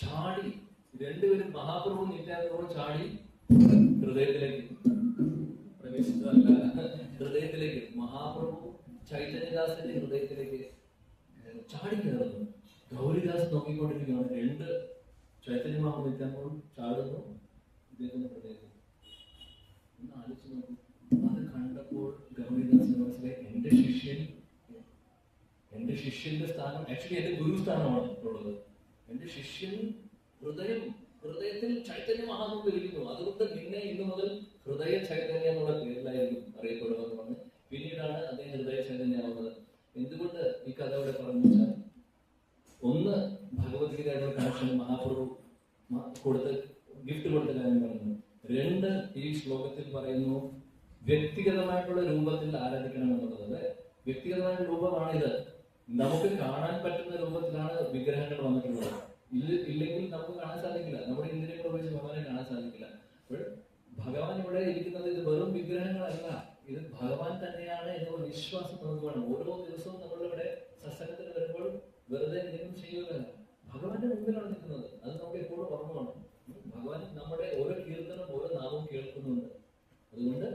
ചാടി, രണ്ടുപേരും മഹാപ്രഭു നിത്യാനന്ദ ചാടി ഹൃദയത്തിലേക്ക് പ്രവേശിച്ചതല്ല, ഹൃദയത്തിലേക്ക് മഹാപ്രഭു ചൈതന്യദാസിന്റെ ഹൃദയത്തിലേക്ക് ചാടി കയറുന്നു. ഗൗരിദാസ് നോക്കിക്കൊണ്ടിരിക്കുകയാണ്. രണ്ട് ചൈതന്യ മഹാപ്രഭു നിത്യാനന്ദ ചാടുന്നു ഇദ്ദേഹത്തിന്റെ ഹൃദയത്തിൽ. ഒന്ന് ആലോചിച്ച് നോക്കൂ. അത് കണ്ടപ്പോൾ ഗൗരിദാസിന് മനസ്സിലായി എന്റെ ശിഷ്യന്റെ സ്ഥാനം ആക്ച്വലി എന്റെ ഗുരുസ്ഥാനമാണ് ഉള്ളത്. എന്റെ ശിഷ്യൻ ഹൃദയത്തിൽ ചൈതന്യ മഹാപ്രഭു ഇരിക്കുന്നു, അതുകൊണ്ട് നിന്നെ ഇന്നു മുതൽ ഹൃദയ ചൈതന്യ എന്നുള്ള പേരിലായിരിക്കും അറിയപ്പെടുമെന്ന് പറഞ്ഞ് പിന്നീടാണ് അദ്ദേഹം ഹൃദയ ചൈതന്യമാവുന്നത്. എന്തുകൊണ്ട് ഈ കഥ ഇവിടെ പറഞ്ഞു വെച്ചാൽ, ഒന്ന് ഭഗവത്ഗീതയുടെ കണക്ഷൻ മഹാപ്രഭു ഗിഫ്റ്റ് കൊടുത്ത കാര്യം പറഞ്ഞു. രണ്ട് ഈ ശ്ലോകത്തിൽ പറയുന്നു വ്യക്തിഗതമായിട്ടുള്ള രൂപത്തിൽ ആരാധിക്കണം എന്നുള്ളത്. അല്ലെ, വ്യക്തിഗതമായ രൂപമാണിത്. നമുക്ക് കാണാൻ പറ്റുന്ന രൂപത്തിലാണ് വിഗ്രഹങ്ങൾ വന്നിട്ടുള്ളത്. ഇല്ലെങ്കിൽ നമുക്ക് കാണാൻ സാധിക്കില്ല. നമ്മുടെ ഇന്ദ്രിയങ്ങൾ ഉപയോഗിച്ച് ഭഗവാനെ കാണാൻ സാധിക്കില്ല. അപ്പോൾ ഭഗവാൻ ഇവിടെ ഇരിക്കുന്നത് ഇത് വെറും വിഗ്രഹങ്ങളല്ല, ഇത് ഭഗവാൻ തന്നെയാണ് എന്നുള്ള വിശ്വാസം നമുക്ക് വേണം. ഓരോ ദിവസവും നമ്മളിവിടെ സത്സംഗത്തിന് വരുമ്പോൾ വെറുതെ എന്തെങ്കിലും ചെയ്യുകയല്ല, ഭഗവാന്റെ മുമ്പിലാണ് നിൽക്കുന്നത്. അത് നമുക്ക് എപ്പോഴും ഓർമ്മ വേണം. ഭഗവാൻ നമ്മുടെ ഓരോ കീർത്തനം, ഓരോ നാമവും കേൾക്കുന്നുണ്ട്. അതുകൊണ്ട്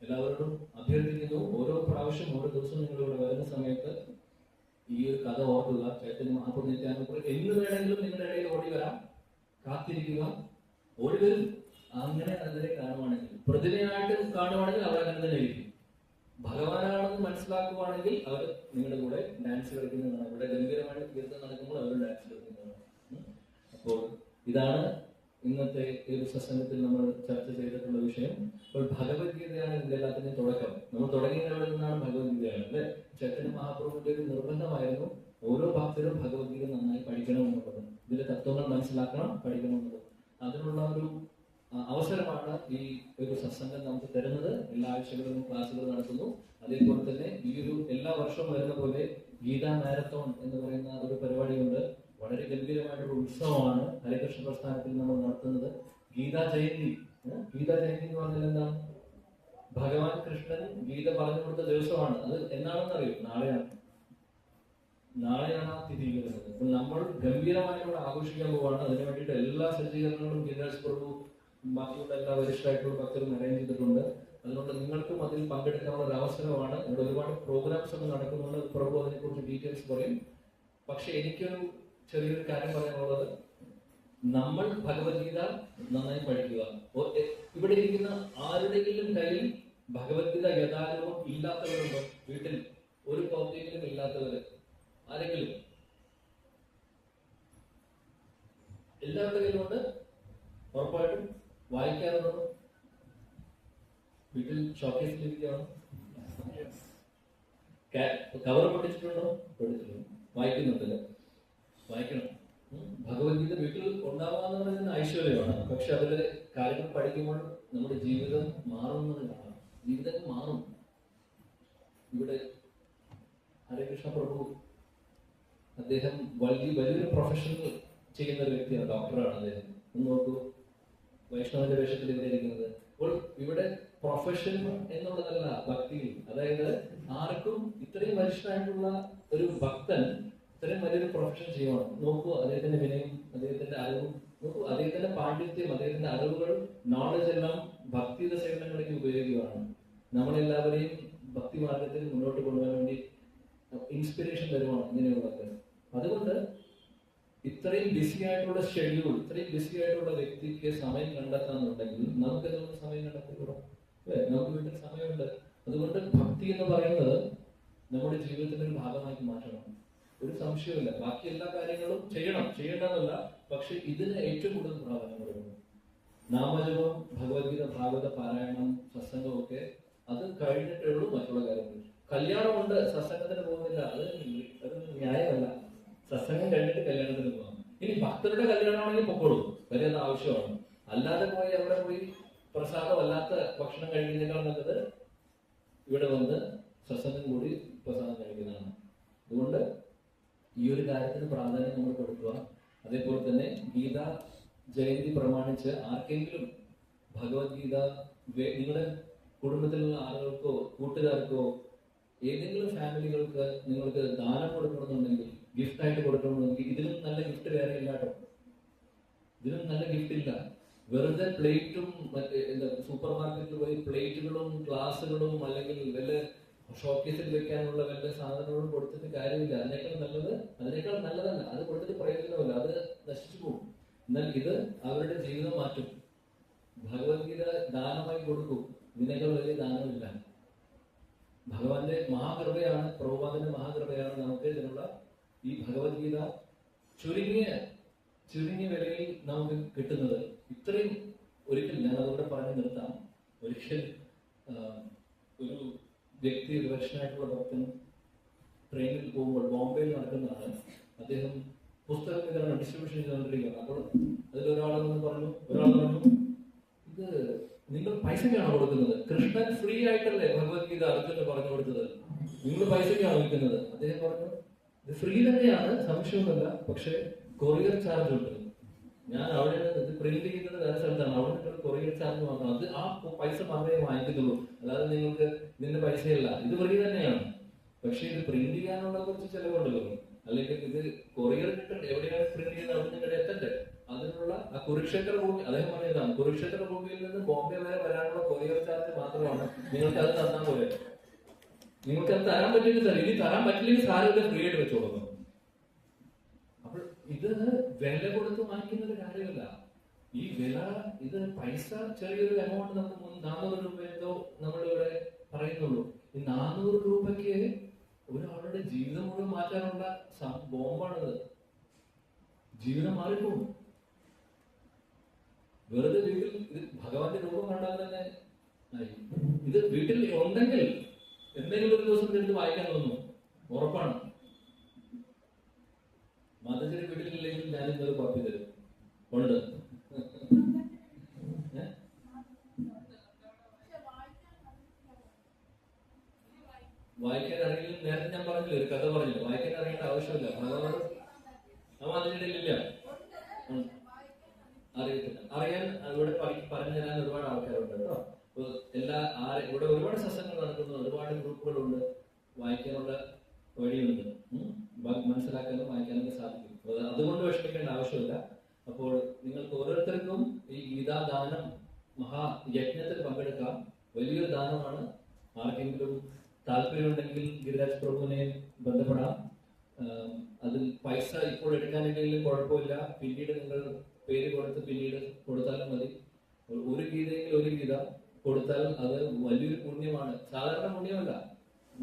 എല്ലാവരോടും അഭ്യർത്ഥിക്കുന്നു, ഓരോ പ്രാവശ്യം ഓരോ ദിവസവും നിങ്ങൾ ഇവിടെ വരുന്ന സമയത്ത് ഈ ഒരു കഥ ഓർക്കുക. ചൈതന്യ മഹാപ്രഭു നിത്യാനന്ദ എന്ന് വേണമെങ്കിലും നിങ്ങളുടെ ഇടയിൽ ഓടി വരാം, കാത്തിരിക്കുക, ഓടി വരും. അങ്ങനെ അതിനെ കാണുവാണെങ്കിൽ, പ്രതിമയായിട്ട് കാണുവാണെങ്കിൽ അവർ അങ്ങനെ തന്നെ ഇരിക്കും. ഭഗവാനാണെന്ന് മനസ്സിലാക്കുവാണെങ്കിൽ അവർ നിങ്ങളുടെ കൂടെ ഡാൻസ് കളിക്കുന്നതാണ്. ഇവിടെ ഗംഭീരമായിട്ട് കീർത്തനം നടക്കുമ്പോൾ അവർ ഡാൻസ് കളിക്കുന്നതാണ്. അപ്പോൾ ഇതാണ് ഇന്നത്തെ ഈ ഒരു സത്സംഗത്തിൽ നമ്മൾ ചർച്ച ചെയ്തിട്ടുള്ള വിഷയം. അപ്പോൾ ഭഗവത്ഗീതയാണ് ഇതിന്റെ എല്ലാത്തിന്റെയും തുടക്കം. നമ്മൾ തുടങ്ങിയവിടെ നിന്നാണ് ഭഗവത്ഗീതയാണ്, അല്ലെ? ചൈതന്യ മഹാപ്രഭുവിന്റെ ഒരു നിർബന്ധമായിരുന്നു ഓരോ ഭക്തരും ഭഗവത്ഗീത നന്നായി പഠിക്കണം എന്നുള്ളത്, ഇതിന്റെ തത്വങ്ങൾ മനസ്സിലാക്കണം, പഠിക്കണം എന്നുള്ളത്. അതിനുള്ള ഒരു അവസരമാണ് ഈ ഒരു സത്സംഗം നമുക്ക് തരുന്നത്. എല്ലാ ആഴ്ചകളിലും ക്ലാസ്സുകൾ നടത്തുന്നു. അതേപോലെ തന്നെ ഈ ഒരു എല്ലാ വർഷവും വരുന്ന പോലെ ഗീതാ മാരത്തോൺ എന്ന് പറയുന്ന ഒരു പരിപാടിയുണ്ട്. വളരെ ഗംഭീരമായിട്ടുള്ള ഉത്സവമാണ് ഹരികൃഷ്ണ പ്രസ്ഥാനത്തിൽ നമ്മൾ നടത്തുന്നത്. ഗീതാ ജയന്തി. ഗീതാ ജയന്തി എന്ന് പറഞ്ഞാൽ എന്താണ്? ഭഗവാൻ കൃഷ്ണൻ ഗീത പറഞ്ഞു കൊടുത്ത ദിവസമാണ്. അത് എന്നാണെന്ന് അറിയും? നാളെയാണ് ആ തിഥി വരുന്നത്. അപ്പോൾ നമ്മൾ ഗംഭീരമായിട്ട് ആഘോഷിക്കാൻ പോവാണ്. അതിനു വേണ്ടിയിട്ട് എല്ലാ സജ്ജീകരണങ്ങളും ഗിരിരാജ് പ്രഭു ബാക്കിയുള്ള എല്ലാ വരിഷ്ഠരായിട്ടുള്ള ഭക്തരും അറേഞ്ച് ചെയ്തിട്ടുണ്ട്. അതുകൊണ്ട് നിങ്ങൾക്കും അതിൽ പങ്കെടുക്കാനുള്ള ഒരു അവസരമാണ്. ഇവിടെ ഒരുപാട് പ്രോഗ്രാംസ് ഒക്കെ നടക്കുന്നുണ്ട്. പ്രഭു അതിനെക്കുറിച്ച് ഡീറ്റെയിൽസ് പറയും. പക്ഷെ എനിക്കൊരു ചെറിയൊരു കാര്യം പറയാനുള്ളത്, നമ്മൾ ഭഗവത്ഗീത നന്നായി പഠിക്കുക. ഇവിടെ ഇരിക്കുന്ന ആരുടെയെങ്കിലും കയ്യിൽ ഭഗവത്ഗീത യഥാരൂപം ഇല്ലാത്തവരുണ്ടോ? വീട്ടിൽ ഒരു കോപ്പിയെങ്കിലും ഇല്ലാത്തവര് ആരെങ്കിലും? എല്ലാവരുടെ കയ്യിലുണ്ട്. ഉറപ്പായിട്ടും വായിക്കാറുണ്ടോ? വീട്ടിൽ ഷോക്കേസിലിരിക്കുകയാണ്. കവർ പഠിച്ചിട്ടുണ്ടോ? പഠിച്ചിട്ടുണ്ട്. വായിക്കുന്നുണ്ടല്ലേ? വായിക്കണം. ഭഗവത്ഗീത വീട്ടിൽ ഉണ്ടാവാന്ന് പറയുന്ന ഐശ്വര്യമാണ്. പക്ഷെ അതില് കാര്യങ്ങൾ പഠിക്കുമ്പോൾ നമ്മുടെ ജീവിതം മാറുന്നത് കാണാം. ജീവിതം മാറും. ഇവിടെ ഹരകൃഷ്ണ പ്രഭു അദ്ദേഹം വലിയൊരു പ്രൊഫഷണൽ ചെയ്യുന്ന ഒരു വ്യക്തിയാണ്. ഡോക്ടറാണ് അദ്ദേഹം. ഒന്ന് നോക്കൂ, വൈഷ്ണവന്റെ വേഷത്തിൽ ഇവിടെ ഇരിക്കുന്നത്. അപ്പോൾ ഇവിടെ പ്രൊഫഷൻ എന്നുള്ളതല്ല ഭക്തിയിൽ. അതായത് ആർക്കും ഇത്രയും വരിഷ്ഠനായിട്ടുള്ള ഒരു ഭക്തൻ ഇത്രയും വലിയൊരു പ്രൊഫഷൻ ചെയ്യുവാണ്. നോക്കൂ, അദ്ദേഹത്തിന്റെ വിനയം, അദ്ദേഹത്തിന്റെ അറിവും, നോക്കൂ അദ്ദേഹത്തിന്റെ പാണ്ഡിത്യം, അദ്ദേഹത്തിന്റെ അറിവുകളും നോളജ് എല്ലാം ഭക്തിയുടെ സേവനങ്ങളിലേക്ക് ഉപയോഗിക്കുകയാണ്. നമ്മളെല്ലാവരെയും ഭക്തി മാർഗത്തിൽ മുന്നോട്ട് കൊണ്ടുപോകാൻ വേണ്ടി ഇൻസ്പിറേഷൻ തരുവാണ് ഇങ്ങനെയുള്ളവർക്ക്. അതുകൊണ്ട് ഇത്രയും ബിസി ആയിട്ടുള്ള ഷെഡ്യൂൾ, ഇത്രയും ബിസി ആയിട്ടുള്ള വ്യക്തിക്ക് സമയം കണ്ടെത്താന്നുണ്ടെങ്കിൽ നമുക്ക് എന്നുള്ള സമയം കണ്ടെത്തിക്കൂടാ, അല്ലെ? നമുക്ക് വീട്ടിൽ സമയമുണ്ട്. അതുകൊണ്ട് ഭക്തി എന്ന് പറയുന്നത് നമ്മുടെ ജീവിതത്തിന്റെ ഒരു ഭാഗമാക്കി മാറ്റണം. ഒരു സംശയമില്ല. ബാക്കി എല്ലാ കാര്യങ്ങളും ചെയ്യണമെന്നല്ല, പക്ഷെ ഇതിന് ഏറ്റവും കൂടുതൽ പ്രാധാന്യം കൊടുക്കണം. നാമജപം, ഭഗവത്ഗീത, ഭാഗവത പാരായണം, സത്സംഗം ഒക്കെ അത് കഴിഞ്ഞിട്ടേ ഉള്ളൂ മറ്റുള്ള കാര്യങ്ങൾ. കല്യാണമുണ്ട്, സത്സംഗത്തിന് പോകുന്നില്ല, അത് ന്യായമല്ല. സത്സംഗം കഴിഞ്ഞിട്ട് കല്യാണത്തിന് പോകാം. ഇനി ഭക്തരുടെ കല്യാണമാണെങ്കിൽ പൊക്കോളൂ, വലിയ ആവശ്യമാണ്. അല്ലാതെ പോയി അവിടെ പോയി പ്രസാദമല്ലാത്ത ഭക്ഷണം കഴിക്കുന്നതിനേക്കാൾ നല്ലത് ഇവിടെ വന്ന് സത്സംഗം കൂടി പ്രസാദം കഴിക്കുന്നതാണ്. അതുകൊണ്ട് ഈ ഒരു കാര്യത്തിന് പ്രാധാന്യം നമ്മൾ കൊടുക്കുക. അതേപോലെ തന്നെ ഗീത ജയന്തി പ്രമാണിച്ച് ആർക്കെങ്കിലും ഭഗവത്ഗീത നിങ്ങളുടെ കുടുംബത്തിലുള്ള ആളുകൾക്കോ കൂട്ടുകാർക്കോ ഏതെങ്കിലും ഫാമിലികൾക്ക് നിങ്ങൾക്ക് ദാനം കൊടുക്കണമെന്നുണ്ടെങ്കിൽ, ഗിഫ്റ്റായിട്ട് കൊടുക്കണമെന്നുണ്ടെങ്കിൽ, ഇതിലും നല്ല ഗിഫ്റ്റ് വേറെ ഇല്ലാട്ടോ. ഇതിലും നല്ല ഗിഫ്റ്റ് ഇല്ല. വെറുതെ പ്ലേറ്റും മറ്റേ സൂപ്പർ മാർക്കറ്റിൽ പോയി പ്ലേറ്റുകളും ഗ്ലാസുകളും അല്ലെങ്കിൽ വല്ല ഷോക്കേസിൽ വെക്കാനുള്ള വല്ല സാധനങ്ങളും കൊടുത്തിട്ട് കാര്യമില്ല. അതിനേക്കാൾ നല്ലതല്ല. അത് കൊടുത്തിട്ട് പ്രയോജനമില്ല, അത് നശിച്ചു പോകും. എന്നാൽ ഇത് അവരുടെ ജീവിതം മാറ്റും. ഭഗവത്ഗീത ദാനമായി കൊടുക്കും. ഇതിനേക്കാൾ വലിയ ദാനമില്ല. ഭഗവാന്റെ മഹാകൃപയാണ്, പ്രഭുപാദന്റെ മഹാകൃപയാണ് നമുക്ക് ഇതിനുള്ള ഈ ഭഗവത്ഗീത ചുരുങ്ങിയ വിലയിൽ നമുക്ക് കിട്ടുന്നത്. ഇത്രയും ഒരിക്കൽ ഞാൻ അതുകൊണ്ട് പറഞ്ഞു നിർത്താം. ഒരിക്കൽ ഒരു വ്യക്തി, ഒരു വർഷനായിട്ടുള്ള ഭക്തൻ ട്രെയിനിൽ പോകുമ്പോൾ, ബോംബെയിൽ നടക്കുന്നതാണ്, അദ്ദേഹം പുസ്തക വിതരണം ഡിസ്ട്രിബ്യൂഷൻ ചെയ്തുകൊണ്ടിരിക്കുകയാണ്. അപ്പോൾ അതിലൊരാൾ പറഞ്ഞു ഇത് നിങ്ങൾ പൈസക്കാണോ കൊടുക്കുന്നത്? കൃഷ്ണൻ ഫ്രീ ആയിട്ടല്ലേ ഭഗവത്ഗീത അർജുന് പറഞ്ഞു കൊടുത്തത്? നിങ്ങൾ പൈസക്കാണോ വിൽക്കുന്നത്? അദ്ദേഹം പറഞ്ഞു ഇത് ഫ്രീ തന്നെയാണ്, സംശയമൊന്നുമില്ല, പക്ഷെ കൊറിയർ ചാർജ് ഉണ്ട്. ഞാൻ അവിടെ ഇത് പ്രിന്റ് ചെയ്യുന്നത് വേറെ സ്ഥലത്താണ്, അവിടെ നിങ്ങൾ കൊറിയർ ചാർജ് മാത്രം, അത് ആ പൈസ മാത്രമേ വാങ്ങിക്കുന്നുള്ളൂ, അല്ലാതെ നിങ്ങൾക്ക് ഇതിന്റെ പൈസയല്ല, ഇത് ഫ്രീ തന്നെയാണ്. പക്ഷെ ഇത് പ്രിന്റ് ചെയ്യാനുള്ള കുറച്ച് ചെലവുണ്ടല്ലോ, അല്ലെങ്കിൽ ഇത് കൊറിയർ കിട്ടണ്ടേ, എവിടെയാണ് പ്രിന്റ് ചെയ്യുന്നത് അവിടെ നിങ്ങളുടെ എത്തണ്ടേ, അതിനുള്ള ആ കുരുക്ഷേത്ര ഭൂമി, അദ്ദേഹം പറഞ്ഞതാണ് കുരുക്ഷേത്ര ഭൂമിയിൽ നിന്ന് ബോംബെ വരെ വരാനുള്ള കൊറിയർ ചാർജ് മാത്രമാണ്, നിങ്ങൾക്ക് അത് തന്നാൽ പോലെ. നിങ്ങൾക്ക് അത് തരാൻ പറ്റില്ല, ഇനി തരാൻ പറ്റില്ലെങ്കിൽ സാരമില്ല, ഫ്രീ ആയിട്ട് വെച്ചോളൂ. അപ്പോൾ ഇത് വില കൊടുത്ത് വാങ്ങിക്കുന്ന ഒരു കാര്യമല്ല. ഈ വില, ഇത് പൈസ ചെറിയൊരു എമൗണ്ട്, നമുക്ക് 400 രൂപയെന്തോ നമ്മളിവിടെ പറയുന്നുള്ളൂ. ഈ 400 രൂപയ്ക്ക് ഒരാളുടെ ജീവിതം മുഴുവൻ മാറ്റാനുള്ള ബോംബാണിത്. ജീവിതം മാറിപ്പോകും. വെറുതെ വീട്ടിൽ ഇത് ഭഗവാന്റെ രൂപം കണ്ടാൽ തന്നെ ഇത് വീട്ടിൽ ഉണ്ടെങ്കിൽ എന്തെങ്കിലും ഒരു ദിവസം എടുത്ത് വായിക്കാൻ തോന്നുന്നു, ഉറപ്പാണ്. മാതാജിയുടെ വീട്ടിലില്ലെങ്കിൽ ഞാൻ ഇന്നൊരു കോപ്പി തരും. ഉണ്ട്. വായിക്കാൻ അറിയില്ല. നേരത്തെ ഞാൻ പറഞ്ഞില്ല, ഒരു കഥ പറഞ്ഞില്ല, വായിക്കാൻ അറിയേണ്ട ആവശ്യമില്ല. ഭഗവാൻ മാതാജിയുടെ ഇല്ല, അറിയത്തില്ല. അറിയാൻ ഇവിടെ പറഞ്ഞു തരാൻ ഒരുപാട് ആൾക്കാരുണ്ട് കേട്ടോ. ഇവിടെ ഒരുപാട് സത്സംഗങ്ങൾ നടക്കുന്നു, ഒരുപാട് ഗ്രൂപ്പുകളുണ്ട്, വായിക്കാനുള്ള വഴിയുണ്ട്. മനസ്സിലാക്കാനും വായിക്കാനൊക്കെ സാധിക്കും. അതുകൊണ്ട് വിഷമിക്കേണ്ട ആവശ്യമില്ല. അപ്പോൾ നിങ്ങൾക്ക് ഓരോരുത്തർക്കും ഈ ഗീതാദാനം മഹായജ്ഞത്തിൽ പങ്കെടുക്കാം. വലിയൊരു ദാനമാണ്. ആർക്കെങ്കിലും താല്പര്യമുണ്ടെങ്കിൽ ഗിരിരാജ് പ്രഭുവിനെ ബന്ധപ്പെടാം. അതിൽ പൈസ ഇപ്പോൾ എടുക്കാനില്ലെങ്കിലും കുഴപ്പമില്ല, പിന്നീട് നിങ്ങൾ പേര് കൊടുത്ത് പിന്നീട് കൊടുത്താലും മതി. ഒരു ഗീതയെങ്കിൽ ഒരു ഗീത കൊടുത്താൽ അത് വലിയൊരു പുണ്യമാണ്. സാധാരണ പുണ്യമല്ല,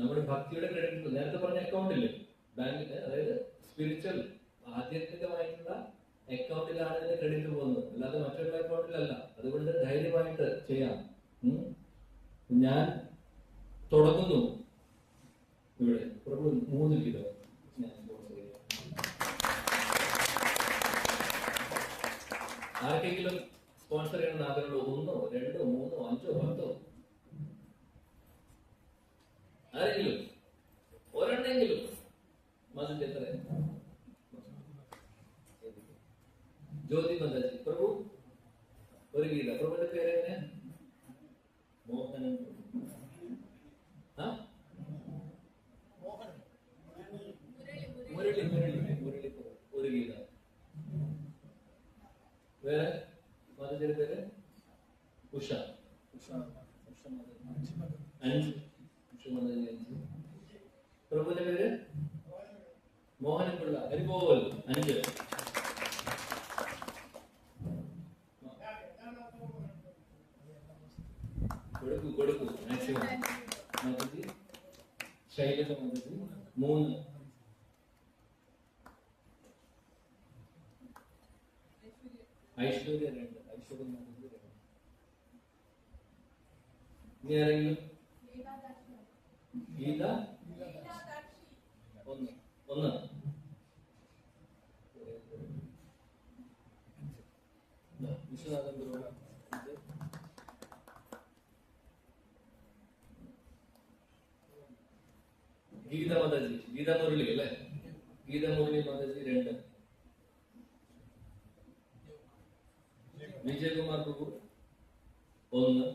നമ്മുടെ ഭക്തിയുടെ ക്രെഡിറ്റ്. നേരത്തെ പറഞ്ഞ അക്കൗണ്ട് ഇല്ലേ ബാങ്കില്, അതായത് സ്പിരിച്വൽ ആധ്യാത്മികമായിട്ടുള്ള അക്കൗണ്ടിലാണ് ഇതിന്റെ ക്രെഡിറ്റ് പോകുന്നത്, അല്ലാതെ മറ്റുള്ള അക്കൗണ്ടിലല്ല. അതുകൊണ്ട് ധൈര്യമായിട്ട് ചെയ്യാം. ഞാൻ തുടങ്ങുന്നു ഇവിടെ. 3 കിലോ ഞാൻ സ്പോൺസർ ചെയ്യാം. ആർക്കെങ്കിലും സ്പോൺസർ ചെയ്യണമെന്ന് ആഗ്രഹമുള്ളൂ? 1, 2, 3, 5, 10 ആരെങ്കിലും ഒരെണ്ണെങ്കിലും. മതിൽ എത്ര? ജ്യോതി മന്ദാജി പ്രഭു ഒരു ഗീത. പ്രഭുവിന്റെ പേര് എങ്ങനെ? മോഹനൻ. മുരളി ഒരു ഗീത. വേറെ മാതാജിയുടെ പേര് ഉഷ. 5. പ്രഭുവിന്റെ പേര് മോഹനപിള്ള. ഹരിബോൽ. 5. കൊടുക്കൂ മാക്സിമം. മാതാജി ശൈലജ മാതാജി 3. ഐശ്വര്യ 2. ഐശ്വര്യ മാതാജി 2. ഇനി ആരെങ്കിലും? ഗീത 1. വിശ്വനാഥൻ ഗുരു. ഗീത മാതാജി, ഗീത മുരളി അല്ലേ? ഗീത മുരളി മാതാജി 2. വിജയകുമാർ പ്രഭു 1.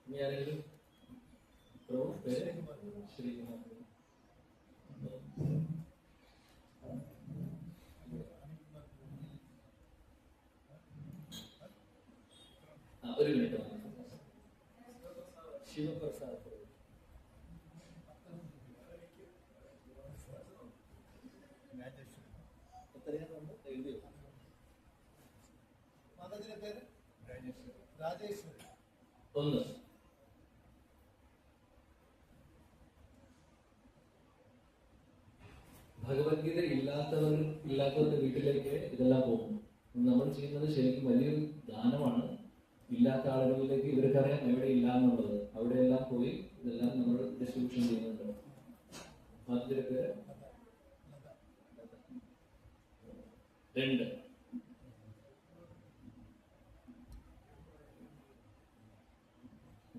ഇനി ആരെങ്കിലും? പ്രഭു പേര് ശ്രീകുമാർ. ഒരു മിനിറ്റ്. ശിവപ്രസാദ് പ്രഭു. എത്രയാണ് എഴുതിയോ? മാതാജിയുടെ പേര് രാജേശ്വരി. 1. ഭഗവത്ഗീത ഇല്ലാത്തവരുടെ വീട്ടിലേക്ക് ഇതെല്ലാം പോകും. നമ്മൾ ചെയ്യുന്നത് ശരിക്കും വലിയൊരു ദാനമാണ്. ഇല്ലാത്ത ആളുകളിലേക്ക് ഇവർക്കറിയാം എവിടെ ഇല്ല എന്നുള്ളത്. അവിടെയെല്ലാം പോയി ഇതെല്ലാം നമ്മൾ ഡിസ്ട്രിബ്യൂഷൻ ചെയ്യുന്നുണ്ട്. അതിന്റെ പേര് 2.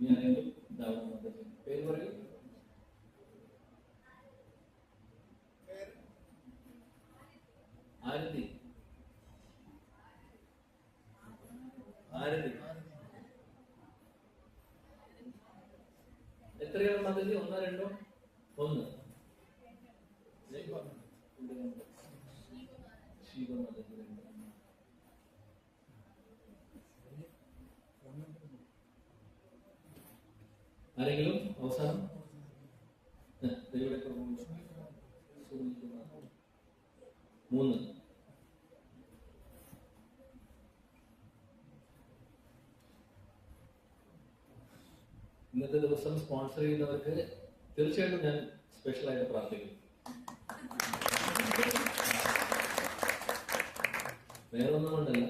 ഇനി ആരെങ്കിലും ഇതാവണം മാതാജി പേര് പറയൂ. ആരതി. ആരതി എത്രയാണ് മാതാജി? ഒന്നോ രണ്ടോ? ഒന്ന്. ശിവ മാതാജി. ആരെങ്കിലും അവസാനം? മൂന്ന്. ഇന്നത്തെ ദിവസം സ്പോൺസർ ചെയ്യുന്നവർക്ക് തീർച്ചയായിട്ടും ഞാൻ സ്പെഷ്യലായിട്ട് പ്രാർത്ഥിക്കും. വേറെ ഒന്നും കൊണ്ടല്ല,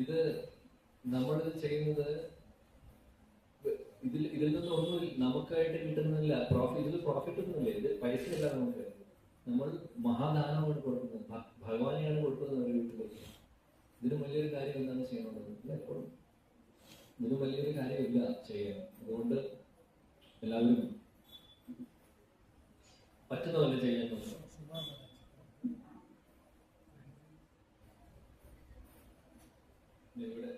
ഇത് നമ്മളിത് ചെയ്യുന്നത് ഇതിൽ നിന്നൊന്നും നമുക്കായിട്ട് കിട്ടുന്നില്ല. ഇതിൽ പ്രോഫിറ്റ് ഒന്നുമില്ല. ഇത് പൈസയല്ല. നമുക്ക് നമ്മൾ മഹാദാനമാണ് കൊടുക്കുന്നത്. ഭഗവാനെയാണ് കൊടുക്കുന്നത് ഒരു വീട്ടിലേക്ക്. ഇതിനും വലിയൊരു കാര്യം എന്താണ് ചെയ്യണമെന്ന് എപ്പോഴും ഇതിനും വലിയൊരു കാര്യമില്ല ചെയ്യാൻ. അതുകൊണ്ട് എല്ലാവരും പറ്റുന്ന പോലെ ചെയ്യാൻ നോക്കുക. ഇവിടെ